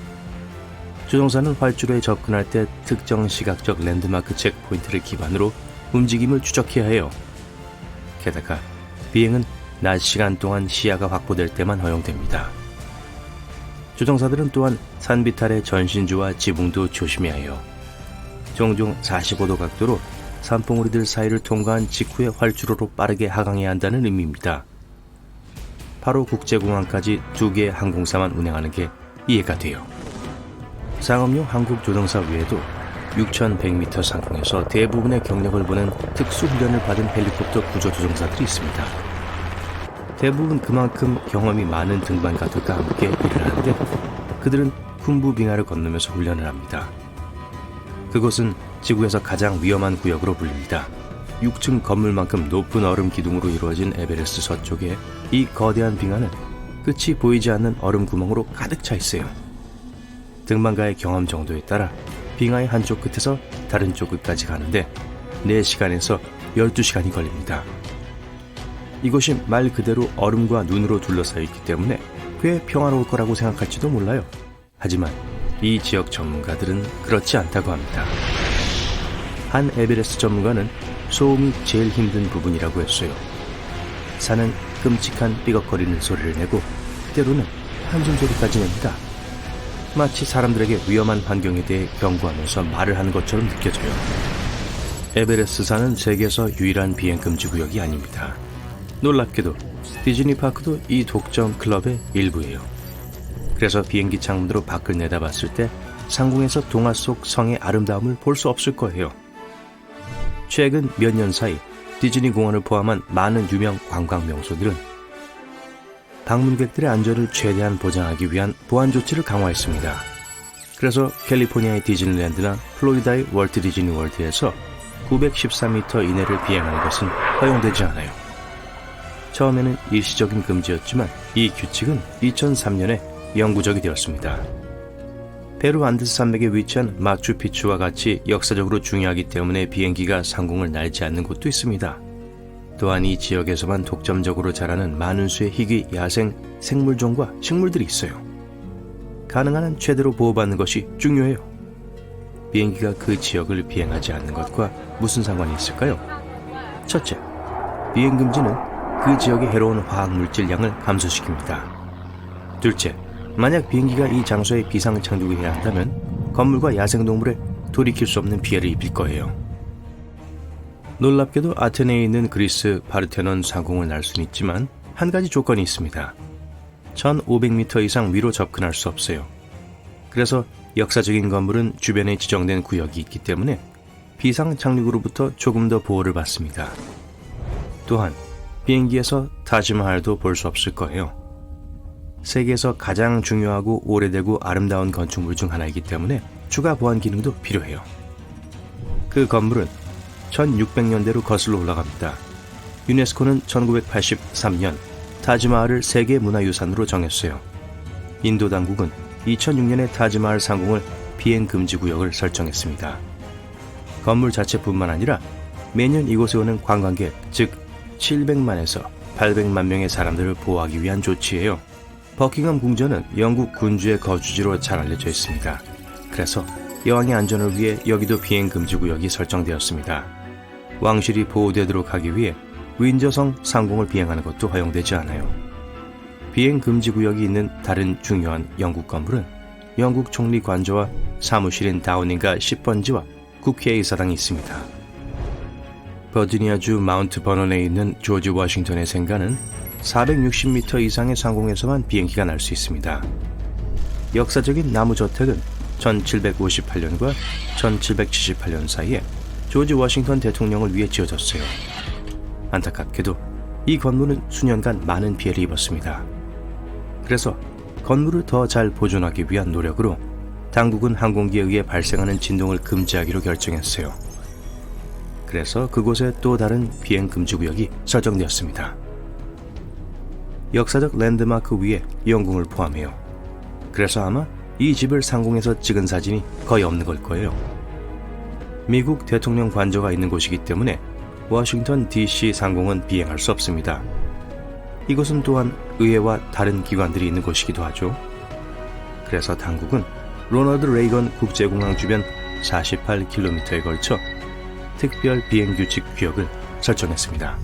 [SPEAKER 1] 조종사는 활주로에 접근할 때 특정 시각적 랜드마크 체크포인트를 기반으로 움직임을 추적해야 해요. 게다가 비행은 낮 시간 동안 시야가 확보될 때만 허용됩니다. 조종사들은 또한 산비탈의 전신주와 지붕도 조심해야 해요. 종종 45도 각도로 산봉우리들 사이를 통과한 직후에 활주로로 빠르게 하강해야 한다는 의미입니다. 바로 국제공항까지 2개의 항공사만 운행하는 게 이해가 돼요. 상업용 한국 조종사 외에도 6,100m 상공에서 대부분의 경력을 보낸 특수훈련을 받은 헬리콥터 구조조종사들이 있습니다. 대부분 그만큼 경험이 많은 등반가들과 함께 일을 하는데 그들은 훈부빙하를 건너면서 훈련을 합니다. 그곳은 지구에서 가장 위험한 구역으로 불립니다. 6층 건물만큼 높은 얼음 기둥으로 이루어진 에베레스트 서쪽에 이 거대한 빙하는 끝이 보이지 않는 얼음 구멍으로 가득 차 있어요. 등반가의 경험 정도에 따라 빙하의 한쪽 끝에서 다른 쪽 끝까지 가는데 4시간에서 12시간이 걸립니다. 이곳이 말 그대로 얼음과 눈으로 둘러싸여 있기 때문에 꽤 평화로울 거라고 생각할지도 몰라요. 하지만 이 지역 전문가들은 그렇지 않다고 합니다. 한 에베레스트 전문가는 소음이 제일 힘든 부분이라고 했어요. 산은 끔찍한 삐걱거리는 소리를 내고 때로는 한숨 소리까지 냅니다. 마치 사람들에게 위험한 환경에 대해 경고하면서 말을 하는 것처럼 느껴져요. 에베레스트 산은 세계에서 유일한 비행 금지 구역이 아닙니다. 놀랍게도 디즈니 파크도 이 독점 클럽의 일부예요. 그래서 비행기 창문으로 밖을 내다봤을 때 상공에서 동화 속 성의 아름다움을 볼 수 없을 거예요. 최근 몇 년 사이 디즈니 공원을 포함한 많은 유명 관광 명소들은 방문객들의 안전을 최대한 보장하기 위한 보안 조치를 강화했습니다. 그래서 캘리포니아의 디즈니랜드나 플로리다의 월트 디즈니 월드에서 914m 이내를 비행하는 것은 허용되지 않아요. 처음에는 일시적인 금지였지만 이 규칙은 2003년에 영구적이 되었습니다. 페루 안데스 산맥에 위치한 마추픽추와 같이 역사적으로 중요하기 때문에 비행기가 상공을 날지 않는 곳도 있습니다. 또한 이 지역에서만 독점적으로 자라는 많은 수의 희귀 야생 생물종과 식물들이 있어요. 가능한 한 최대로 보호받는 것이 중요해요. 비행기가 그 지역을 비행하지 않는 것과 무슨 상관이 있을까요? 첫째, 비행금지는 그 지역의 해로운 화학물질 양을 감소시킵니다. 둘째, 만약 비행기가 이 장소에 비상 착륙을 해야 한다면 건물과 야생동물에 돌이킬 수 없는 피해를 입힐 거예요. 놀랍게도 아테네에 있는 그리스 파르테논 상공을 날 수는 있지만 한 가지 조건이 있습니다. 1500m 이상 위로 접근할 수 없어요. 그래서 역사적인 건물은 주변에 지정된 구역이 있기 때문에 비상 착륙으로부터 조금 더 보호를 받습니다. 또한 비행기에서 타지마할도 볼 수 없을 거예요. 세계에서 가장 중요하고 오래되고 아름다운 건축물 중 하나이기 때문에 추가 보안 기능도 필요해요. 그 건물은 1600년대로 거슬러 올라갑니다. 유네스코는 1983년 타지마할을 세계문화유산으로 정했어요. 인도 당국은 2006년에 타지마할 상공을 비행금지구역을 설정했습니다. 건물 자체뿐만 아니라 매년 이곳에 오는 관광객, 즉 700만에서 800만 명의 사람들을 보호하기 위한 조치예요. 버킹엄 궁전은 영국 군주의 거주지로 잘 알려져 있습니다. 그래서 여왕의 안전을 위해 여기도 비행금지구역이 설정되었습니다. 왕실이 보호되도록 하기 위해 윈저성 상공을 비행하는 것도 허용되지 않아요. 비행금지구역이 있는 다른 중요한 영국 건물은 영국 총리 관저와 사무실인 다우닝가 10번지와 국회의사당이 있습니다. 버지니아주 마운트 버넌에 있는 조지 워싱턴의 생가는 460m 이상의 상공에서만 비행기가 날 수 있습니다. 역사적인 나무저택은 1758년과 1778년 사이에 조지 워싱턴 대통령을 위해 지어졌어요. 안타깝게도 이 건물은 수년간 많은 피해를 입었습니다. 그래서 건물을 더 잘 보존하기 위한 노력으로 당국은 항공기에 의해 발생하는 진동을 금지하기로 결정했어요. 그래서 그곳에 또 다른 비행금지구역이 설정되었습니다. 역사적 랜드마크 위에 영궁을 포함해요. 그래서 아마 이 집을 상공에서 찍은 사진이 거의 없는 걸 거예요. 미국 대통령 관저가 있는 곳이기 때문에 워싱턴 DC 상공은 비행할 수 없습니다. 이곳은 또한 의회와 다른 기관들이 있는 곳이기도 하죠. 그래서 당국은 로널드 레이건 국제공항 주변 48km에 걸쳐 특별 비행규칙 구역을 설정했습니다.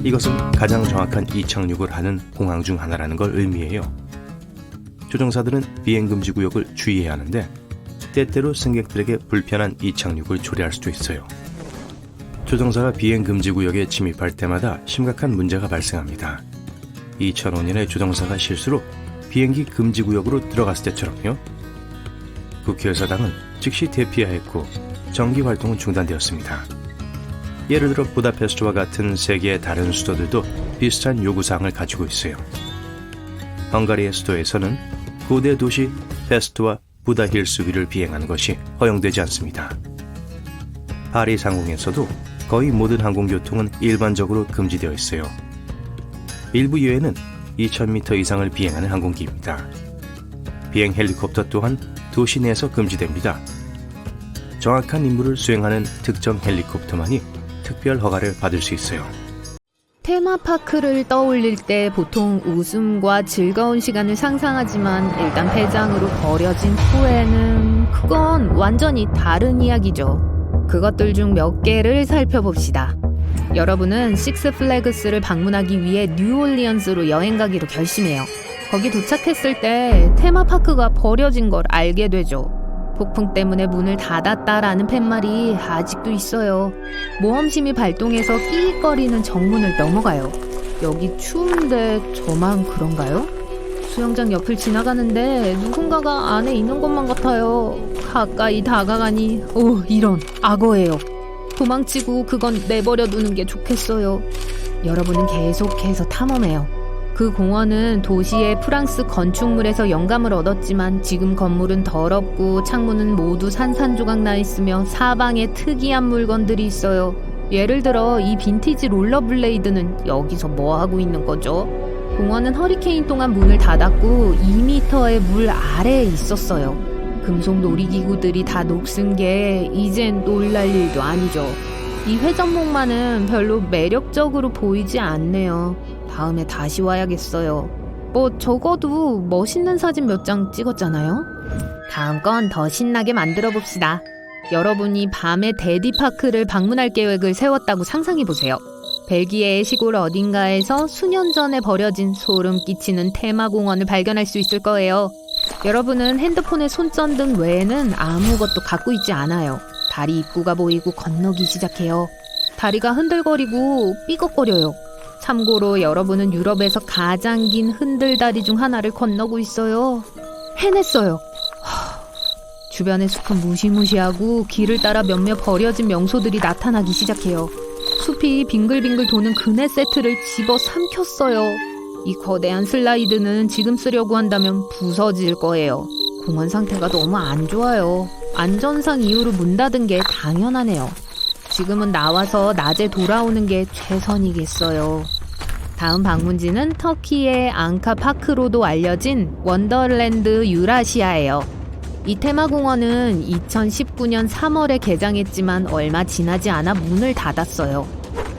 [SPEAKER 1] 이것은 가장 정확한 이착륙을 하는 공항 중 하나라는 걸 의미해요. 조종사들은 비행금지 구역을 주의해야 하는데 때때로 승객들에게 불편한 이착륙을 초래할 수도 있어요. 조종사가 비행금지 구역에 침입할 때마다 심각한 문제가 발생합니다. 2005년에 조종사가 실수로 비행기 금지 구역으로 들어갔을 때처럼요. 국회의사당은 즉시 대피하였고 정기 활동은 중단되었습니다. 예를 들어 부다페스트와 같은 세계의 다른 수도들도 비슷한 요구사항을 가지고 있어요. 헝가리의 수도에서는 고대 도시 페스트와 부다힐스 위를 비행하는 것이 허용되지 않습니다. 파리 상공에서도 거의 모든 항공교통은 일반적으로 금지되어 있어요. 일부 예외는 2000m 이상을 비행하는 항공기입니다. 비행 헬리콥터 또한 도시 내에서 금지됩니다. 정확한 임무를 수행하는 특정 헬리콥터만이 특별 허가를 받을 수 있어요.
[SPEAKER 2] 테마파크를 떠올릴 때 보통 웃음과 즐거운 시간을 상상하지만 일단 폐장으로 버려진 후에는 그건 완전히 다른 이야기죠. 그것들 중 몇 개를 살펴봅시다. 여러분은 식스플래그스를 방문하기 위해 뉴올리언스로 여행 가기로 결심해요. 거기 도착했을 때 테마파크가 버려진 걸 알게 되죠. 폭풍 때문에 문을 닫았다라는 팻말이 아직도 있어요. 모험심이 발동해서 끼익거리는 정문을 넘어가요. 여기 추운데 저만 그런가요? 수영장 옆을 지나가는데 누군가가 안에 있는 것만 같아요. 가까이 다가가니 이런 악어예요. 도망치고 그건 내버려 두는 게 좋겠어요. 여러분은 계속해서 탐험해요. 그 공원은 도시의 프랑스 건축물에서 영감을 얻었지만 지금 건물은 더럽고 창문은 모두 산산조각 나 있으며 사방에 특이한 물건들이 있어요. 예를 들어 이 빈티지 롤러블레이드는 여기서 뭐 하고 있는 거죠? 공원은 허리케인 동안 문을 닫았고 2m의 물 아래에 있었어요. 금속 놀이기구들이 다 녹슨 게 이젠 놀랄 일도 아니죠. 이 회전목마는 별로 매력적으로 보이지 않네요. 다음에 다시 와야겠어요. 뭐 적어도 멋있는 사진 몇 장 찍었잖아요. 다음 건 더 신나게 만들어 봅시다. 여러분이 밤에 데디파크를 방문할 계획을 세웠다고 상상해보세요. 벨기에의 시골 어딘가에서 수년 전에 버려진 소름 끼치는 테마공원을 발견할 수 있을 거예요. 여러분은 핸드폰의 손전등 외에는 아무것도 갖고 있지 않아요. 다리 입구가 보이고 건너기 시작해요. 다리가 흔들거리고 삐걱거려요. 참고로 여러분은 유럽에서 가장 긴 흔들다리 중 하나를 건너고 있어요. 해냈어요. 주변의 숲은 무시무시하고 길을 따라 몇몇 버려진 명소들이 나타나기 시작해요. 숲이 빙글빙글 도는 그네 세트를 집어 삼켰어요. 이 거대한 슬라이드는 지금 쓰려고 한다면 부서질 거예요. 공원 상태가 너무 안 좋아요. 안전상 이유로 문 닫은 게 당연하네요. 지금은 나와서 낮에 돌아오는 게 최선이겠어요. 다음 방문지는 터키의 앙카파크로도 알려진 원더랜드 유라시아예요. 이 테마공원은 2019년 3월에 개장했지만 얼마 지나지 않아 문을 닫았어요.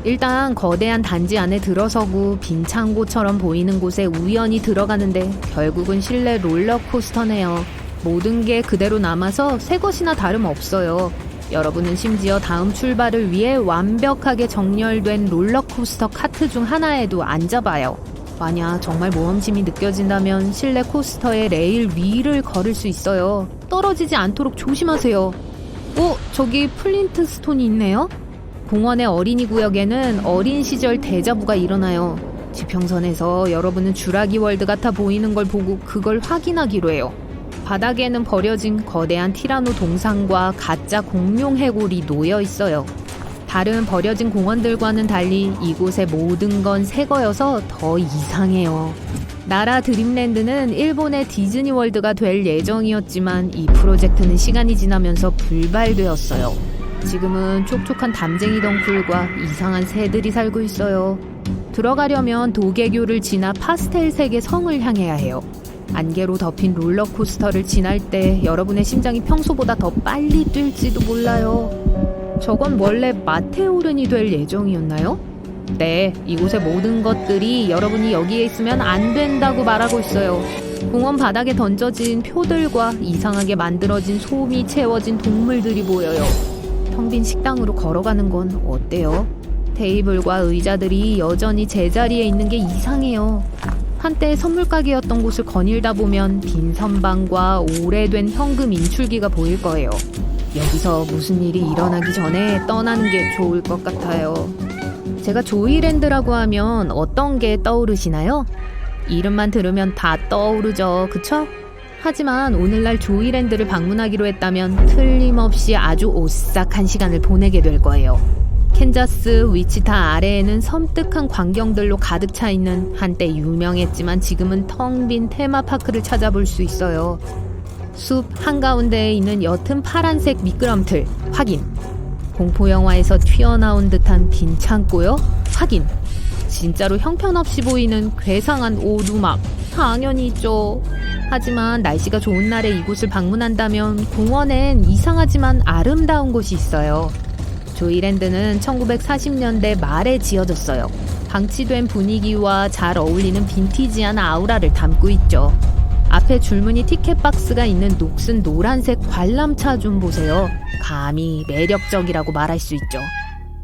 [SPEAKER 2] 일단 거대한 단지 안에 들어서고 빈 창고처럼 보이는 곳에 우연히 들어가는데 결국은 실내 롤러코스터네요. 모든 게 그대로 남아서 새 것이나 다름없어요. 여러분은 심지어 다음 출발을 위해 완벽하게 정렬된 롤러코스터 카트 중 하나에도 앉아봐요. 만약 정말 모험심이 느껴진다면 실내 코스터의 레일 위를 걸을 수 있어요. 떨어지지 않도록 조심하세요. 저기 플린트스톤이 있네요? 공원의 어린이 구역에는 어린 시절 데자부가 일어나요. 지평선에서 여러분은 주라기 월드 같아 보이는 걸 보고 그걸 확인하기로 해요. 바닥에는 버려진 거대한 티라노 동상과 가짜 공룡 해골이 놓여 있어요. 다른 버려진 공원들과는 달리 이곳의 모든 건 새 거여서 더 이상해요. 나라 드림랜드는 일본의 디즈니 월드가 될 예정이었지만 이 프로젝트는 시간이 지나면서 불발되었어요. 지금은 촉촉한 담쟁이 덩굴과 이상한 새들이 살고 있어요. 들어가려면 도계교를 지나 파스텔색의 성을 향해야 해요. 안개로 덮인 롤러코스터를 지날 때 여러분의 심장이 평소보다 더 빨리 뛸지도 몰라요. 저건 원래 마테오른이 될 예정이었나요? 네, 이곳의 모든 것들이 여러분이 여기에 있으면 안 된다고 말하고 있어요. 공원 바닥에 던져진 표들과 이상하게 만들어진 솜이 채워진 동물들이 보여요. 텅 빈 식당으로 걸어가는 건 어때요? 테이블과 의자들이 여전히 제자리에 있는 게 이상해요. 한때 선물 가게였던 곳을 거닐다 보면 빈 선방과 오래된 현금 인출기가 보일 거예요. 여기서 무슨 일이 일어나기 전에 떠나는 게 좋을 것 같아요. 제가 조이랜드라고 하면 어떤 게 떠오르시나요? 이름만 들으면 다 떠오르죠, 그쵸? 하지만 오늘날 조이랜드를 방문하기로 했다면 틀림없이 아주 오싹한 시간을 보내게 될 거예요. 캔자스, 위치타 아래에는 섬뜩한 광경들로 가득 차 있는 한때 유명했지만 지금은 텅 빈 테마파크를 찾아볼 수 있어요. 숲 한가운데에 있는 옅은 파란색 미끄럼틀 확인. 공포영화에서 튀어나온 듯한 빈 창고요? 확인. 진짜로 형편없이 보이는 괴상한 오두막 당연히 있죠. 하지만 날씨가 좋은 날에 이곳을 방문한다면 공원엔 이상하지만 아름다운 곳이 있어요. 조이랜드는 1940년대 말에 지어졌어요. 방치된 분위기와 잘 어울리는 빈티지한 아우라를 담고 있죠. 앞에 줄무늬 티켓 박스가 있는 녹슨 노란색 관람차 좀 보세요. 감히 매력적이라고 말할 수 있죠.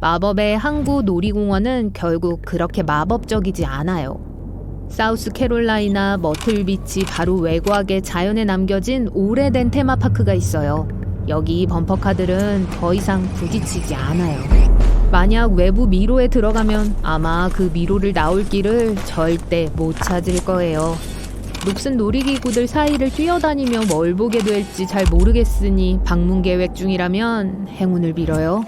[SPEAKER 2] 마법의 항구 놀이공원은 결국 그렇게 마법적이지 않아요. 사우스 캐롤라이나 머틀비치 바로 외곽에 자연에 남겨진 오래된 테마파크가 있어요. 여기 범퍼카들은 더 이상 부딪히지 않아요. 만약 외부 미로에 들어가면 아마 그 미로를 나올 길을 절대 못 찾을 거예요. 녹슨 놀이기구들 사이를 뛰어다니며 뭘 보게 될지 잘 모르겠으니 방문 계획 중이라면 행운을 빌어요.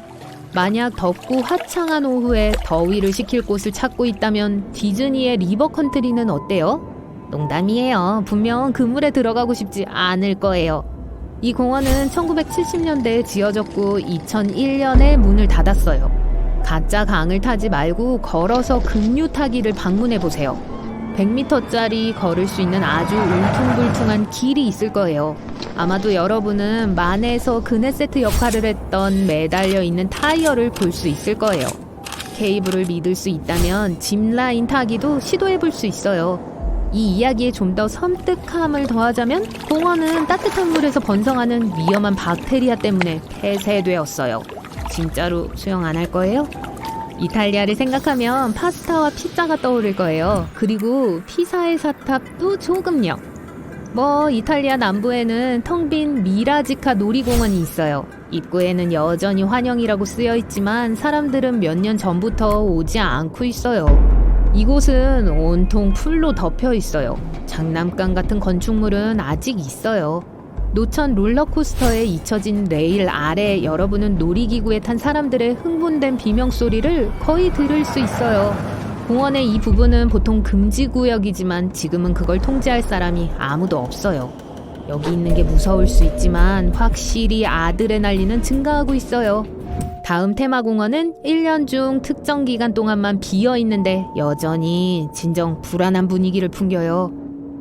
[SPEAKER 2] 만약 덥고 화창한 오후에 더위를 식힐 곳을 찾고 있다면 디즈니의 리버컨트리는 어때요? 농담이에요. 분명 그물에 들어가고 싶지 않을 거예요. 이 공원은 1970년대에 지어졌고 2001년에 문을 닫았어요. 가짜 강을 타지 말고 걸어서 급류 타기를 방문해보세요. 100m짜리 걸을 수 있는 아주 울퉁불퉁한 길이 있을 거예요. 아마도 여러분은 만에서 그네 세트 역할을 했던 매달려 있는 타이어를 볼 수 있을 거예요. 케이블을 믿을 수 있다면 짚라인 타기도 시도해볼 수 있어요. 이 이야기에 좀 더 섬뜩함을 더하자면 공원은 따뜻한 물에서 번성하는 위험한 박테리아 때문에 폐쇄되었어요. 진짜로 수영 안 할 거예요? 이탈리아를 생각하면 파스타와 피자가 떠오를 거예요. 그리고 피사의 사탑도 조금요. 이탈리아 남부에는 텅 빈 미라지카 놀이공원이 있어요. 입구에는 여전히 환영이라고 쓰여 있지만 사람들은 몇 년 전부터 오지 않고 있어요. 이곳은 온통 풀로 덮여 있어요. 장난감 같은 건축물은 아직 있어요. 노천 롤러코스터에 잊혀진 레일 아래 여러분은 놀이기구에 탄 사람들의 흥분된 비명소리를 거의 들을 수 있어요. 공원의 이 부분은 보통 금지구역이지만 지금은 그걸 통제할 사람이 아무도 없어요. 여기 있는 게 무서울 수 있지만 확실히 아드레날린은 증가하고 있어요. 다음 테마공원은 1년 중 특정 기간 동안만 비어 있는데 여전히 진정 불안한 분위기를 풍겨요.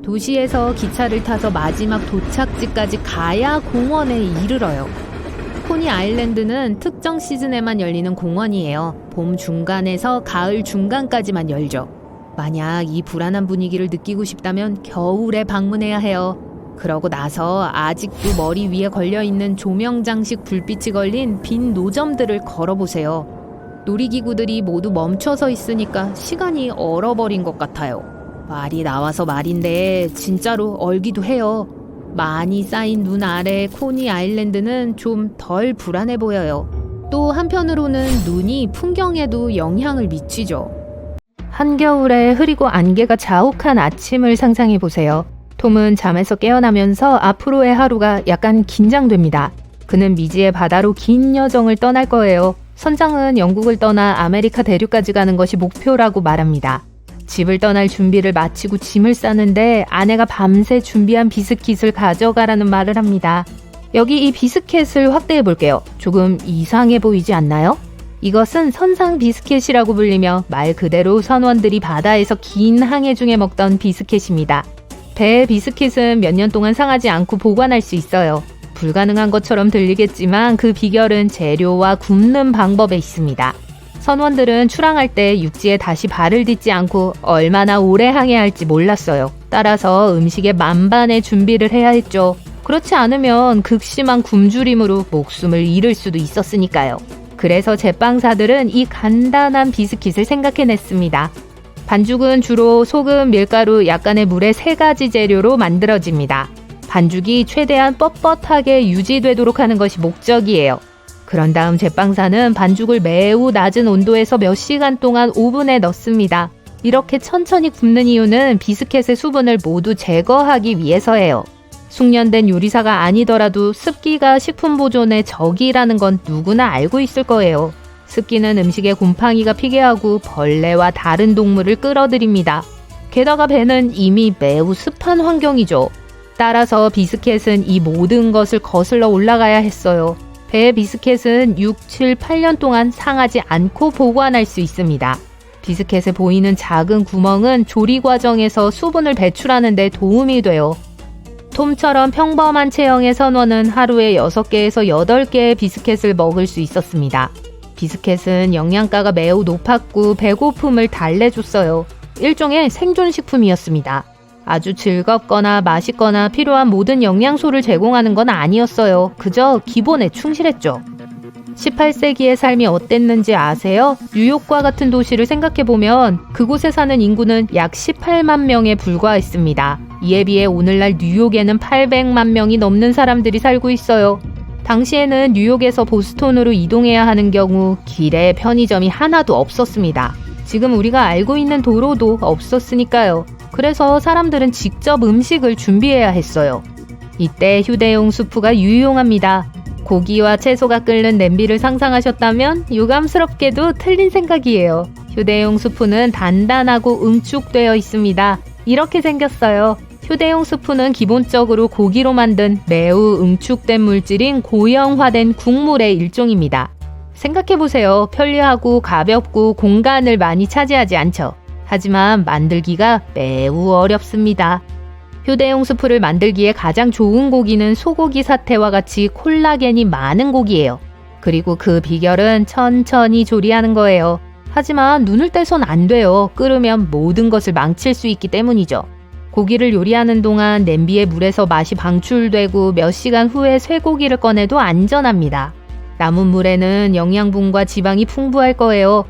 [SPEAKER 2] 도시에서 기차를 타서 마지막 도착지까지 가야 공원에 이르러요. 코니 아일랜드는 특정 시즌에만 열리는 공원이에요. 봄 중간에서 가을 중간까지만 열죠. 만약 이 불안한 분위기를 느끼고 싶다면 겨울에 방문해야 해요. 그러고 나서 아직도 머리 위에 걸려있는 조명 장식 불빛이 걸린 빈 노점들을 걸어보세요. 놀이기구들이 모두 멈춰서 있으니까 시간이 얼어버린 것 같아요. 말이 나와서 말인데 진짜로 얼기도 해요. 많이 쌓인 눈 아래 코니 아일랜드는 좀 덜 불안해 보여요. 또 한편으로는 눈이 풍경에도 영향을 미치죠. 한겨울에 흐리고 안개가 자욱한 아침을 상상해 보세요. 톰은 잠에서 깨어나면서 앞으로의 하루가 약간 긴장됩니다. 그는 미지의 바다로 긴 여정을 떠날 거예요. 선장은 영국을 떠나 아메리카 대륙까지 가는 것이 목표라고 말합니다. 집을 떠날 준비를 마치고 짐을 싸는데 아내가 밤새 준비한 비스킷을 가져가라는 말을 합니다. 여기 이 비스킷을 확대해 볼게요. 조금 이상해 보이지 않나요? 이것은 선상 비스킷이라고 불리며 말 그대로 선원들이 바다에서 긴 항해 중에 먹던 비스킷입니다. 배의 비스킷은 몇 년 동안 상하지 않고 보관할 수 있어요. 불가능한 것처럼 들리겠지만 그 비결은 재료와 굽는 방법에 있습니다. 선원들은 출항할 때 육지에 다시 발을 딛지 않고 얼마나 오래 항해할지 몰랐어요. 따라서 음식의 만반의 준비를 해야 했죠. 그렇지 않으면 극심한 굶주림으로 목숨을 잃을 수도 있었으니까요. 그래서 제빵사들은 이 간단한 비스킷을 생각해냈습니다. 반죽은 주로 소금, 밀가루, 약간의 물의 3가지 재료로 만들어집니다. 반죽이 최대한 뻣뻣하게 유지되도록 하는 것이 목적이에요. 그런 다음 제빵사는 반죽을 매우 낮은 온도에서 몇 시간 동안 오븐에 넣습니다. 이렇게 천천히 굽는 이유는 비스켓의 수분을 모두 제거하기 위해서예요. 숙련된 요리사가 아니더라도 습기가 식품 보존의 적이라는 건 누구나 알고 있을 거예요. 습기는 음식에 곰팡이가 피게 하고 벌레와 다른 동물을 끌어들입니다. 게다가 배는 이미 매우 습한 환경이죠. 따라서 비스켓은 이 모든 것을 거슬러 올라가야 했어요. 배의 비스켓은 6, 7, 8년 동안 상하지 않고 보관할 수 있습니다. 비스켓에 보이는 작은 구멍은 조리 과정에서 수분을 배출하는 데 도움이 돼요. 톰처럼 평범한 체형의 선원은 하루에 6개에서 8개의 비스켓을 먹을 수 있었습니다. 비스켓은 영양가가 매우 높았고 배고픔을 달래줬어요. 일종의 생존식품이었습니다. 아주 즐겁거나 맛있거나 필요한 모든 영양소를 제공하는 건 아니었어요. 그저 기본에 충실했죠. 18세기의 삶이 어땠는지 아세요? 뉴욕과 같은 도시를 생각해보면 그곳에 사는 인구는 약 18만 명에 불과했습니다. 이에 비해 오늘날 뉴욕에는 800만 명이 넘는 사람들이 살고 있어요. 당시에는 뉴욕에서 보스턴으로 이동해야 하는 경우 길에 편의점이 하나도 없었습니다. 지금 우리가 알고 있는 도로도 없었으니까요. 그래서 사람들은 직접 음식을 준비해야 했어요. 이때 휴대용 수프가 유용합니다. 고기와 채소가 끓는 냄비를 상상하셨다면 유감스럽게도 틀린 생각이에요. 휴대용 수프는 단단하고 응축되어 있습니다. 이렇게 생겼어요. 휴대용 스프는 기본적으로 고기로 만든 매우 응축된 물질인 고형화된 국물의 일종입니다. 생각해보세요. 편리하고 가볍고 공간을 많이 차지하지 않죠. 하지만 만들기가 매우 어렵습니다. 휴대용 스프를 만들기에 가장 좋은 고기는 소고기 사태와 같이 콜라겐이 많은 고기예요. 그리고 그 비결은 천천히 조리하는 거예요. 하지만 눈을 떼선 안 돼요. 끓으면 모든 것을 망칠 수 있기 때문이죠. 고기를 요리하는 동안 냄비의 물에서 맛이 방출되고 몇 시간 후에 쇠고기를 꺼내도 안전합니다. 남은 물에는 영양분과 지방이 풍부할 거예요.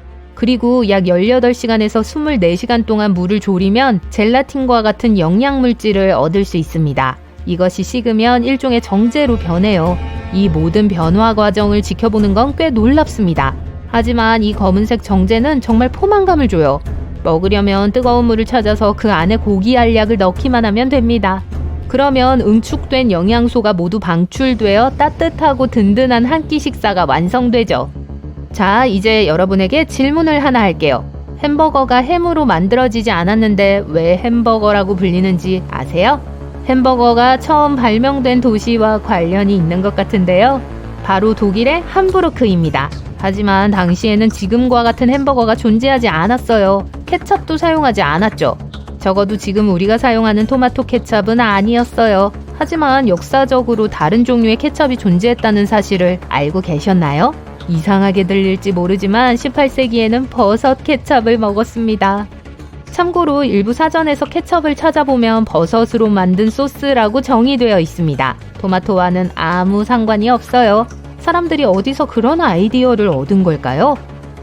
[SPEAKER 2] 그리고 약 18시간에서 24시간 동안 물을 졸이면 젤라틴과 같은 영양물질을 얻을 수 있습니다. 이것이 식으면 일종의 정제로 변해요. 이 모든 변화 과정을 지켜보는 건 꽤 놀랍습니다. 하지만 이 검은색 정제는 정말 포만감을 줘요. 먹으려면 뜨거운 물을 찾아서 그 안에 고기 알약을 넣기만 하면 됩니다. 그러면 응축된 영양소가 모두 방출되어 따뜻하고 든든한 한 끼 식사가 완성되죠. 자, 이제 여러분에게 질문을 하나 할게요. 햄버거가 햄으로 만들어지지 않았는데 왜 햄버거라고 불리는지 아세요? 햄버거가 처음 발명된 도시와 관련이 있는 것 같은데요. 바로 독일의 함부르크입니다. 하지만 당시에는 지금과 같은 햄버거가 존재하지 않았어요. 케첩도 사용하지 않았죠. 적어도 지금 우리가 사용하는 토마토 케첩은 아니었어요. 하지만 역사적으로 다른 종류의 케첩이 존재했다는 사실을 알고 계셨나요? 이상하게 들릴지 모르지만 18세기에는 버섯 케첩을 먹었습니다. 참고로 일부 사전에서 케첩을 찾아보면 버섯으로 만든 소스라고 정의되어 있습니다. 토마토와는 아무 상관이 없어요. 사람들이 어디서 그런 아이디어를 얻은 걸까요?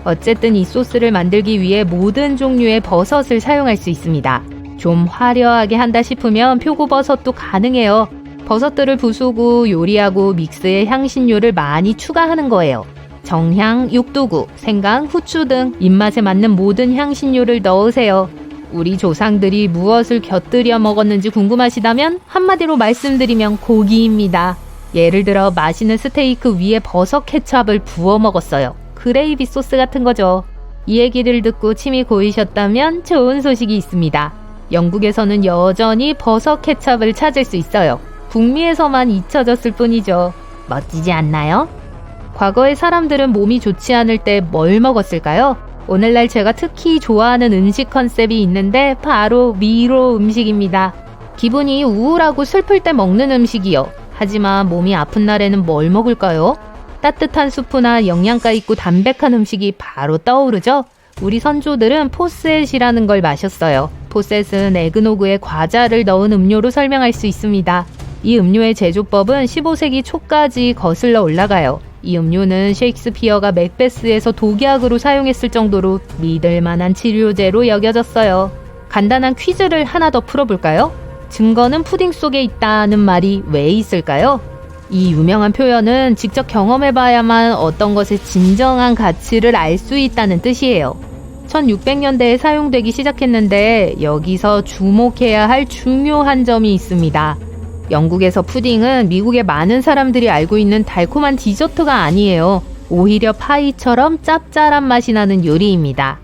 [SPEAKER 2] 어쨌든 이 소스를 만들기 위해 모든 종류의 버섯을 사용할 수 있습니다. 좀 화려하게 한다 싶으면 표고버섯도 가능해요. 버섯들을 부수고 요리하고 믹스에 향신료를 많이 추가하는 거예요. 정향, 육두구, 생강, 후추 등 입맛에 맞는 모든 향신료를 넣으세요. 우리 조상들이 무엇을 곁들여 먹었는지 궁금하시다면 한마디로 말씀드리면 고기입니다. 예를 들어 맛있는 스테이크 위에 버섯 케첩을 부어 먹었어요. 그레이비 소스 같은 거죠. 이 얘기를 듣고 침이 고이셨다면 좋은 소식이 있습니다. 영국에서는 여전히 버섯 케첩을 찾을 수 있어요. 북미에서만 잊혀졌을 뿐이죠. 멋지지 않나요? 과거의 사람들은 몸이 좋지 않을 때 뭘 먹었을까요? 오늘날 제가 특히 좋아하는 음식 컨셉이 있는데 바로 미로 음식입니다. 기분이 우울하고 슬플 때 먹는 음식이요. 하지만 몸이 아픈 날에는 뭘 먹을까요? 따뜻한 수프나 영양가 있고 담백한 음식이 바로 떠오르죠? 우리 선조들은 포셋이라는 걸 마셨어요. 포셋은 에그노그에 과자를 넣은 음료로 설명할 수 있습니다. 이 음료의 제조법은 15세기 초까지 거슬러 올라가요. 이 음료는 셰익스피어가 맥베스에서 독약으로 사용했을 정도로 믿을 만한 치료제로 여겨졌어요. 간단한 퀴즈를 하나 더 풀어볼까요? 증거는 푸딩 속에 있다는 말이 왜 있을까요? 이 유명한 표현은 직접 경험해봐야만 어떤 것의 진정한 가치를 알 수 있다는 뜻이에요. 1600년대에 사용되기 시작했는데 여기서 주목해야 할 중요한 점이 있습니다. 영국에서 푸딩은 미국의 많은 사람들이 알고 있는 달콤한 디저트가 아니에요. 오히려 파이처럼 짭짤한 맛이 나는 요리입니다.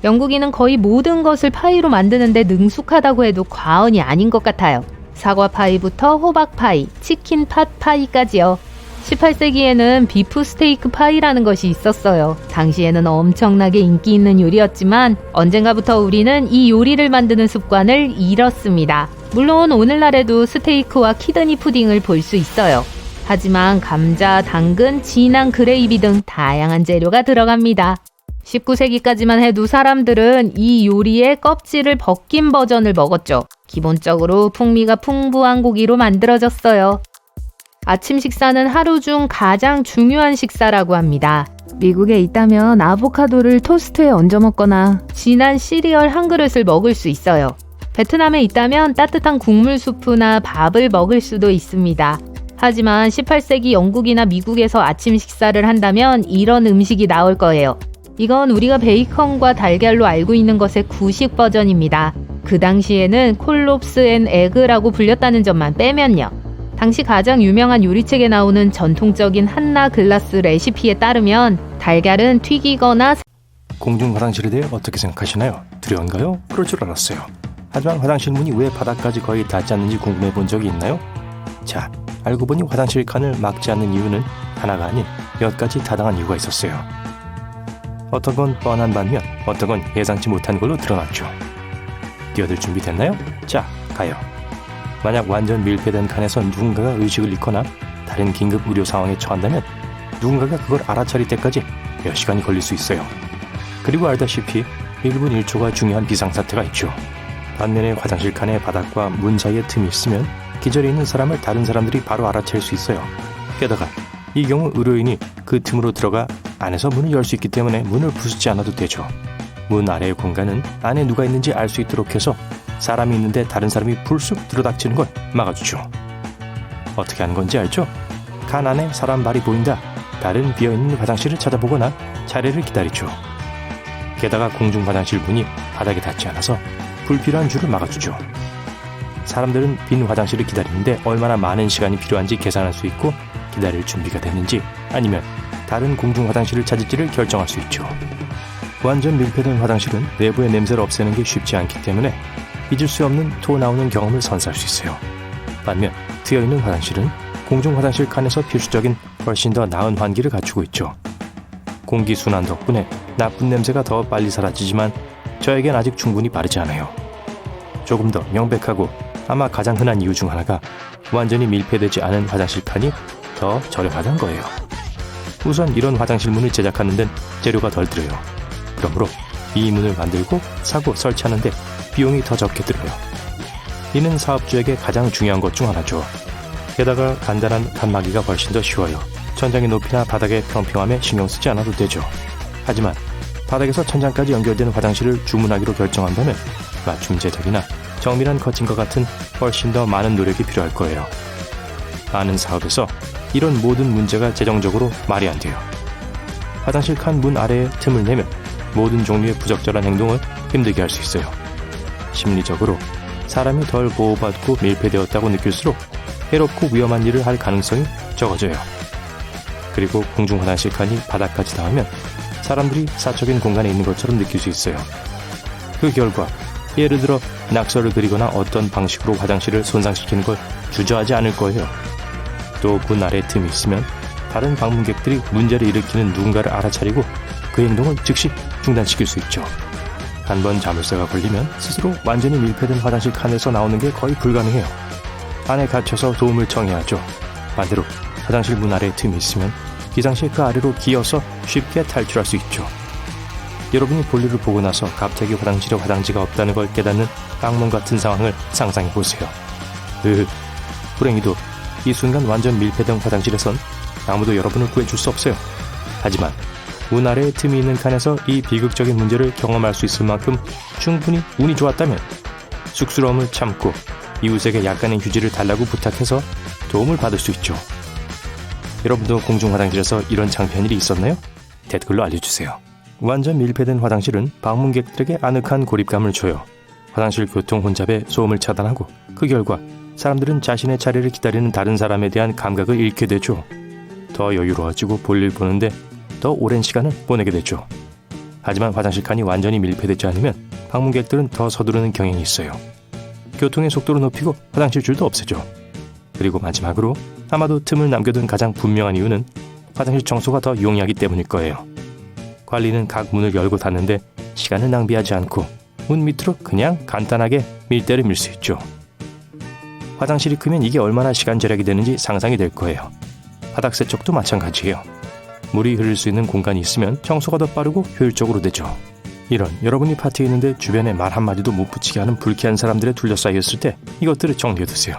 [SPEAKER 2] 영국인은 거의 모든 것을 파이로 만드는데 능숙하다고 해도 과언이 아닌 것 같아요. 사과 파이부터 호박 파이, 치킨 팥 파이까지요. 18세기에는 비프 스테이크 파이라는 것이 있었어요. 당시에는 엄청나게 인기 있는 요리였지만 언젠가부터 우리는 이 요리를 만드는 습관을 잃었습니다. 물론 오늘날에도 스테이크와 키드니 푸딩을 볼 수 있어요. 하지만 감자, 당근, 진한 그레이비 등 다양한 재료가 들어갑니다. 19세기까지만 해도 사람들은 이 요리의 껍질을 벗긴 버전을 먹었죠. 기본적으로 풍미가 풍부한 고기로 만들어졌어요. 아침 식사는 하루 중 가장 중요한 식사라고 합니다. 미국에 있다면 아보카도를 토스트에 얹어 먹거나 진한 시리얼 한 그릇을 먹을 수 있어요. 베트남에 있다면 따뜻한 국물 수프나 밥을 먹을 수도 있습니다. 하지만 18세기 영국이나 미국에서 아침 식사를 한다면 이런 음식이 나올 거예요. 이건 우리가 베이컨과 달걀로 알고 있는 것의 구식 버전입니다. 그 당시에는 콜롭스 앤 에그라고 불렸다는 점만 빼면요. 당시 가장 유명한 요리책에 나오는 전통적인 한나 글라스 레시피에 따르면 달걀은 튀기거나
[SPEAKER 1] 공중 화장실에 대해 어떻게 생각하시나요? 두려운가요? 그럴 줄 알았어요. 하지만 화장실 문이 왜 바닥까지 거의 닿지 않는지 궁금해 본 적이 있나요? 자, 알고 보니 화장실 칸을 막지 않는 이유는 하나가 아닌 몇 가지 타당한 이유가 있었어요. 어떤 건 뻔한 반면 어떤 건 예상치 못한 걸로 드러났죠. 뛰어들 준비 됐나요? 자, 가요. 만약 완전 밀폐된 칸에서 누군가가 의식을 잃거나 다른 긴급 의료 상황에 처한다면 누군가가 그걸 알아차릴 때까지 몇 시간이 걸릴 수 있어요. 그리고 알다시피 1분 1초가 중요한 비상사태가 있죠. 반면에 화장실 칸의 바닥과 문 사이에 틈이 있으면 기절해 있는 사람을 다른 사람들이 바로 알아챌 수 있어요. 게다가 이 경우 의료인이 그 틈으로 들어가 안에서 문을 열 수 있기 때문에 문을 부수지 않아도 되죠. 문 아래의 공간은 안에 누가 있는지 알 수 있도록 해서 사람이 있는데 다른 사람이 불쑥 들어닥치는 걸 막아주죠. 어떻게 하는 건지 알죠? 간 안에 사람 발이 보인다. 다른 비어있는 화장실을 찾아보거나 차례를 기다리죠. 게다가 공중 화장실 문이 바닥에 닿지 않아서 불필요한 줄을 막아주죠. 사람들은 빈 화장실을 기다리는데 얼마나 많은 시간이 필요한지 계산할 수 있고 기다릴 준비가 됐는지 아니면 다른 공중 화장실을 찾을지를 결정할 수 있죠. 완전 밀폐된 화장실은 내부의 냄새를 없애는 게 쉽지 않기 때문에 잊을 수 없는 토 나오는 경험을 선사할 수 있어요. 반면 트여있는 화장실은 공중 화장실 칸에서 필수적인 훨씬 더 나은 환기를 갖추고 있죠. 공기 순환 덕분에 나쁜 냄새가 더 빨리 사라지지만 저에겐 아직 충분히 바르지 않아요. 조금 더 명백하고 아마 가장 흔한 이유 중 하나가 완전히 밀폐되지 않은 화장실 칸이 더 저렴하다는 거예요. 우선 이런 화장실 문을 제작하는 데는 재료가 덜 들어요. 그러므로 이 문을 만들고 사고 설치하는 데 비용이 더 적게 들어요. 이는 사업주에게 가장 중요한 것 중 하나죠. 게다가 간단한 칸막이가 훨씬 더 쉬워요. 천장의 높이나 바닥의 평평함에 신경 쓰지 않아도 되죠. 하지만 바닥에서 천장까지 연결된 화장실을 주문하기로 결정한다면 맞춤 제작이나 정밀한 커팅과 같은 훨씬 더 많은 노력이 필요할 거예요. 많은 사업에서 이런 모든 문제가 재정적으로 말이 안 돼요. 화장실 칸 문 아래에 틈을 내면 모든 종류의 부적절한 행동을 힘들게 할 수 있어요. 심리적으로 사람이 덜 보호받고 밀폐되었다고 느낄수록 해롭고 위험한 일을 할 가능성이 적어져요. 그리고 공중 화장실 칸이 바닥까지 닿으면 사람들이 사적인 공간에 있는 것처럼 느낄 수 있어요. 그 결과 예를 들어 낙서를 그리거나 어떤 방식으로 화장실을 손상시키는 걸 주저하지 않을 거예요. 또 문 아래에 틈이 있으면 다른 방문객들이 문제를 일으키는 누군가를 알아차리고 그 행동을 즉시 중단시킬 수 있죠. 한번 자물쇠가 걸리면 스스로 완전히 밀폐된 화장실 칸에서 나오는 게 거의 불가능해요. 안에 갇혀서 도움을 청해야 하죠. 반대로 화장실 문 아래에 틈이 있으면 비상시에 그 아래로 기어서 쉽게 탈출할 수 있죠. 여러분이 볼일을 보고 나서 갑자기 화장실에 화장지가 없다는 걸 깨닫는 악몽 같은 상황을 상상해보세요. 불행히도 이 순간 완전 밀폐된 화장실에선 아무도 여러분을 구해줄 수 없어요. 하지만 문 아래에 틈이 있는 칸에서 이 비극적인 문제를 경험할 수 있을 만큼 충분히 운이 좋았다면 쑥스러움을 참고 이웃에게 약간의 휴지를 달라고 부탁해서 도움을 받을 수 있죠. 여러분도 공중 화장실에서 이런 장편일이 있었나요? 댓글로 알려주세요. 완전 밀폐된 화장실은 방문객들에게 아늑한 고립감을 줘요. 화장실 교통 혼잡에 소음을 차단하고 그 결과 사람들은 자신의 차례를 기다리는 다른 사람에 대한 감각을 잃게 되죠. 더 여유로워지고 볼일 보는데 더 오랜 시간을 보내게 되죠. 하지만 화장실 칸이 완전히 밀폐되지 않으면 방문객들은 더 서두르는 경향이 있어요. 교통의 속도를 높이고 화장실 줄도 없애죠. 그리고 마지막으로 아마도 틈을 남겨둔 가장 분명한 이유는 화장실 청소가 더 용이하기 때문일 거예요. 관리는 각 문을 열고 닫는데 시간을 낭비하지 않고 문 밑으로 그냥 간단하게 밀대를 밀 수 있죠. 화장실이 크면 이게 얼마나 시간 절약이 되는지 상상이 될 거예요. 바닥 세척도 마찬가지예요. 물이 흐를 수 있는 공간이 있으면 청소가 더 빠르고 효율적으로 되죠. 이런 여러분이 파티에 있는데 주변에 말 한마디도 못 붙이게 하는 불쾌한 사람들에 둘러싸였을 때 이것들을 정리해두세요.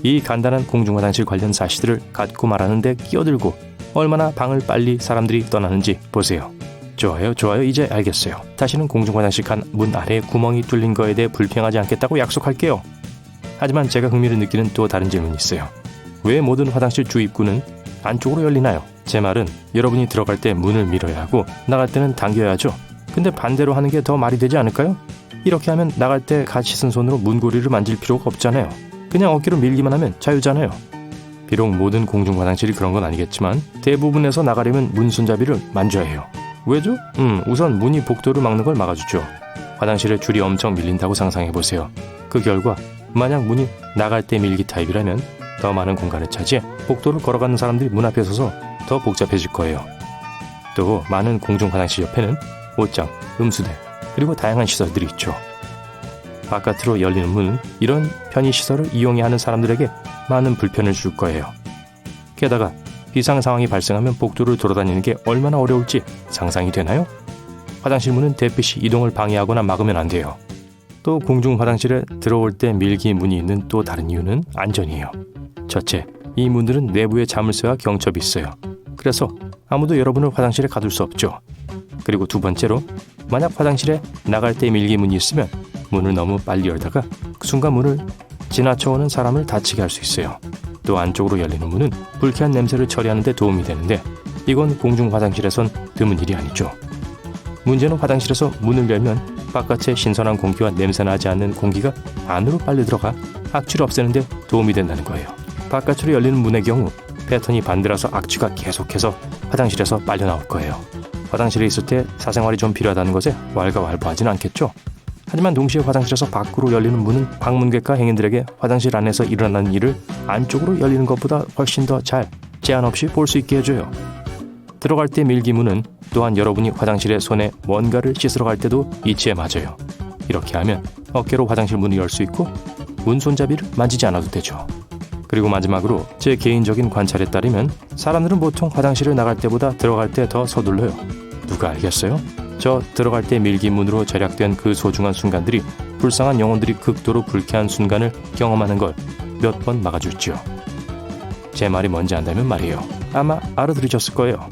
[SPEAKER 1] 이 간단한 공중화장실 관련 사실들을 갖고 말하는데 끼어들고 얼마나 방을 빨리 사람들이 떠나는지 보세요. 좋아요. 이제 알겠어요. 다시는 공중화장실 칸 문 아래에 구멍이 뚫린 거에 대해 불평하지 않겠다고 약속할게요. 하지만 제가 흥미를 느끼는 또 다른 질문이 있어요. 왜 모든 화장실 주 입구는 안쪽으로 열리나요? 제 말은 여러분이 들어갈 때 문을 밀어야 하고 나갈 때는 당겨야죠. 근데 반대로 하는 게 더 말이 되지 않을까요? 이렇게 하면 나갈 때 같이 쓴 손으로 문고리를 만질 필요가 없잖아요. 그냥 어깨로 밀기만 하면 자유잖아요. 비록 모든 공중 화장실이 그런 건 아니겠지만 대부분에서 나가려면 문 손잡이를 만져야 해요. 왜죠? 우선 문이 복도를 막는 걸 막아주죠. 화장실에 줄이 엄청 밀린다고 상상해보세요. 그 결과 만약 문이 나갈 때 밀기 타입이라면 더 많은 공간을 차지해 복도를 걸어가는 사람들이 문 앞에 서서 더 복잡해질 거예요. 또 많은 공중 화장실 옆에는 옷장, 음수대, 그리고 다양한 시설들이 있죠. 바깥으로 열리는 문은 이런 편의시설을 이용해야 하는 사람들에게 많은 불편을 줄 거예요. 게다가 비상 상황이 발생하면 복도를 돌아다니는 게 얼마나 어려울지 상상이 되나요? 화장실 문은 대피시 이동을 방해하거나 막으면 안 돼요. 또 공중 화장실에 들어올 때 밀기 문이 있는 또 다른 이유는 안전이에요. 첫째, 이 문들은 내부에 자물쇠와 경첩이 있어요. 그래서 아무도 여러분을 화장실에 가둘 수 없죠. 그리고 두 번째로, 만약 화장실에 나갈 때 밀기문이 있으면 문을 너무 빨리 열다가 그 순간 문을 지나쳐오는 사람을 다치게 할 수 있어요. 또 안쪽으로 열리는 문은 불쾌한 냄새를 처리하는 데 도움이 되는데 이건 공중 화장실에선 드문 일이 아니죠. 문제는 화장실에서 문을 열면 바깥의 신선한 공기와 냄새나지 않는 공기가 안으로 빨리 들어가 악취를 없애는 데 도움이 된다는 거예요. 바깥으로 열리는 문의 경우 패턴이 반대라서 악취가 계속해서 화장실에서 빨려 나올 거예요. 화장실에 있을 때 사생활이 좀 필요하다는 것에 왈가왈부하진 않겠죠. 하지만 동시에 화장실에서 밖으로 열리는 문은 방문객과 행인들에게 화장실 안에서 일어나는 일을 안쪽으로 열리는 것보다 훨씬 더 잘, 제한 없이 볼 수 있게 해줘요. 들어갈 때 밀기문은 또한 여러분이 화장실에 손에 뭔가를 씻으러 갈 때도 이치에 맞아요. 이렇게 하면 어깨로 화장실 문을 열 수 있고 문 손잡이를 만지지 않아도 되죠. 그리고 마지막으로 제 개인적인 관찰에 따르면 사람들은 보통 화장실을 나갈 때보다 들어갈 때 더 서둘러요. 누가 알겠어요? 저 들어갈 때 밀기문으로 절약된 그 소중한 순간들이 불쌍한 영혼들이 극도로 불쾌한 순간을 경험하는 걸 몇 번 막아줬죠. 제 말이 뭔지 안다면 말이에요. 아마 알아들으셨을 거예요.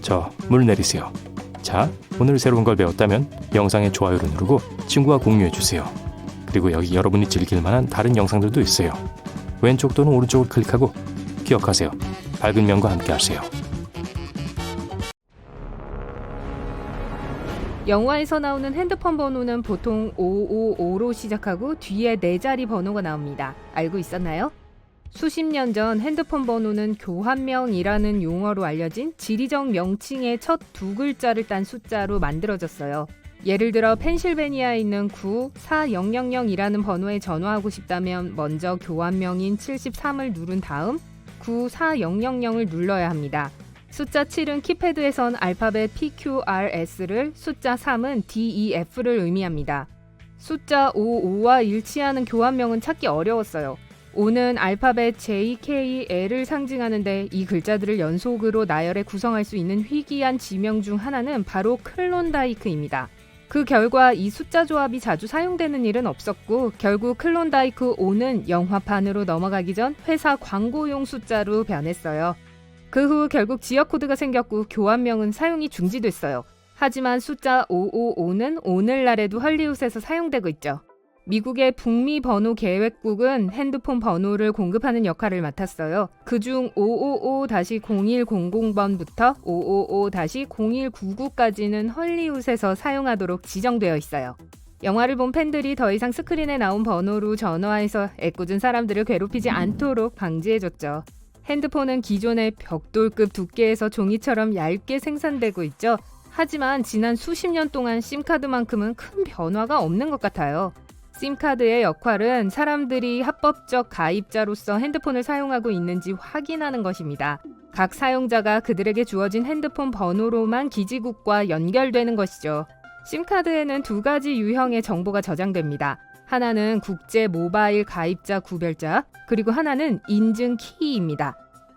[SPEAKER 1] 저 물 내리세요. 자, 오늘 새로운 걸 배웠다면 영상에 좋아요를 누르고 친구와 공유해주세요. 그리고 여기 여러분이 즐길 만한 다른 영상들도 있어요. 왼쪽 또는 오른쪽을 클릭하고 기억하세요. 밝은 면과 함께 하세요.
[SPEAKER 2] 영화에서 나오는 핸드폰 번호는 보통 555로 시작하고 뒤에 4자리 번호가 나옵니다. 알고 있었나요? 수십 년 전 핸드폰 번호는 교환명이라는 용어로 알려진 지리적 명칭의 첫 두 글자를 딴 숫자로 만들어졌어요. 예를 들어 펜실베니아에 있는 94000이라는 번호에 전화하고 싶다면 먼저 교환명인 73을 누른 다음 94000을 눌러야 합니다. 숫자 7은 키패드에선 알파벳 PQRS를, 숫자 3은 DEF를 의미합니다. 숫자 55와 일치하는 교환명은 찾기 어려웠어요. 5는 알파벳 JKL을 상징하는데 이 글자들을 연속으로 나열해 구성할 수 있는 희귀한 지명 중 하나는 바로 클론다이크입니다. 그 결과 이 숫자 조합이 자주 사용되는 일은 없었고 결국 클론다이크 5는 영화판으로 넘어가기 전 회사 광고용 숫자로 변했어요. 그 후 결국 지역 코드가 생겼고 교환명은 사용이 중지됐어요. 하지만 숫자 555는 오늘날에도 헐리우드에서 사용되고 있죠. 미국의 북미 번호 계획국은 핸드폰 번호를 공급하는 역할을 맡았어요. 그중 555-0100번부터 555-0199까지는 헐리우드에서 사용하도록 지정되어 있어요. 영화를 본 팬들이 더 이상 스크린에 나온 번호로 전화해서 애꿎은 사람들을 괴롭히지 않도록 방지해줬죠. 핸드폰은 기존의 벽돌급 두께에서 종이처럼 얇게 생산되고 있죠. 하지만 지난 수십 년 동안 심카드만큼은 큰 변화가 없는 것 같아요. 심카드의 역할은 사람들이 합법적 가입자로서 핸드폰을 사용하고 있는지 확인하는 것입니다. 각 사용자가 그들에게 주어진 핸드폰 번호로만 기지국과 연결되는 것이죠. 심카드에는 두 가지 유형의 정보가 저장됩니다. 하나는 국제 모바일 가입자 구별자, 그리고 하나는 인증 키입니다.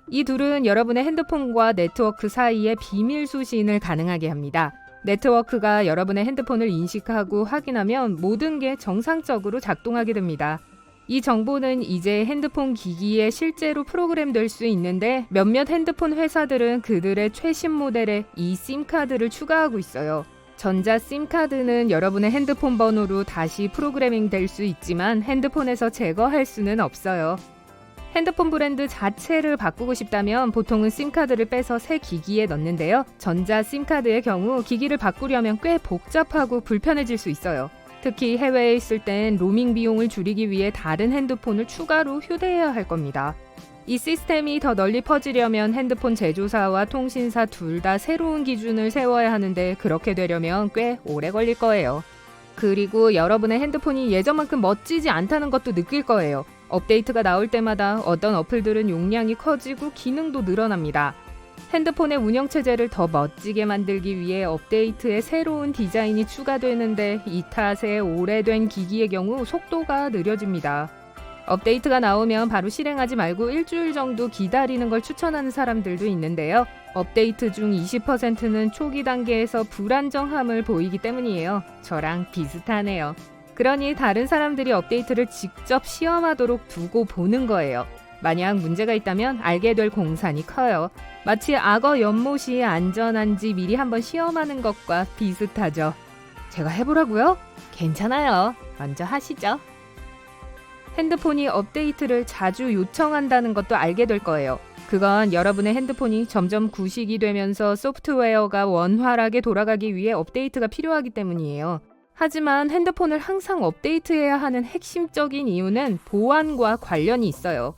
[SPEAKER 2] 이 둘은 여러분의 핸드폰과 네트워크 사이의 비밀 수신을 가능하게 합니다. 네트워크가 여러분의 핸드폰을 인식하고 확인하면 모든 게 정상적으로 작동하게 됩니다. 이 정보는 이제 핸드폰 기기에 실제로 프로그램될 수 있는데 몇몇 핸드폰 회사들은 그들의 최신 모델에 이 심카드를 추가하고 있어요. 전자 심카드는 여러분의 핸드폰 번호로 다시 프로그래밍 될 수 있지만 핸드폰에서 제거할 수는 없어요. 핸드폰 브랜드 자체를 바꾸고 싶다면 보통은 심카드를 빼서 새 기기에 넣는데요. 전자 심카드의 경우 기기를 바꾸려면 꽤 복잡하고 불편해질 수 있어요. 특히 해외에 있을 땐 로밍 비용을 줄이기 위해 다른 핸드폰을 추가로 휴대해야 할 겁니다. 이 시스템이 더 널리 퍼지려면 핸드폰 제조사와 통신사 둘 다 새로운 기준을 세워야 하는데 그렇게 되려면 꽤 오래 걸릴 거예요. 그리고 여러분의 핸드폰이 예전만큼 멋지지 않다는 것도 느낄 거예요. 업데이트가 나올 때마다 어떤 어플들은 용량이 커지고 기능도 늘어납니다. 핸드폰의 운영체제를 더 멋지게 만들기 위해 업데이트에 새로운 디자인이 추가되는데 이 탓에 오래된 기기의 경우 속도가 느려집니다. 업데이트가 나오면 바로 실행하지 말고 일주일 정도 기다리는 걸 추천하는 사람들도 있는데요. 업데이트 중 20%는 초기 단계에서 불안정함을 보이기 때문이에요. 저랑 비슷하네요. 그러니 다른 사람들이 업데이트를 직접 시험하도록 두고 보는 거예요. 만약 문제가 있다면 알게 될 공산이 커요. 마치 악어 연못이 안전한지 미리 한번 시험하는 것과 비슷하죠. 제가 해보라고요? 괜찮아요. 먼저 하시죠. 핸드폰이 업데이트를 자주 요청한다는 것도 알게 될 거예요. 그건 여러분의 핸드폰이 점점 구식이 되면서 소프트웨어가 원활하게 돌아가기 위해 업데이트가 필요하기 때문이에요. 하지만 핸드폰을 항상 업데이트해야 하는 핵심적인 이유는 보안과 관련이 있어요.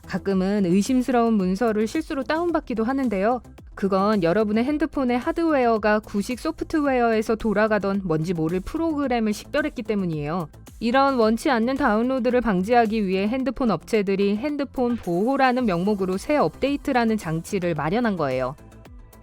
[SPEAKER 2] 가끔은 의심스러운 문서를 실수로 다운받기도 하는데요. 그건 여러분의 핸드폰의 하드웨어가 구식 소프트웨어에서 돌아가던 뭔지 모를 프로그램을 식별했기 때문이에요. 이런 원치 않는 다운로드를 방지하기 위해 핸드폰 업체들이 핸드폰 보호라는 명목으로 새 업데이트라는 장치를 마련한 거예요.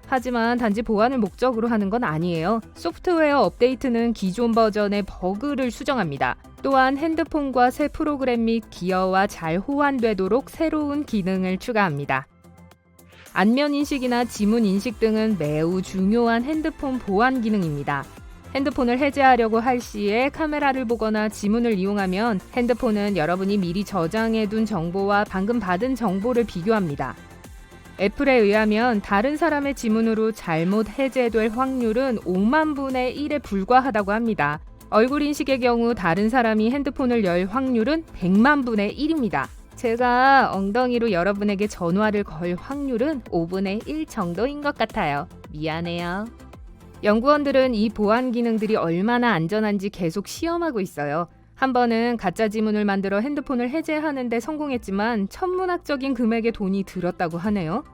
[SPEAKER 2] 하지만 단지 보안을 목적으로 하는 건 아니에요. 소프트웨어 업데이트는 기존 버전의 버그를 수정합니다. 또한 핸드폰과 새 프로그램 및 기어와 잘 호환되도록 새로운 기능을 추가합니다. 안면 인식이나 지문 인식 등은 매우 중요한 핸드폰 보안 기능입니다. 핸드폰을 해제하려고 할 시에 카메라를 보거나 지문을 이용하면 핸드폰은 여러분이 미리 저장해둔 정보와 방금 받은 정보를 비교합니다. 애플에 의하면 다른 사람의 지문으로 잘못 해제될 확률은 5만 분의 1에 불과하다고 합니다. 얼굴 인식의 경우 다른 사람이 핸드폰을 열 확률은 100만 분의 1입니다. 제가 엉덩이로 여러분에게 전화를 걸 확률은 5분의 1 정도인 것 같아요. 미안해요. 연구원들은 이 보안 기능들이 얼마나 안전한지 계속 시험하고 있어요. 한 번은 가짜 지문을 만들어 핸드폰을 해제하는 데 성공했지만 천문학적인 금액의 돈이 들었다고 하네요.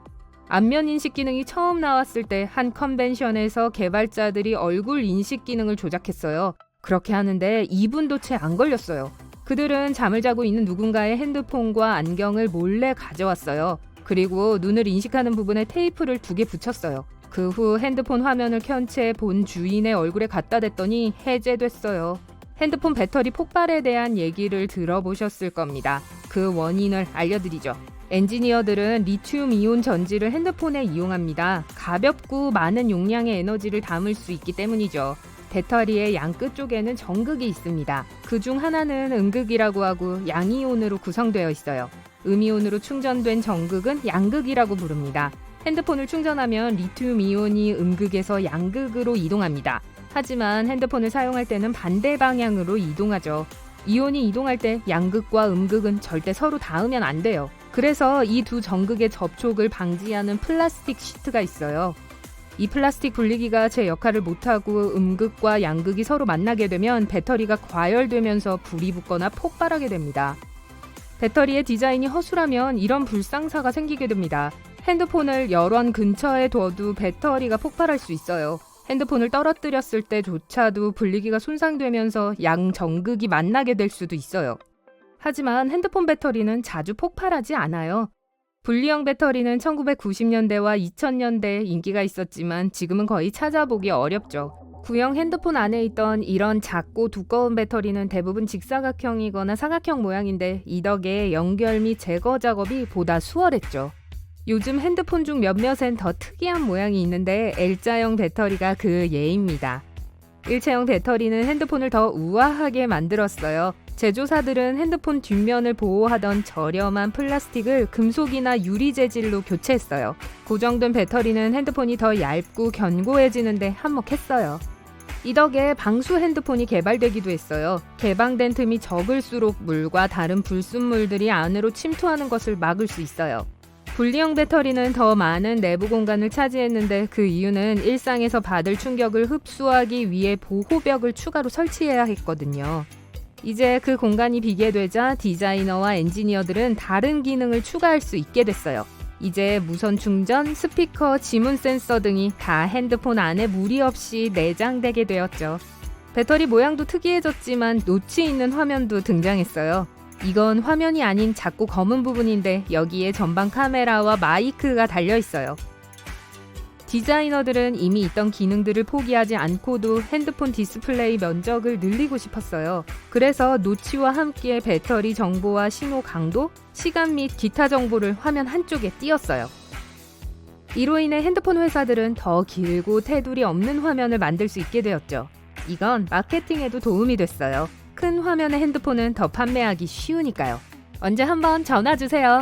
[SPEAKER 2] 안면 인식 기능이 처음 나왔을 때 한 컨벤션에서 개발자들이 얼굴 인식 기능을 조작했어요. 그렇게 하는데 2분도 채 안 걸렸어요. 그들은 잠을 자고 있는 누군가의 핸드폰과 안경을 몰래 가져왔어요. 그리고 눈을 인식하는 부분에 테이프를 2개 붙였어요. 그 후 핸드폰 화면을 켠 채 본 주인의 얼굴에 갖다 댔더니 해제됐어요. 핸드폰 배터리 폭발에 대한 얘기를 들어보셨을 겁니다. 그 원인을 알려드리죠. 엔지니어들은 리튬 이온 전지를 핸드폰에 이용합니다. 가볍고 많은 용량의 에너지를 담을 수 있기 때문이죠. 배터리의 양끝 쪽에는 정극이 있습니다. 그중 하나는 음극이라고 하고 양이온으로 구성되어 있어요. 음이온으로 충전된 정극은 양극이라고 부릅니다. 핸드폰을 충전하면 리튬 이온이 음극에서 양극으로 이동합니다. 하지만 핸드폰을 사용할 때는 반대 방향으로 이동하죠. 이온이 이동할 때 양극과 음극은 절대 서로 닿으면 안 돼요. 그래서 이 두 정극의 접촉을 방지하는 플라스틱 시트가 있어요. 이 플라스틱 분리기가 제 역할을 못하고 음극과 양극이 서로 만나게 되면 배터리가 과열되면서 불이 붙거나 폭발하게 됩니다. 배터리의 디자인이 허술하면 이런 불상사가 생기게 됩니다. 핸드폰을 열원 근처에 둬도 배터리가 폭발할 수 있어요. 핸드폰을 떨어뜨렸을 때조차도 분리기가 손상되면서 양정극이 만나게 될 수도 있어요. 하지만 핸드폰 배터리는 자주 폭발하지 않아요. 분리형 배터리는 1990년대와 2000년대에 인기가 있었지만 지금은 거의 찾아보기 어렵죠. 구형 핸드폰 안에 있던 이런 작고 두꺼운 배터리는 대부분 직사각형이거나 사각형 모양인데 이 덕에 연결 및 제거 작업이 보다 수월했죠. 요즘 핸드폰 중 몇몇엔 더 특이한 모양이 있는데 L자형 배터리가 그 예입니다. 일체형 배터리는 핸드폰을 더 우아하게 만들었어요. 제조사들은 핸드폰 뒷면을 보호하던 저렴한 플라스틱을 금속이나 유리 재질로 교체했어요. 고정된 배터리는 핸드폰이 더 얇고 견고해지는데 한몫했어요. 이 덕에 방수 핸드폰이 개발되기도 했어요. 개방된 틈이 적을수록 물과 다른 불순물들이 안으로 침투하는 것을 막을 수 있어요. 분리형 배터리는 더 많은 내부 공간을 차지했는데 그 이유는 일상에서 받을 충격을 흡수하기 위해 보호벽을 추가로 설치해야 했거든요. 이제 그 공간이 비게 되자 디자이너와 엔지니어들은 다른 기능을 추가할 수 있게 됐어요. 이제 무선 충전, 스피커, 지문 센서 등이 다 핸드폰 안에 무리 없이 내장되게 되었죠. 배터리 모양도 특이해졌지만 노치 있는 화면도 등장했어요. 이건 화면이 아닌 작고 검은 부분인데 여기에 전방 카메라와 마이크가 달려있어요. 디자이너들은 이미 있던 기능들을 포기하지 않고도 핸드폰 디스플레이 면적을 늘리고 싶었어요. 그래서 노치와 함께 배터리 정보와 신호 강도, 시간 및 기타 정보를 화면 한쪽에 띄웠어요. 이로 인해 핸드폰 회사들은 더 길고 테두리 없는 화면을 만들 수 있게 되었죠. 이건 마케팅에도 도움이 됐어요. 큰 화면의 핸드폰은 더 판매하기 쉬우니까요. 언제 한번 전화 주세요.